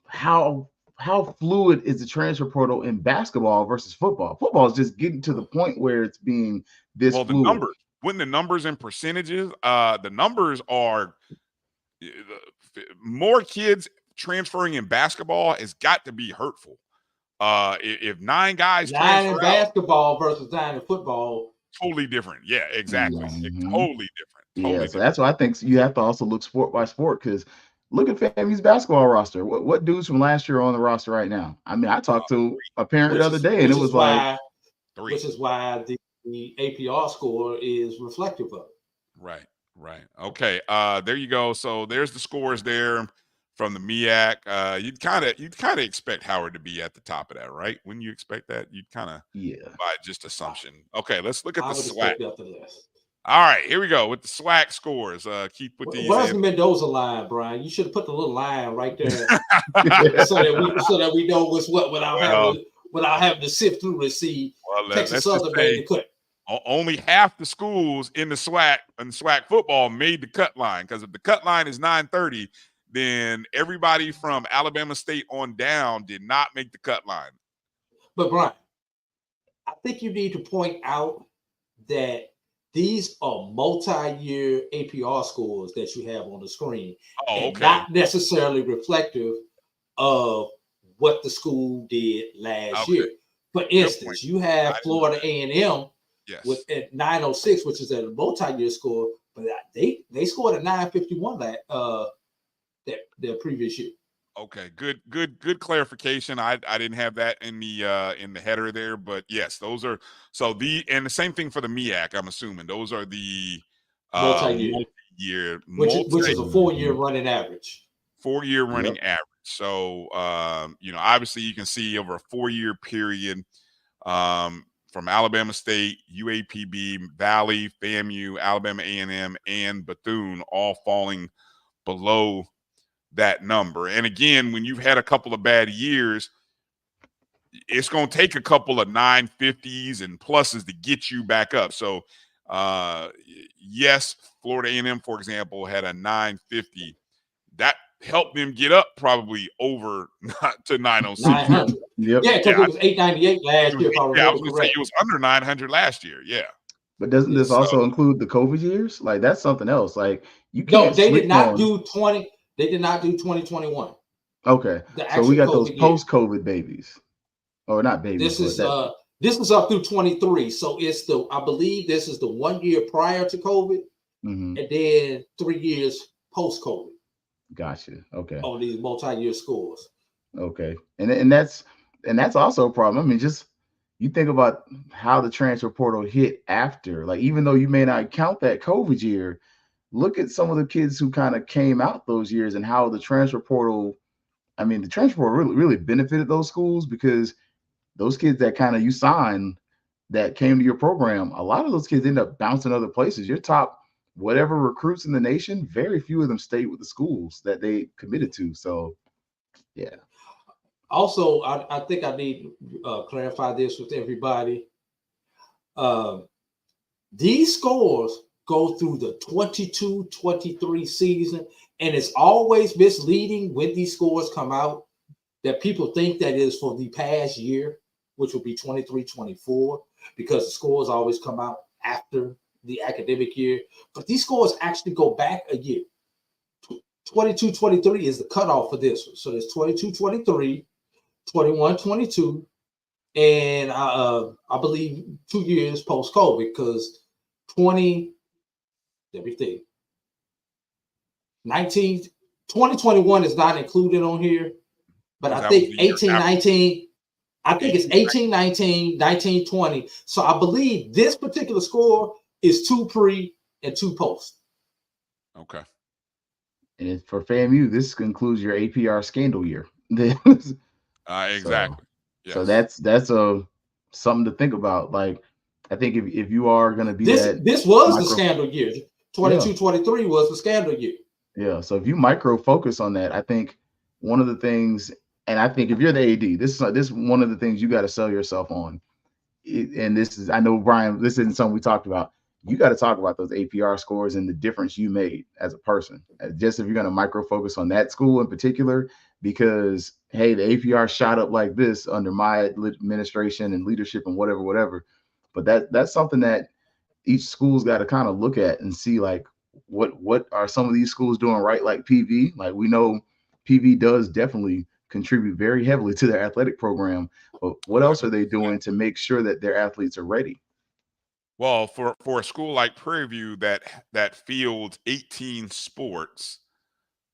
how fluid is the transfer portal in basketball versus football? Football is just getting to the point where it's being this fluid. The numbers, when the numbers and percentages, the numbers are more kids transferring in basketball has got to be hurtful. If 9 guys in basketball versus 9 in football. Totally different. Yeah, exactly. Totally different. So that's why I think you have to also look sport by sport, because look at FAMU's basketball roster. What dudes from last year are on the roster right now? I mean, I talked to a parent the other day, and it was like, which is why the APR score is reflective of it. Right. Okay. There you go. So there's the scores there from the MEAC. You'd kind of expect Howard to be at the top of that, right? Wouldn't you expect that? You'd kind of by just assumption. Okay, let's look at the SWAC. All right, here we go with the SWAC scores. Keith, put these Where's in. the Mendoza line, Brian? You should have put the little line right there so that we know what's what without having to sift through and see Texas Southern made the cut. Only half the schools in the SWAC football made the cut line, because if the cut line is 930, then everybody from Alabama State on down did not make the cut line. But Brian, I think you need to point out that these are multi-year APR scores that you have on the screen, and not necessarily reflective of what the school did last year. For instance, you have Florida A&M with at 906, which is a multi-year score, but they scored a 951 their previous year. Okay, good clarification. I didn't have that in the header there, but yes, those are and the same thing for the MEAC. I'm assuming those are the multi-year, which is a 4-year running average. 4-year running average. So obviously you can see over a 4-year period, from Alabama State, UAPB, Valley, FAMU, Alabama A&M, and Bethune all falling below that number. And again, when you've had a couple of bad years, it's going to take a couple of 950s and pluses to get you back up. So yes, Florida A&M, for example, had a 950. That helped them get up probably over to 906. 900. Yeah, because it was 898 last year. I was going to say it was under 900 last year. Yeah. But doesn't this also include the COVID years? Like, that's something else. Like, you can't. No, they did not do 20. They did not do 2021. Okay, so we got those post-COVID babies, or not babies. This is up through 23. So it's I believe this is the 1 year prior to COVID, and then 3 years post-COVID. Gotcha. Okay. On these multi-year scores. Okay, and that's also a problem. I mean, just you think about how the transfer portal hit after, like, even though you may not count that COVID year, look at some of the kids who kind of came out those years and how the transfer portal, the transfer portal really benefited those schools, because those kids that kind of you signed that came to your program, a lot of those kids end up bouncing other places. Your top whatever recruits in the nation, very few of them stayed with the schools that they committed to. So, yeah. Also, I think I need to clarify this with everybody. These scores go through the 22-23 season, and it's always misleading when these scores come out that people think that is for the past year, which will be 23-24, because the scores always come out after the academic year. But these scores actually go back a year. 22-23 is the cutoff for this one. So there's 22-23, 21-22, and I believe 2 years post-COVID, because 2021 is not included on here, but I think 18-19, I think it's 18-19, 19-20. So I believe this particular score is 2 pre and 2 post. Okay. And for FAMU, this concludes your APR scandal year. Exactly. So that's something to think about. Like, I think if you are going to be this was the scandal year. 22-23 was the scandal year. Yeah. So if you micro focus on that, I think one of the things, and I think if you're the AD, this is one of the things you got to sell yourself on. And this is, I know, Brian, this isn't something we talked about. You got to talk about those APR scores and the difference you made as a person. Just if you're going to micro focus on that school in particular, because, hey, the APR shot up like this under my administration and leadership and whatever. But that's something that each school's got to kind of look at and see, like, what are some of these schools doing right? Like PV, like, we know PV does definitely contribute very heavily to their athletic program, but what else are they doing to make sure that their athletes are ready? Well, for a school like Prairie View that fields 18 sports,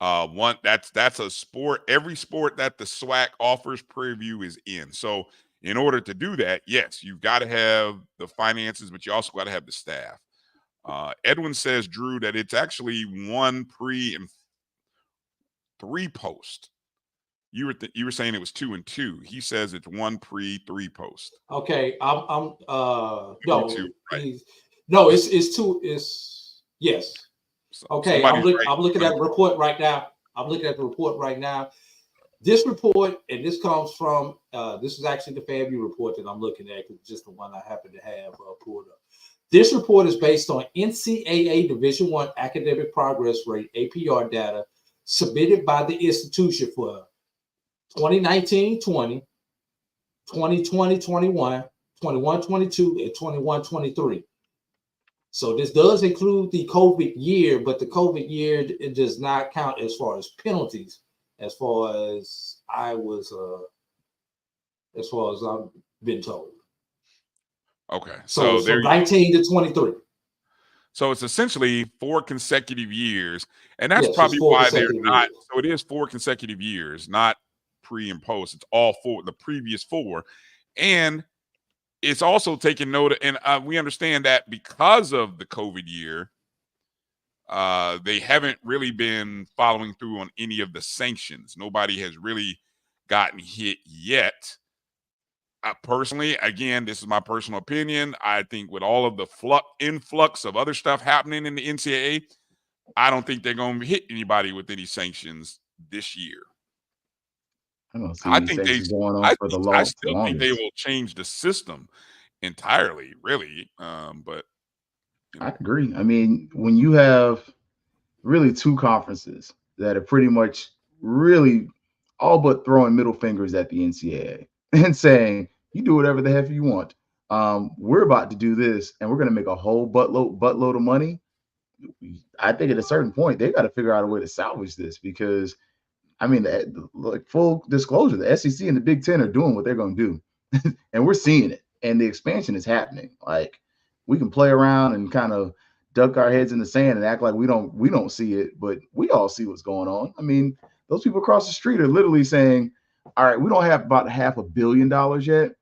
that's a sport. Every sport that the SWAC offers, Prairie View is in. So In order to do that, yes, you've got to have the finances, but you also got to have the staff. Edwin says, Drew, that it's actually 1 pre and 3 post. You were saying it was 2 and 2. He says it's 1 pre, 3 post. Okay, I'm no, 2, right? No, it's 2. It's yes. Okay, I'm looking at the report right now. This report, and this comes from this is actually the FAMU report that I'm looking at. It's just the one I happen to have pulled up. This report is based on NCAA Division I academic progress rate (APR) data submitted by the institution for 2019-20, 2020-21, 21-22, and 21-23. So this does include the COVID year, but the COVID year, it does not count as far as penalties, as far as I've been told. Okay. So from 19 to 23. So it's essentially 4 consecutive years. And that's Yes, probably why they're not. years. So it is 4 consecutive years, not pre and post. It's all 4, the previous 4. And it's also taking note, and we understand that because of the COVID year, they haven't really been following through on any of the sanctions. Nobody has really gotten hit yet. Personally, again, this is my personal opinion. I think with all of the influx of other stuff happening in the NCAA, I don't think they're going to hit anybody with any sanctions this year. I think they will change the system entirely, really. But I agree. I mean, when you have really 2 conferences that are pretty much really all but throwing middle fingers at the NCAA and saying, you do whatever the heck you want. We're about to do this, and we're going to make a whole buttload of money. I think at a certain point, they got to figure out a way to salvage this because, I mean, like full disclosure, the SEC and the Big Ten are doing what they're going to do, and we're seeing it, and the expansion is happening. Like, we can play around and kind of duck our heads in the sand and act like we don't see it, but we all see what's going on. I mean, those people across the street are literally saying, all right, we don't have about $500 million yet,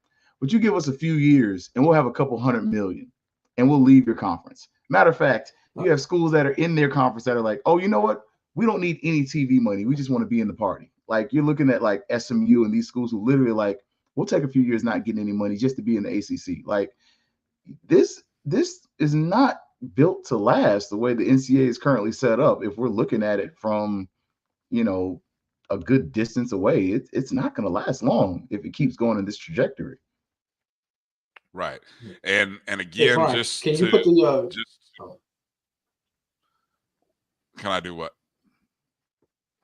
but you give us a few years and we'll have a couple $100 million and we'll leave your conference. Matter of fact, you have schools that are in their conference that are like, oh, you know what? We don't need any TV money. We just want to be in the party. Like, you're looking at like SMU and these schools who literally like, we'll take a few years not getting any money just to be in the ACC. Like, this is not built to last the way the NCAA is currently set up. If we're looking at it from, a good distance away, it's not going to last long if it keeps going in this trajectory. Right. And again, Brian, just can you put the can I do what?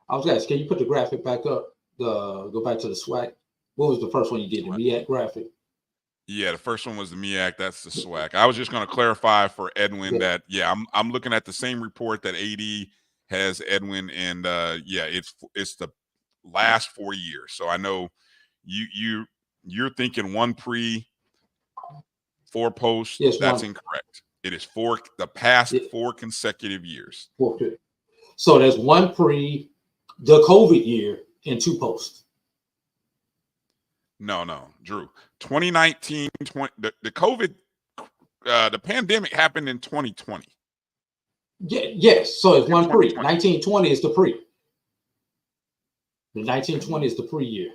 I was asking, can you put the graphic back up? Go back to the SWAC. What was the first one you did? The MEAC graphic. Yeah, the first one was the MEAC. That's the SWAC. I was just going to clarify for Edwin that I'm looking at the same report that AD has, Edwin, and it's the last 4 years. So I know you're thinking 1 pre, 4 post. Yes, that's incorrect. It is the past 4 consecutive years. So there's 1 pre, the COVID year, and 2 post. No, Drew. 2019, the COVID, the pandemic happened in 2020. Yes. So it's 1 pre. 1920 is the pre. The 1920 is the pre year.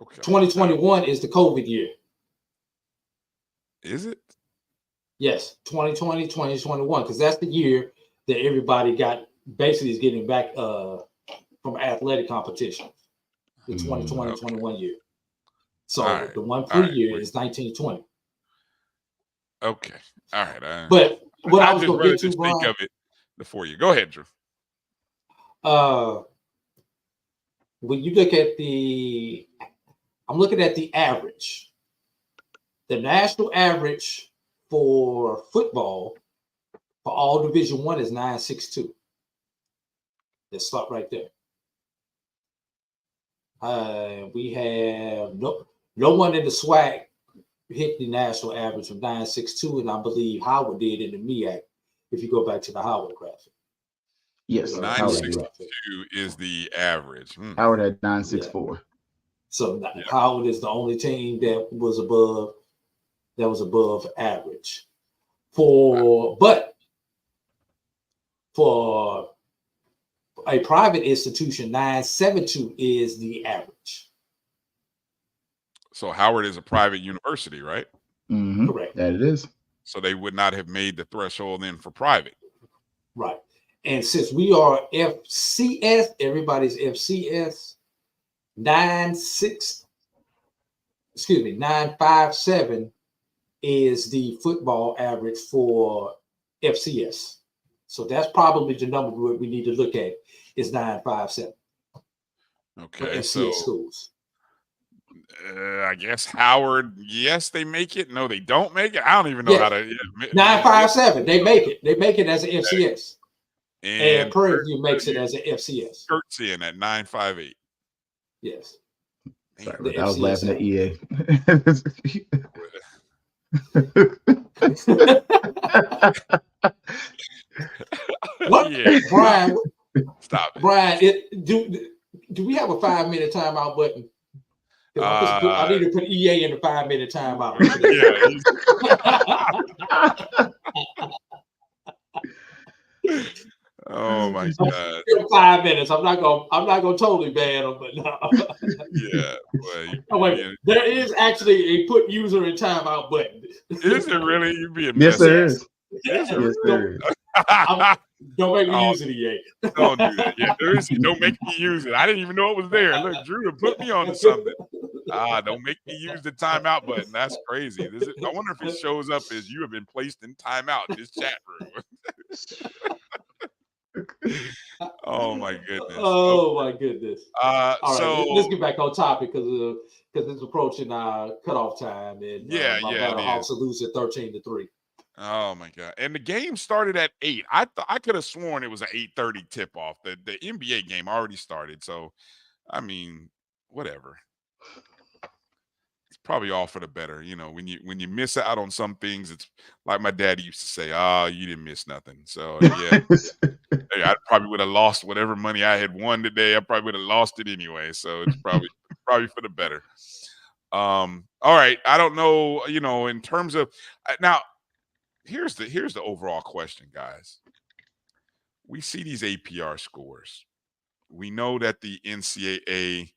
Okay. 2021 is the COVID year. Is it? Yes, 2020, 2021, because that's the year that everybody basically is getting back from athletic competition. The 2020-21 year. So the 1 pre year is 1920. Okay. All right. But what I was going to get to, think of it before you go ahead, Drew. When you look at I'm looking at the average. The national average for football for all Division I is 9.62. Let's stop right there. We have no one in the SWAC hit the national average of 9.62, and I believe Howard did in the MEAC. If you go back to the Howard graphic, yes, 9.62 is the average. Howard had 9.64. So Howard is the only team that was above average. But for a private institution, 972 is the average. So Howard is a private university, right? Mm-hmm. Correct. That it is. So they would not have made the threshold then for private. Right. And since we are FCS, everybody's FCS, 957 is the football average for FCS. So that's probably the number we need to look at is 957. Okay. For FCS So schools. I guess Howard, yes, they make it. No, they don't make it. I don't even know how to. 957. They make it. They make it as an FCS. And Prairie View makes it as an FCS. Kurt's in at 958. Yes. Sorry, I was laughing at EA. What? Yeah. Brian, stop it. Brian, do we have a 5-minute timeout button? I need to put EA in the 5-minute timeout. Oh my God! 5 minutes. I'm not gonna totally ban them, but no. Yeah. Oh, wait, there is actually a put user in timeout button. Is it really? You being yes, there is. Yes, there is. Don't make me use it, EA. Don't do that. Yeah, there is. Don't make me use it. I didn't even know it was there. Look, Drew put me onto something. Don't make me use the timeout button. That's crazy. I wonder if it shows up as you have been placed in timeout in this chat room. Oh my goodness. Oh my goodness. All right, so let's get back on topic because it's approaching cutoff time and my Hawks are losing 13-3. Oh my God! And the game started at 8. I could have sworn it was an 8:30 tip off. The NBA game already started. So, I mean, whatever. It's probably all for the better. You know, when you miss out on some things, it's like my daddy used to say, you didn't miss nothing. So yeah, hey, I probably would have lost whatever money I had won today. I probably would have lost it anyway. So it's probably for the better. All right. I don't know, in terms of now. Here's the overall question, guys. We see these APR scores. We know that the NCAA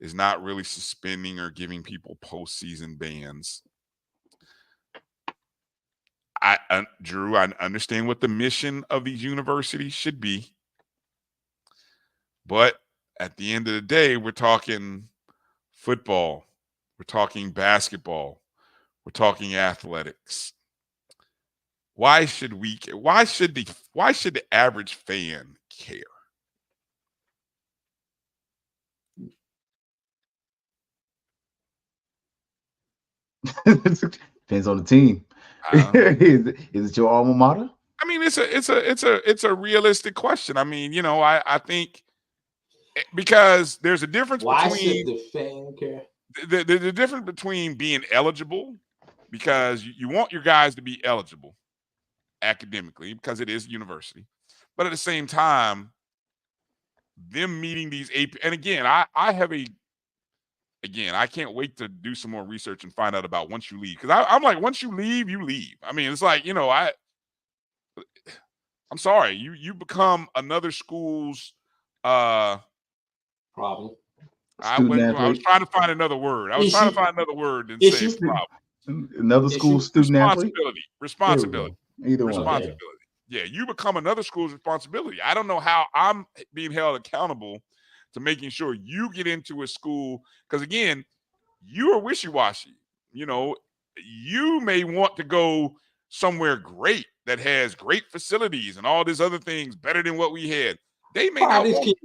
is not really suspending or giving people postseason bans. Drew, I understand what the mission of these universities should be. But at the end of the day, we're talking football. We're talking basketball. We're talking athletics. Why should the average fan care? Depends on the team. Is it your alma mater? I mean, it's a realistic question. I mean, I think because there's a difference between should the fan care? The difference between being eligible, because you want your guys to be eligible academically because it is a university, but at the same time, them meeting these AP, and again, I can't wait to do some more research and find out about once you leave, because I'm like, once you leave, you leave. I mean, it's like, I'm sorry, you become another school's problem. I was trying to find another word. I was trying to find another word and say it's problem. Another school's student athlete. Responsibility. Either responsibility. one. Yeah, you become another school's responsibility. I don't know how I'm being held accountable to making sure you get into a school, because again, you are wishy-washy. You may want to go somewhere great that has great facilities and all these other things better than what we had. They may not. These kids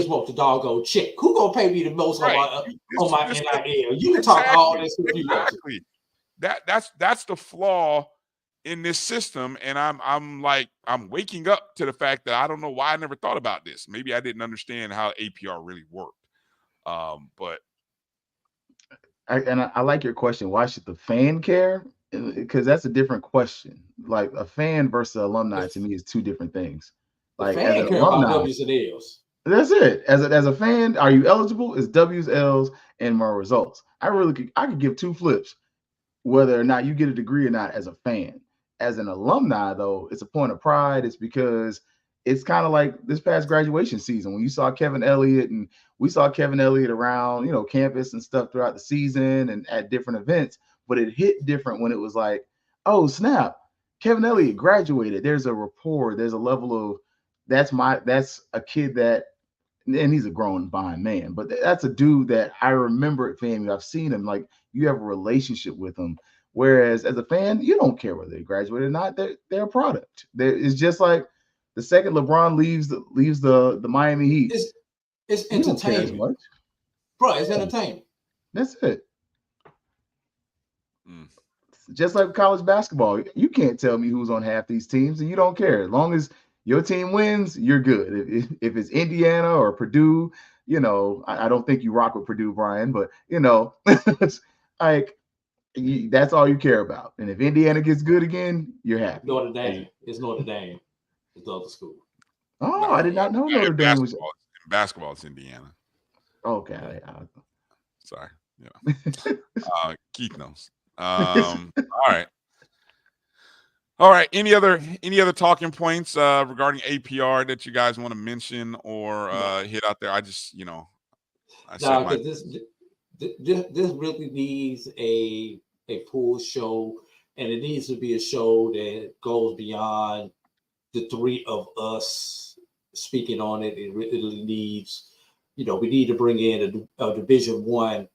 want the doggone check. Who gonna pay me the most on my NIL? You can talk all this. Exactly. That's the flaw in this system, and I'm waking up to the fact that I don't know why I never thought about this. Maybe I didn't understand how APR really worked. But I like your question. Why should the fan care? Because that's a different question. Like a fan versus alumni to me is two different things. Like the fan as an care alumni, about W's and L's. That's it. As a fan, are you eligible? It's W's, L's, and more results. I could give two flips whether or not you get a degree or not as a fan. As an alumni, though, it's a point of pride. It's because it's kind of like this past graduation season when you saw Kevin Elliott, and we saw Kevin Elliott around, campus and stuff throughout the season and at different events. But it hit different when it was like, oh snap, Kevin Elliott graduated. There's a rapport. There's a level of that's a kid that, and he's a grown fine man, but that's a dude that I remember at FAMU. I've seen him, like you have a relationship with him. Whereas as a fan, you don't care whether they graduated or not. They're a product. It's just like the second LeBron leaves the Miami Heat. It's entertainment, bro. It's entertainment. That's it. Just like college basketball, you can't tell me who's on half these teams, and you don't care. As long as your team wins, you're good. If it's Indiana or Purdue, I don't think you rock with Purdue, Bryan, but it's like that's all you care about. And if Indiana gets good again, you're happy. Notre Dame. It's Notre Dame. It's the other school. Oh, no, I did not know Notre Dame was. Basketball, it's Indiana. Okay. Sorry. Keith knows. All right. Any other talking points regarding APR that you guys want to mention or hit out there? I just, this really needs a full show, and it needs to be a show that goes beyond the three of us speaking on it. It really needs, we need to bring in a Division I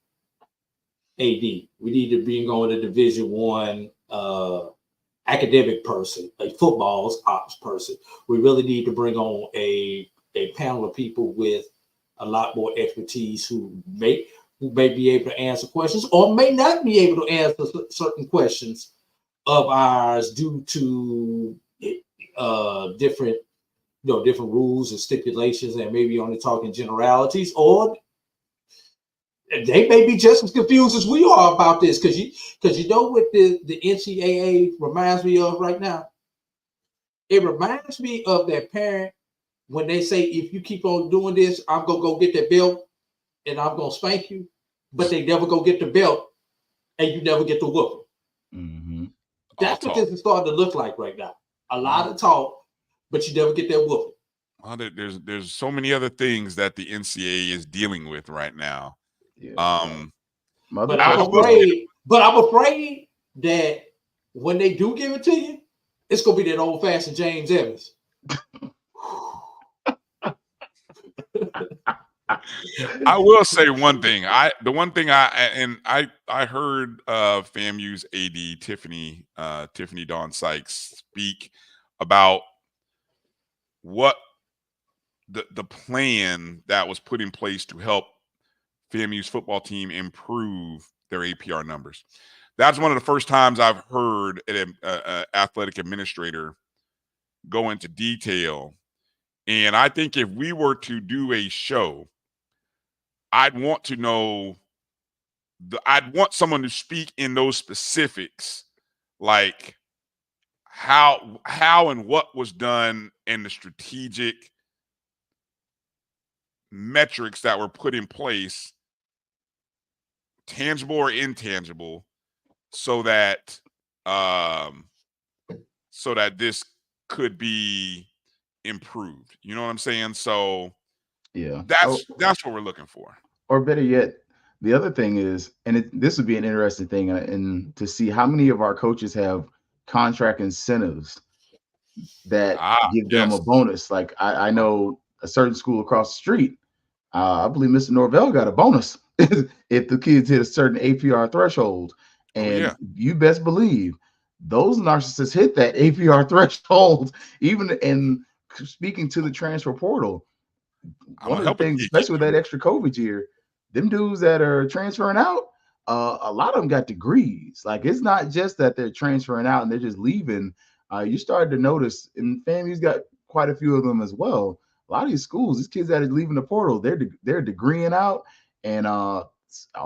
AD. We need to bring on a Division I academic person, a football ops person. We really need to bring on a panel of people with a lot more expertise who may be able to answer questions or may not be able to answer certain questions of ours due to different rules and stipulations, and maybe only talking generalities, or they may be just as confused as we are about this, because you know what the NCAA reminds me of right now? It reminds me of that parent when they say, if you keep on doing this, I'm going to go get that belt and I'm going to spank you, but they never go get the belt and you never get the whooping. Mm-hmm. That's what this is starting to look like right now. A lot of talk, but you never get that whooping. Well, there's so many other things that the NCAA is dealing with right now. Yeah. But I'm afraid that when they do give it to you, it's gonna be that old-fashioned James Evans. I will say one thing. I heard FAMU's AD Tiffany Dawn Sykes speak about what the plan that was put in place to help FAMU's football team improve their APR numbers. That's one of the first times I've heard an athletic administrator go into detail. And I think if we were to do a show, I'd want to know, I'd want someone to speak in those specifics, like how and what was done and the strategic metrics that were put in place, tangible or intangible, so that this could be improved. You know what I'm saying? So yeah, that's what we're looking for. Or better yet, the other thing is, and this would be an interesting thing, and to see how many of our coaches have contract incentives that give them a bonus. Like I know a certain school across the street, I believe Mr. Norvell got a bonus if the kids hit a certain APR threshold. And you best believe those narcissists hit that APR threshold, even in speaking to the transfer portal. One of the things, especially with that extra COVID year, them dudes that are transferring out, a lot of them got degrees. Like, it's not just that they're transferring out and they're just leaving. You started to notice, and FAMU's got quite a few of them as well. A lot of these schools, these kids that are leaving the portal, they're degreeing out, and all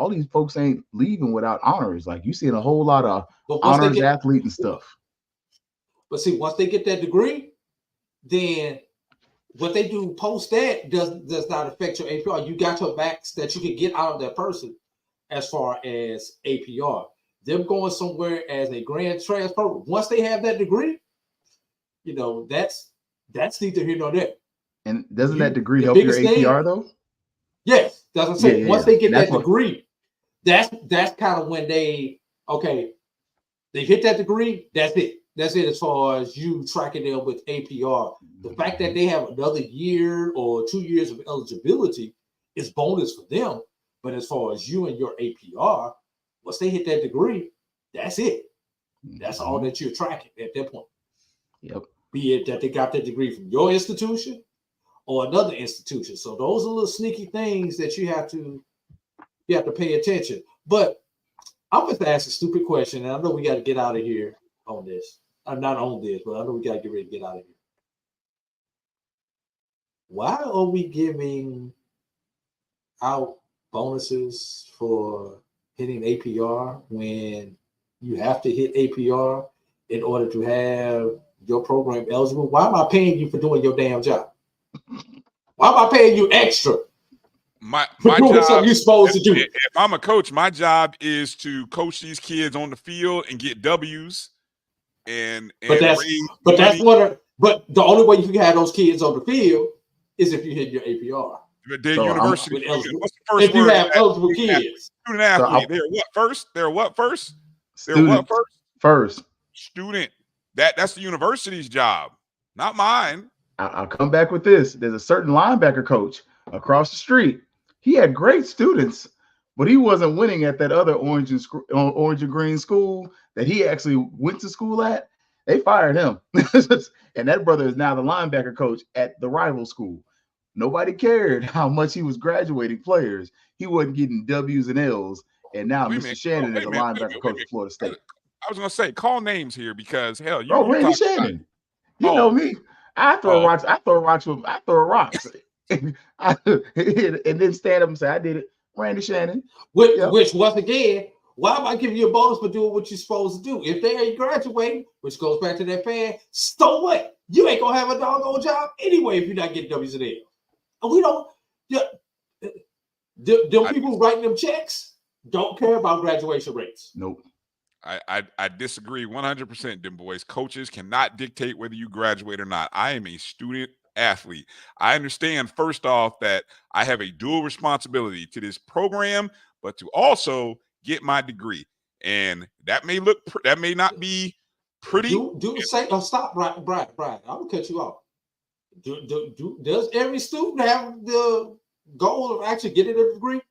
these folks ain't leaving without honors. Like, you seeing a whole lot of honors athlete and stuff. But see, once they get that degree, then what they do post that does not affect your APR. You got your max that you can get out of that person as far as APR. Them going somewhere as a grand transfer, once they have that degree, that's neither here nor there. And doesn't that degree help your APR though? Yes, that's what I'm saying. Once they get that degree, that's kind of when they hit that degree. That's it. That's it as far as you tracking them with APR. The fact that they have another year or 2 years of eligibility is bonus for them. But as far as you and your APR, once they hit that degree, that's it. That's all that you're tracking at that point. Yep. Be it that they got that degree from your institution or another institution. So those are little sneaky things that you have to pay attention. But I'm going to ask a stupid question, and I know we got to get out of here on this. I'm not on this, but I know we got to get ready to get out of here. Why are we giving out bonuses for hitting APR when you have to hit APR in order to have your program eligible? Why am I paying you for doing your damn job? Why am I paying you extra? My job, you're supposed to do. If I'm a coach, my job is to coach these kids on the field and get W's. But the only way you can have those kids on the field is if you hit your APR. They're university. What's the first if you have eligible kids, student athlete. They're what first? They're what first? Student. They're what first? First. Student. That's the university's job, not mine. I'll come back with this. There's a certain linebacker coach across the street. He had great students, but he wasn't winning at that other orange and green school that he actually went to school at. They fired him. And that brother is now the linebacker coach at the rival school. Nobody cared how much he was graduating players. He wasn't getting W's and L's. And now Mr. Shannon is a linebacker coach at Florida State. I was going to say, call names here because, hell, Randy Shannon. You know me. I throw rocks. I throw rocks. And then stand up and say, I did it. Randy Shannon. Which once again, why am I giving you a bonus for doing what you're supposed to do? If they ain't graduating, which goes back to that fan, so what? You ain't gonna have a doggone job anyway if you're not getting W's and L's. And we don't. Them people writing them checks don't care about graduation rates. Nope. I disagree 100%, them boys. Coaches cannot dictate whether you graduate or not. I am a student athlete. I understand, first off, that I have a dual responsibility to this program, but to also get my degree. And that may not be pretty. Stop, Brian. I'm gonna cut you off. Does every student have the goal of actually getting a degree?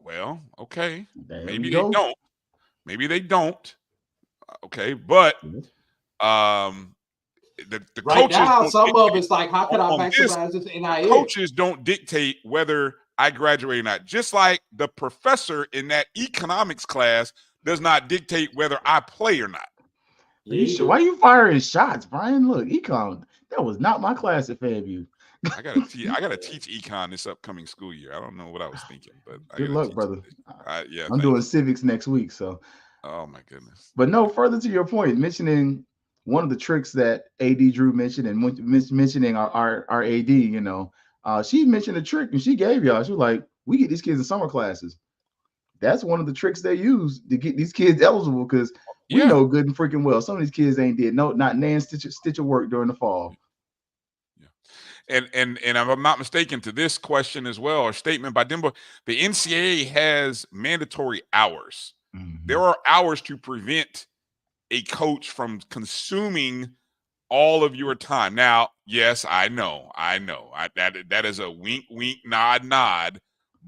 Well, okay. Maybe they don't. Maybe they don't. Okay, but the right coaches now, some of it's like, how can I maximize this NIL? Coaches don't dictate whether I graduate or not. Just like the professor in that economics class does not dictate whether I play or not. Why are you firing shots, Brian? Look, econ, that was not my class at FAMU. I gotta teach econ this upcoming school year. I don't know what I was thinking, but good luck, brother. Yeah, I'm doing civics next week, so. Oh my goodness. But no, further to your point, mentioning one of the tricks that AD Drew mentioned and mentioning our AD, she mentioned a trick and she gave y'all. She was like, we get these kids in summer classes. That's one of the tricks they use to get these kids eligible because we know good and freaking well some of these kids ain't did not nan stitch of work during the fall. And if I'm not mistaken, to this question as well, or statement by Denver, the NCAA has mandatory hours. Mm-hmm. There are hours to prevent a coach from consuming all of your time. Now, yes, I know. That is a wink, wink, nod,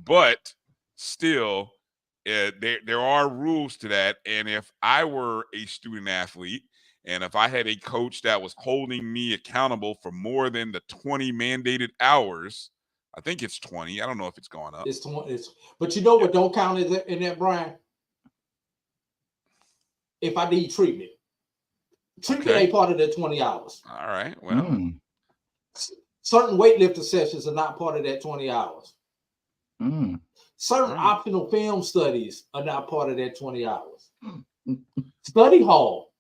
but still, there are rules to that. And if I were a student athlete, and if I had a coach that was holding me accountable for more than the 20 mandated hours, I think it's 20. I don't know if it's gone up. It's 20. But you know what don't count in that, Brian? If I need treatment. Treatment ain't part of that 20 hours. All right. Well, certain weightlifting sessions are not part of that 20 hours. Certain optional film studies are not part of that 20 hours. Study hall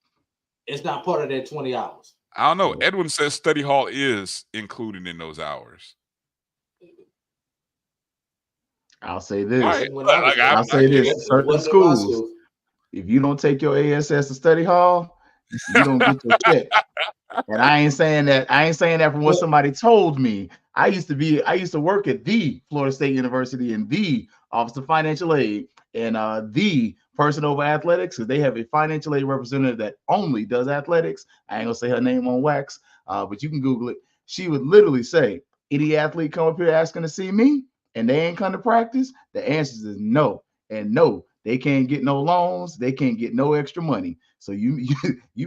is not part of that 20 hours. I don't know. Edwin says study hall is included in those hours. I'll say this. Right. I'll say this. Certain schools, if you don't take your ASS to study hall, you don't get your check. And I ain't saying that from what somebody told me. I used to work at the Florida State University in the Office of Financial Aid and the person over athletics, because they have a financial aid representative that only does athletics. I ain't gonna say her name on wax, but you can Google it. She would literally say, any athlete come up here asking to see me and they ain't come to practice, the answer is no. And no, they can't get no loans, they can't get no extra money. So you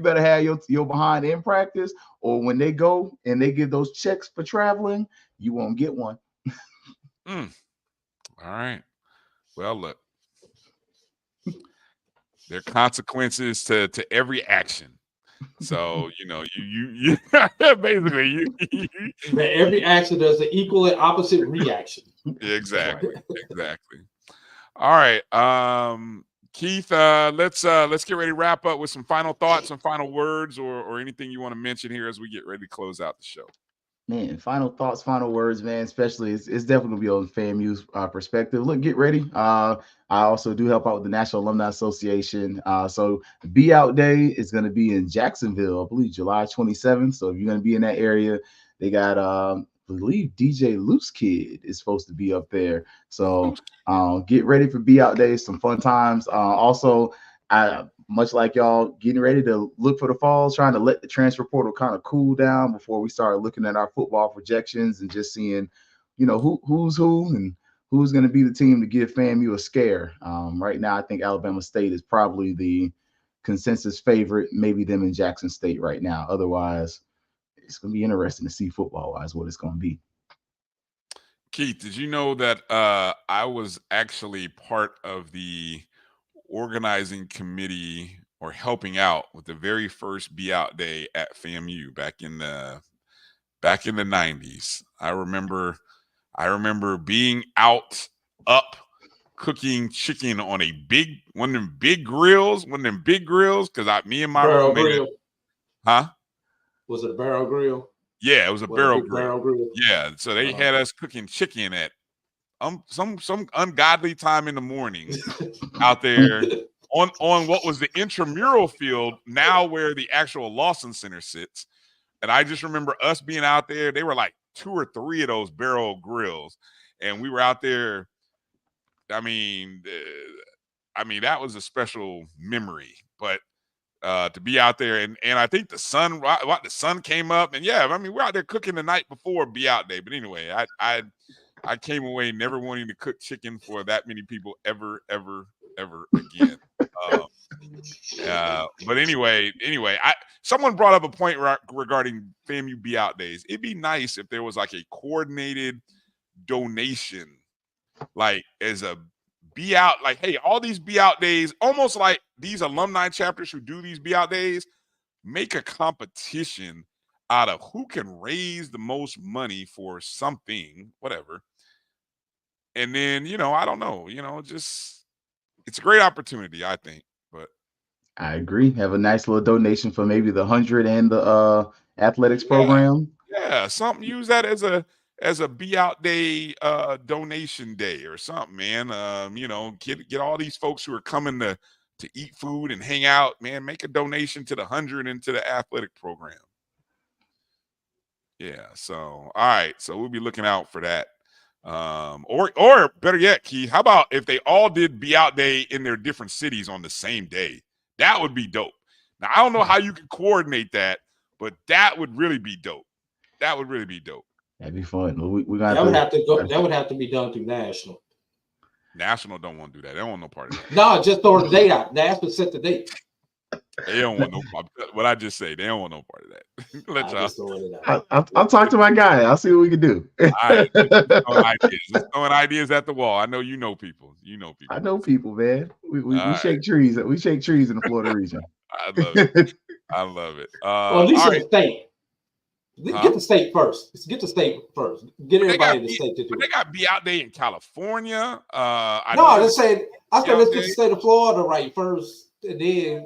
better have your behind in practice, or when they go and they give those checks for traveling, you won't get one. All right. Well, look, there are consequences to every action. So, you basically every action does an equal and opposite reaction. Exactly. All right. Keith, let's get ready to wrap up with some final thoughts and final words or anything you want to mention here as we get ready to close out the show. Man, final thoughts, final words, man. Especially, it's definitely gonna be on FAMU's perspective. Look, get ready. I also do help out with the National Alumni Association. So the Be Out Day is gonna be in Jacksonville, I believe, July 27th. So if you're gonna be in that area, they got I believe DJ Loose Kid is supposed to be up there. So get ready for Be Out Day. Some fun times. Also, much like y'all getting ready to look for the falls, trying to let the transfer portal kind of cool down before we start looking at our football projections and just seeing, who's who and who's going to be the team to give FAMU a scare. Right now, I think Alabama State is probably the consensus favorite, maybe them in Jackson State right now. Otherwise, it's going to be interesting to see football-wise what it's going to be. Keith, did you know that I was actually part of the organizing committee or helping out with the very first Be Out Day at FAMU back in the 90s? I remember being up cooking chicken on one of them big grills, because me and my roommate. Was it a barrel grill? Yeah, it was a barrel grill. Yeah, so they had us cooking chicken at some ungodly time in the morning out there on what was the intramural field, now where the actual Lawson Center sits. And I just remember us being out there. They were like 2 or 3 of those barrel grills, and we were out there. I mean, that was a special memory. But to be out there, and I think the sun came up, and we're out there cooking the night before Be Out Day. But anyway, I came away never wanting to cook chicken for that many people ever again. But anyway, someone brought up a point regarding FAMU Be Out Days. It'd be nice if there was like a coordinated donation, like as a Be Out, like, hey, all these Be Out Days, almost like these alumni chapters who do these Be Out Days, make a competition out of who can raise the most money for something, whatever. And then, I don't know, just it's a great opportunity, I think. But I agree. Have a nice little donation for maybe the 100 and the athletics program. Yeah, something. Use that as a Be Out Day donation day or something, man. Get all these folks who are coming to eat food and hang out, man. Make a donation to the 100 and to the athletic program. Yeah. So all right. So we'll be looking out for that. Or better yet, Keith, how about if they all did Be Out Day in their different cities on the same day? That would be dope. Now, I don't know how you can coordinate that, but that would really be dope. That'd be fun. That would have to be done through National. National don't want to do that. They don't want no part of that. No, just throw the date out. National set the date. They don't want no part. What I just say, they don't want no part of that. Let y'all. I'll talk to my guy. I'll see what we can do. All right, let's throw ideas at the wall. I know you know people. I know people, man. We shake trees. We shake trees in the Florida region. I love it. Well, at least in the state. Get the state first. Get the state first. Get everybody in the state to do it. They got Be Out Day in California. I said let's get the state of Florida right first, and then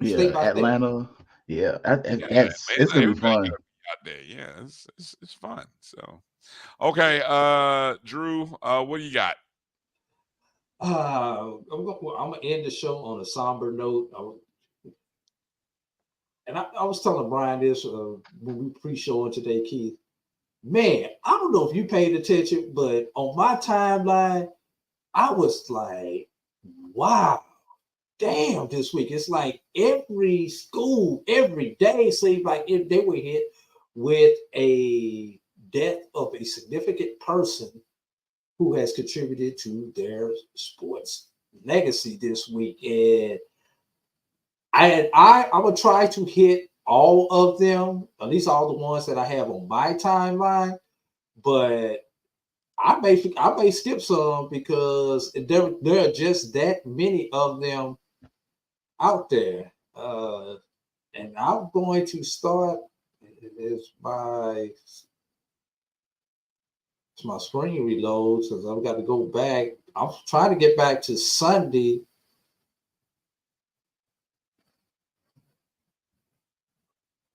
Atlanta. Yeah, it's gonna be fun. Out there. Yeah, it's fun. So, okay, Drew, what do you got? I'm gonna end the show on a somber note. I was telling Brian this when we pre-showing today, Keith. Man, I don't know if you paid attention, but on my timeline, I was like, wow, damn, this week. It's like every school, every day seems like if they were hit with a death of a significant person who has contributed to their sports legacy this week. And I would try to hit all of them, at least all the ones that I have on my timeline, but I may skip some because there are just that many of them out there. And I'm going to start as my screen reloads because I've got to go back. I'm trying to get back to Sunday.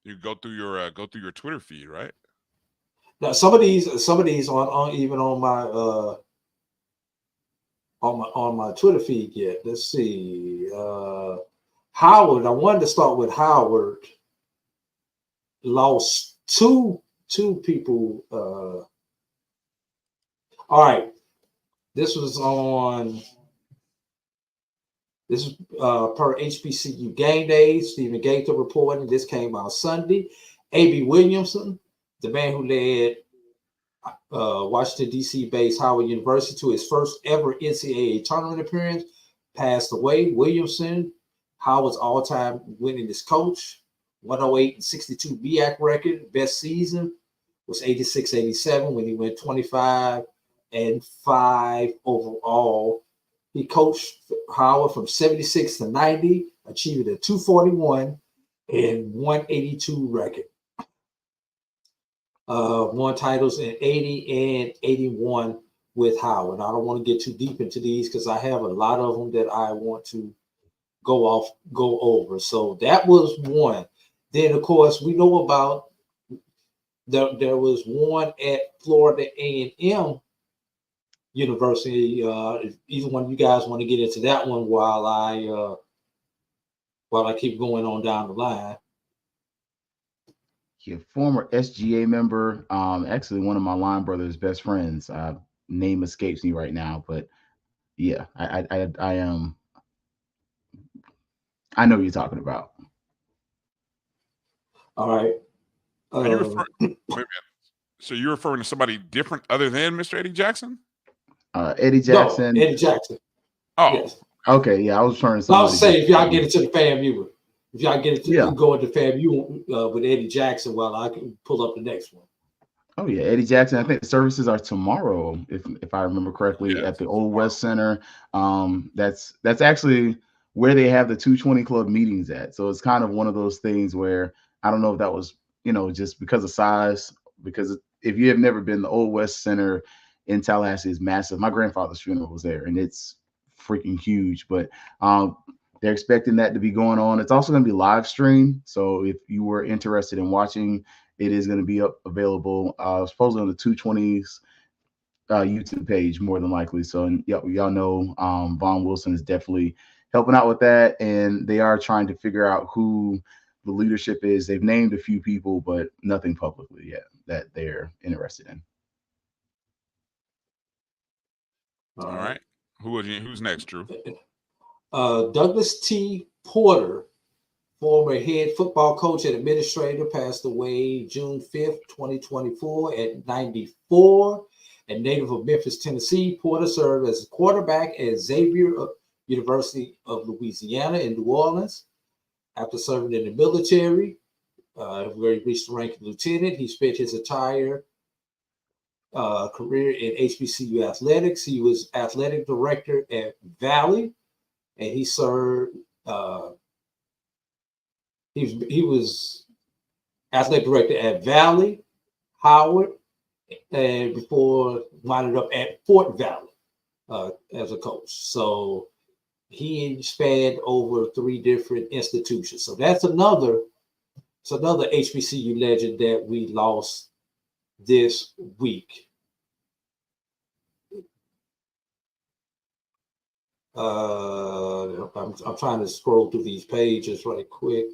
You go through your Twitter feed, right? Now some of these on even on my Twitter feed yet. Let's see. Howard, I wanted to start with Howard. Lost two people. All right. This is per HBCU Game Days. Stephen Gator reporting. This came out Sunday. A.B. Williamson, the man who led Washington, D.C. based Howard University to his first ever NCAA tournament appearance, passed away. Williamson, Howard's all-time winningest coach, 108-62 BAC record. Best season was 86-87 when he went 25-5 overall. He coached Howard from 76 to 90, achieving a 241 and 182 record. Won titles in 80 and 81 with Howard. I don't want to get too deep into these because I have a lot of them that I want to go over. So that was one. Then, of course, we know about there was one at Florida A&M University. If either one of you guys want to get into that one while I keep going on down the line. Yeah, former SGA member, actually one of my line brother's best friends. Name escapes me right now, but yeah, I am. I know what you're talking about. All right. Wait a minute. So you're referring to somebody different other than Mr. Eddie Jackson? Eddie Jackson. No, Eddie Jackson. Oh, yes. Okay. Yeah, I was trying to. I was saying if y'all get into the FAMU, if y'all get into go into FAMU with Eddie Jackson, well, I can pull up the next one. Oh yeah, Eddie Jackson. I think the services are tomorrow, if I remember correctly, at the Old West Center. That's actually where they have the 220 Club meetings at. So it's kind of one of those things where I don't know if that was, just because of size. Because if you have never been, the Old West Center in Tallahassee is massive. My grandfather's funeral was there, and it's freaking huge. But they're expecting that to be going on. It's also going to be live streamed. So if you were interested in watching, it is going to be available supposedly on the 220's YouTube page, more than likely. So y'all know Vaughn Wilson is definitely helping out with that, and they are trying to figure out who the leadership is. They've named a few people, but nothing publicly yet that they're interested in. All right. Who's next, Drew? Douglas T. Porter, former head football coach and administrator, passed away June 5th, 2024 at 94. And native of Memphis, Tennessee, Porter served as a quarterback at Xavier University of Louisiana in New Orleans. After serving in the military, where he reached the rank of lieutenant, he spent his entire career in HBCU athletics. He was athletic director at Valley, and he served. He was athletic director at Valley, Howard, and before winding up at Fort Valley as a coach. So he spanned over 3 different institutions. So that's another It's another HBCU legend that we lost this week. I'm trying to scroll through these pages right quick.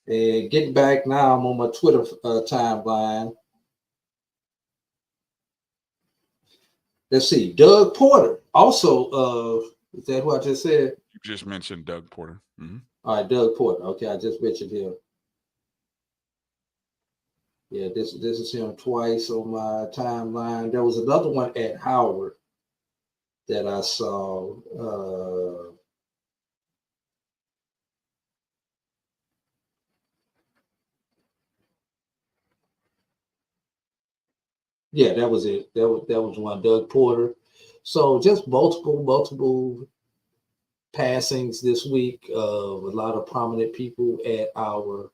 And getting back now, I'm on my Twitter timeline. Let's see, Doug Porter. Also, is that who I just said? You just mentioned Doug Porter. Mm-hmm. All right, Doug Porter. Okay, I just mentioned him. Yeah, this is him twice on my timeline. There was another one at Howard that I saw. Yeah, that was it. That was one, Doug Porter. So just multiple passings this week of a lot of prominent people at our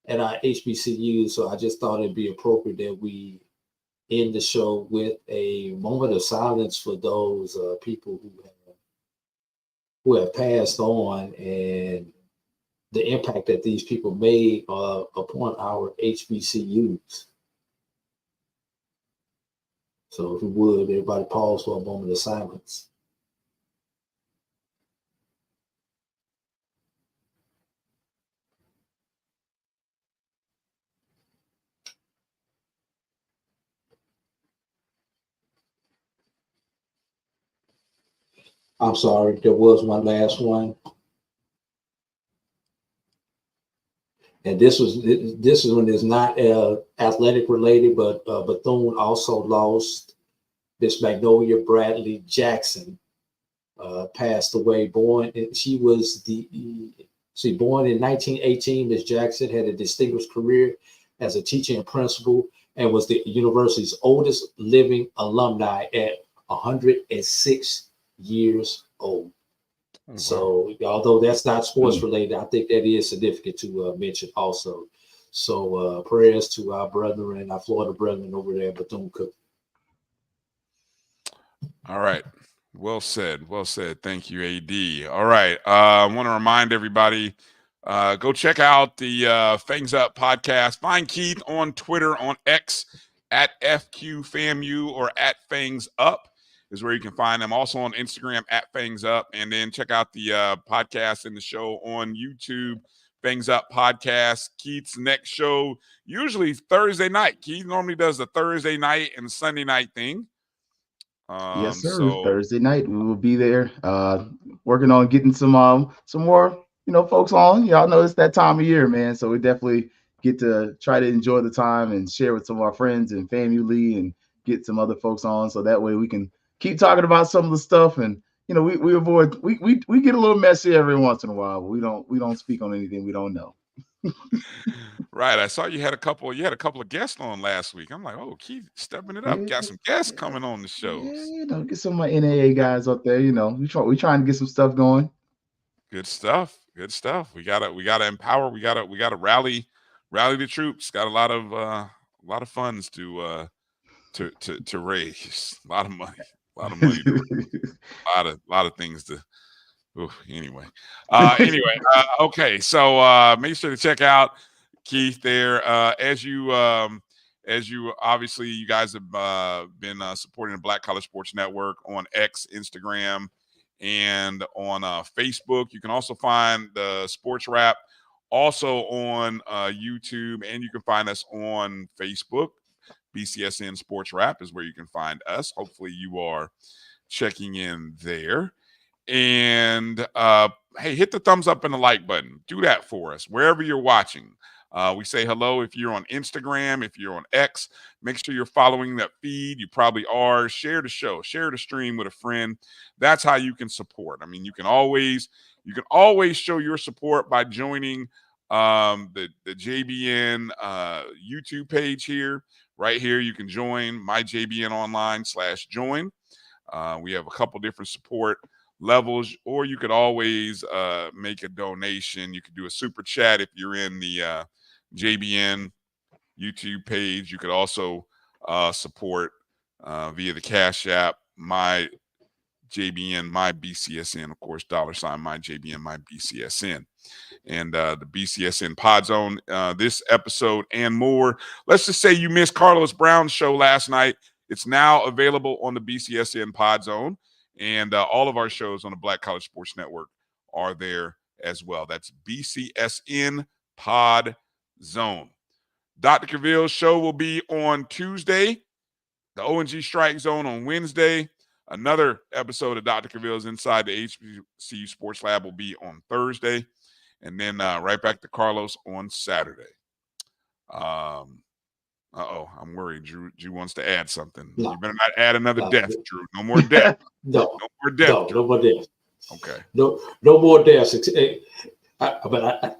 HBCU. So I just thought it'd be appropriate that we end the show with a moment of silence for those people who have passed on and the impact that these people made upon our HBCUs. So if you would, everybody pause for a moment of silence. I'm sorry, there was one last one. And this one is not athletic related, but Bethune also lost Miss Magnolia Bradley Jackson, passed away. Born in 1918. Miss Jackson had a distinguished career as a teacher and principal, and was the university's oldest living alumni at 106 years old. Mm-hmm. So although that's not sports related, I think that is significant to mention also. So prayers to our brethren, our Florida brethren over there at Bethune-Cookman. All right. Well said. Well said. Thank you, AD. All right. I want to remind everybody, go check out the Fangs Up podcast. Find Keith on Twitter, on X at FQFAMU or at Fangs Up is where you can find them. Also on Instagram at Fangs Up. And then check out the podcast and the show on YouTube, Fangs Up Podcast. Keith's next show, usually Thursday night. Keith normally does the Thursday night and Sunday night thing. Yes, sir. So, Thursday night we will be there, working on getting some more, folks on. Y'all know it's that time of year, man. So we definitely get to try to enjoy the time and share with some of our friends and family and get some other folks on. So that way we can keep talking about some of the stuff. And, we avoid, we get a little messy every once in a while, but we don't speak on anything we don't know. Right. I saw you had a couple of guests on last week. I'm like, oh, Keith stepping it up. Yeah, got some guests coming on the shows. Yeah, get some of my NAA guys up there. We trying to get some stuff going. Good stuff. Good stuff. We gotta empower. We gotta rally the troops. Got a lot of funds to raise. A lot of money. To raise. a lot of things to. Anyway, okay. So make sure to check out Keith there. As you obviously, you guys have been supporting the Black College Sports Network on X, Instagram, and on Facebook. You can also find the SportsWrap also on YouTube, and you can find us on Facebook. BCSN SportsWrap is where you can find us. Hopefully, you are checking in there. And hey, hit the thumbs up and the like button. Do that for us wherever you're watching. We say hello if you're on Instagram, if you're on X. Make sure you're following that feed. You probably are. Share the show, share the stream with a friend. That's how you can support. I mean, you can always show your support by joining the JBN YouTube page here. Right here, you can join MyJBN online/join. We have a couple different support levels, or you could always make a donation. You could do a super chat if you're in the JBN YouTube page. You could also support via the Cash App, MyJBN JBN, MyBCSN, of course, $MyJBN, MyBCSN. And the BCSN Pod Zone, this episode and more. Let's just say you missed Carlos Brown's show last night. It's now available on the BCSN Pod Zone. And all of our shows on the Black College Sports Network are there as well. That's BCSN Pod Zone. Dr. Cavill's show will be on Tuesday. The O&G Strike Zone on Wednesday. Another episode of Dr. Cavill's Inside the HBCU Sports Lab will be on Thursday. And then right back to Carlos on Saturday. I'm worried. Drew wants to add something. No. You better not add another death, Drew. No more death. No more death. No more death. Okay. No more deaths. But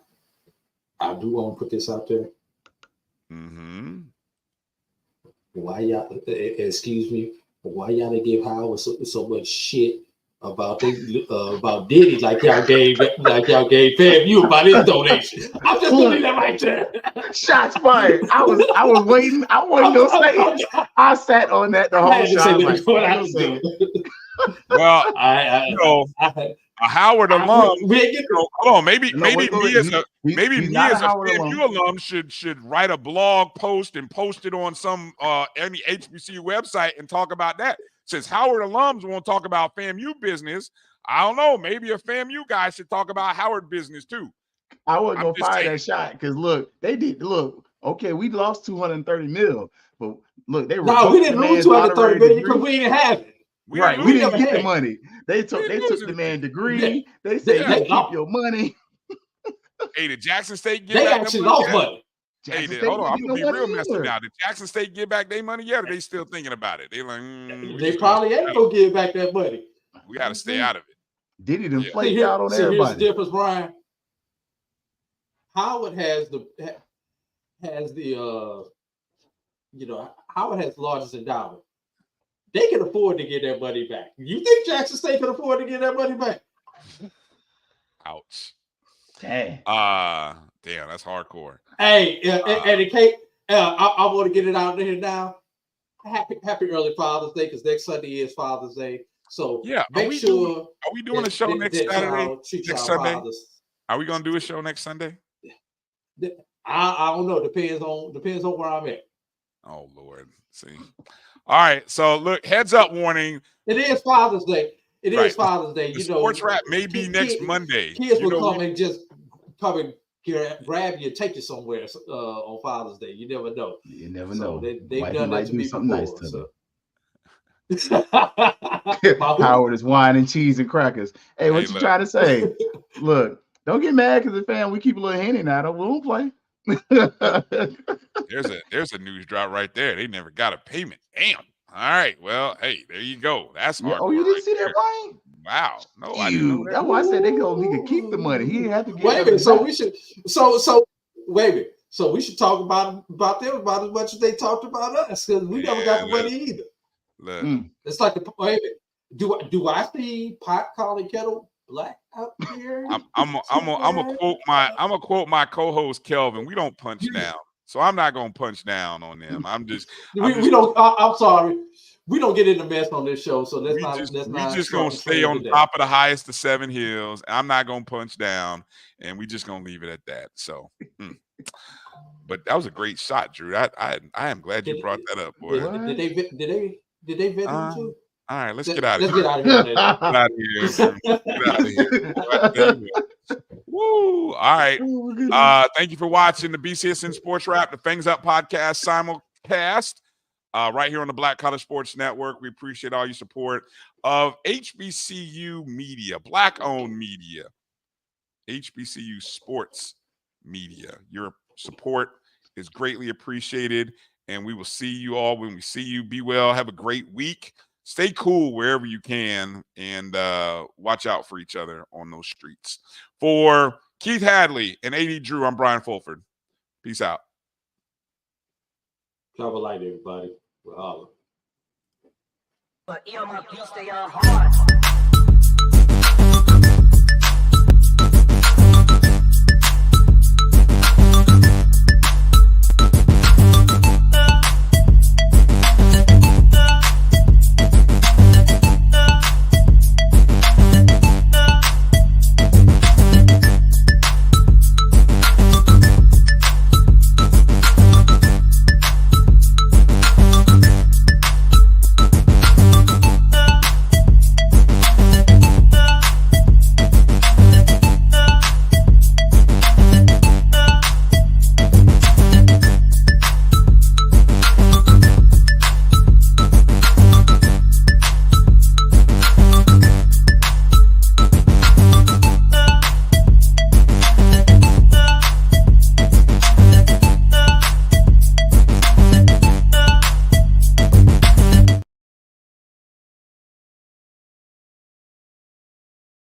I do want to put this out there. Mm-hmm. Why y'all? Excuse me. Why y'all give Howard so much shit about Diddy like y'all gave FAMU about his donation? I'm just gonna leave that right there. Shots fired. I was waiting. I wasn't gonna say it. I sat on that the whole time. Well, a Howard alum. Hold on, maybe me as a FAMU alum should write a blog post and post it on some any HBCU website and talk about that. Since Howard alums won't talk about FAMU business, I don't know. Maybe a FAMU guy should talk about Howard business too. I wasn't gonna fire that shot because look, they did. Look, okay, we lost $230 million, but look, they we didn't lose $230 million because we didn't have it. We didn't get the money. They took the man degree. Yeah. They said you keep your money. Hey, did Jackson State get they back actually lost money? Hey, hold on, I'm gonna be real messy now. Did Jackson State get back their money yet? Or they still thinking about it? They like they probably ain't gonna give back that money. We got to stay out of it. Diddy done flaked out on everybody. Here's the difference, Brian. Howard has the Howard has the largest endowment. They can afford to get that money back. You think Jackson State can afford to get that money back? Ouch. Damn. Damn, that's hardcore. Hey, and in case I want to get it out there now. Happy early Father's Day because next Sunday is Father's Day. So yeah, are we doing a show next Saturday? Next Sunday? Are we gonna do a show next Sunday? I don't know. Depends on where I'm at. Oh Lord. See. All right. So look, heads up warning. It is Father's Day. It is Father's Day. The SportsWrap may be next Monday. Kids will come and grab you and take you somewhere on Father's Day. You never know. You never know. They've done that to me something before. Nice to them. Howard is wine and cheese and crackers. Hey, what you trying to say? Look, don't get mad because the fan we keep a little henny now. We won't play. There's a news drop right there. They never got a payment. Damn. All right. Well, hey, there you go. That's hard. Oh, you didn't see that, Brian? Wow. No, I didn't know that. That's why I said he could keep the money. He didn't have to get wait a minute. So we should wait a minute. So we should talk about them about as much as they talked about us because we never got the money either. Look. It's like wait a minute. Do I see pot calling kettle black out here? I'm gonna quote my co-host Kelvin. We don't punch down. So I'm not gonna punch down on them. I'm sorry. We don't get in the mess on this show, so let's not. We just gonna stay on top of the highest of 7 hills. I'm not gonna punch down, and we just gonna leave it at that. So, but that was a great shot, Drew. I am glad you brought that up, boy. Did they vet him too? All right, let's get out of here. Get out of here. Woo! All right. Thank you for watching the BCSN Sports Wrap, the Fangs Up Podcast simulcast, right here on the Black College Sports Network. We appreciate all your support of HBCU media, Black-owned media, HBCU sports media. Your support is greatly appreciated, and we will see you all when we see you. Be well. Have a great week. Stay cool wherever you can, and watch out for each other on those streets. For Keith Hadley and A.D. Drew, I'm Brian Fulford. Peace out. Have a light, everybody. We'll holler. But you stay on hard.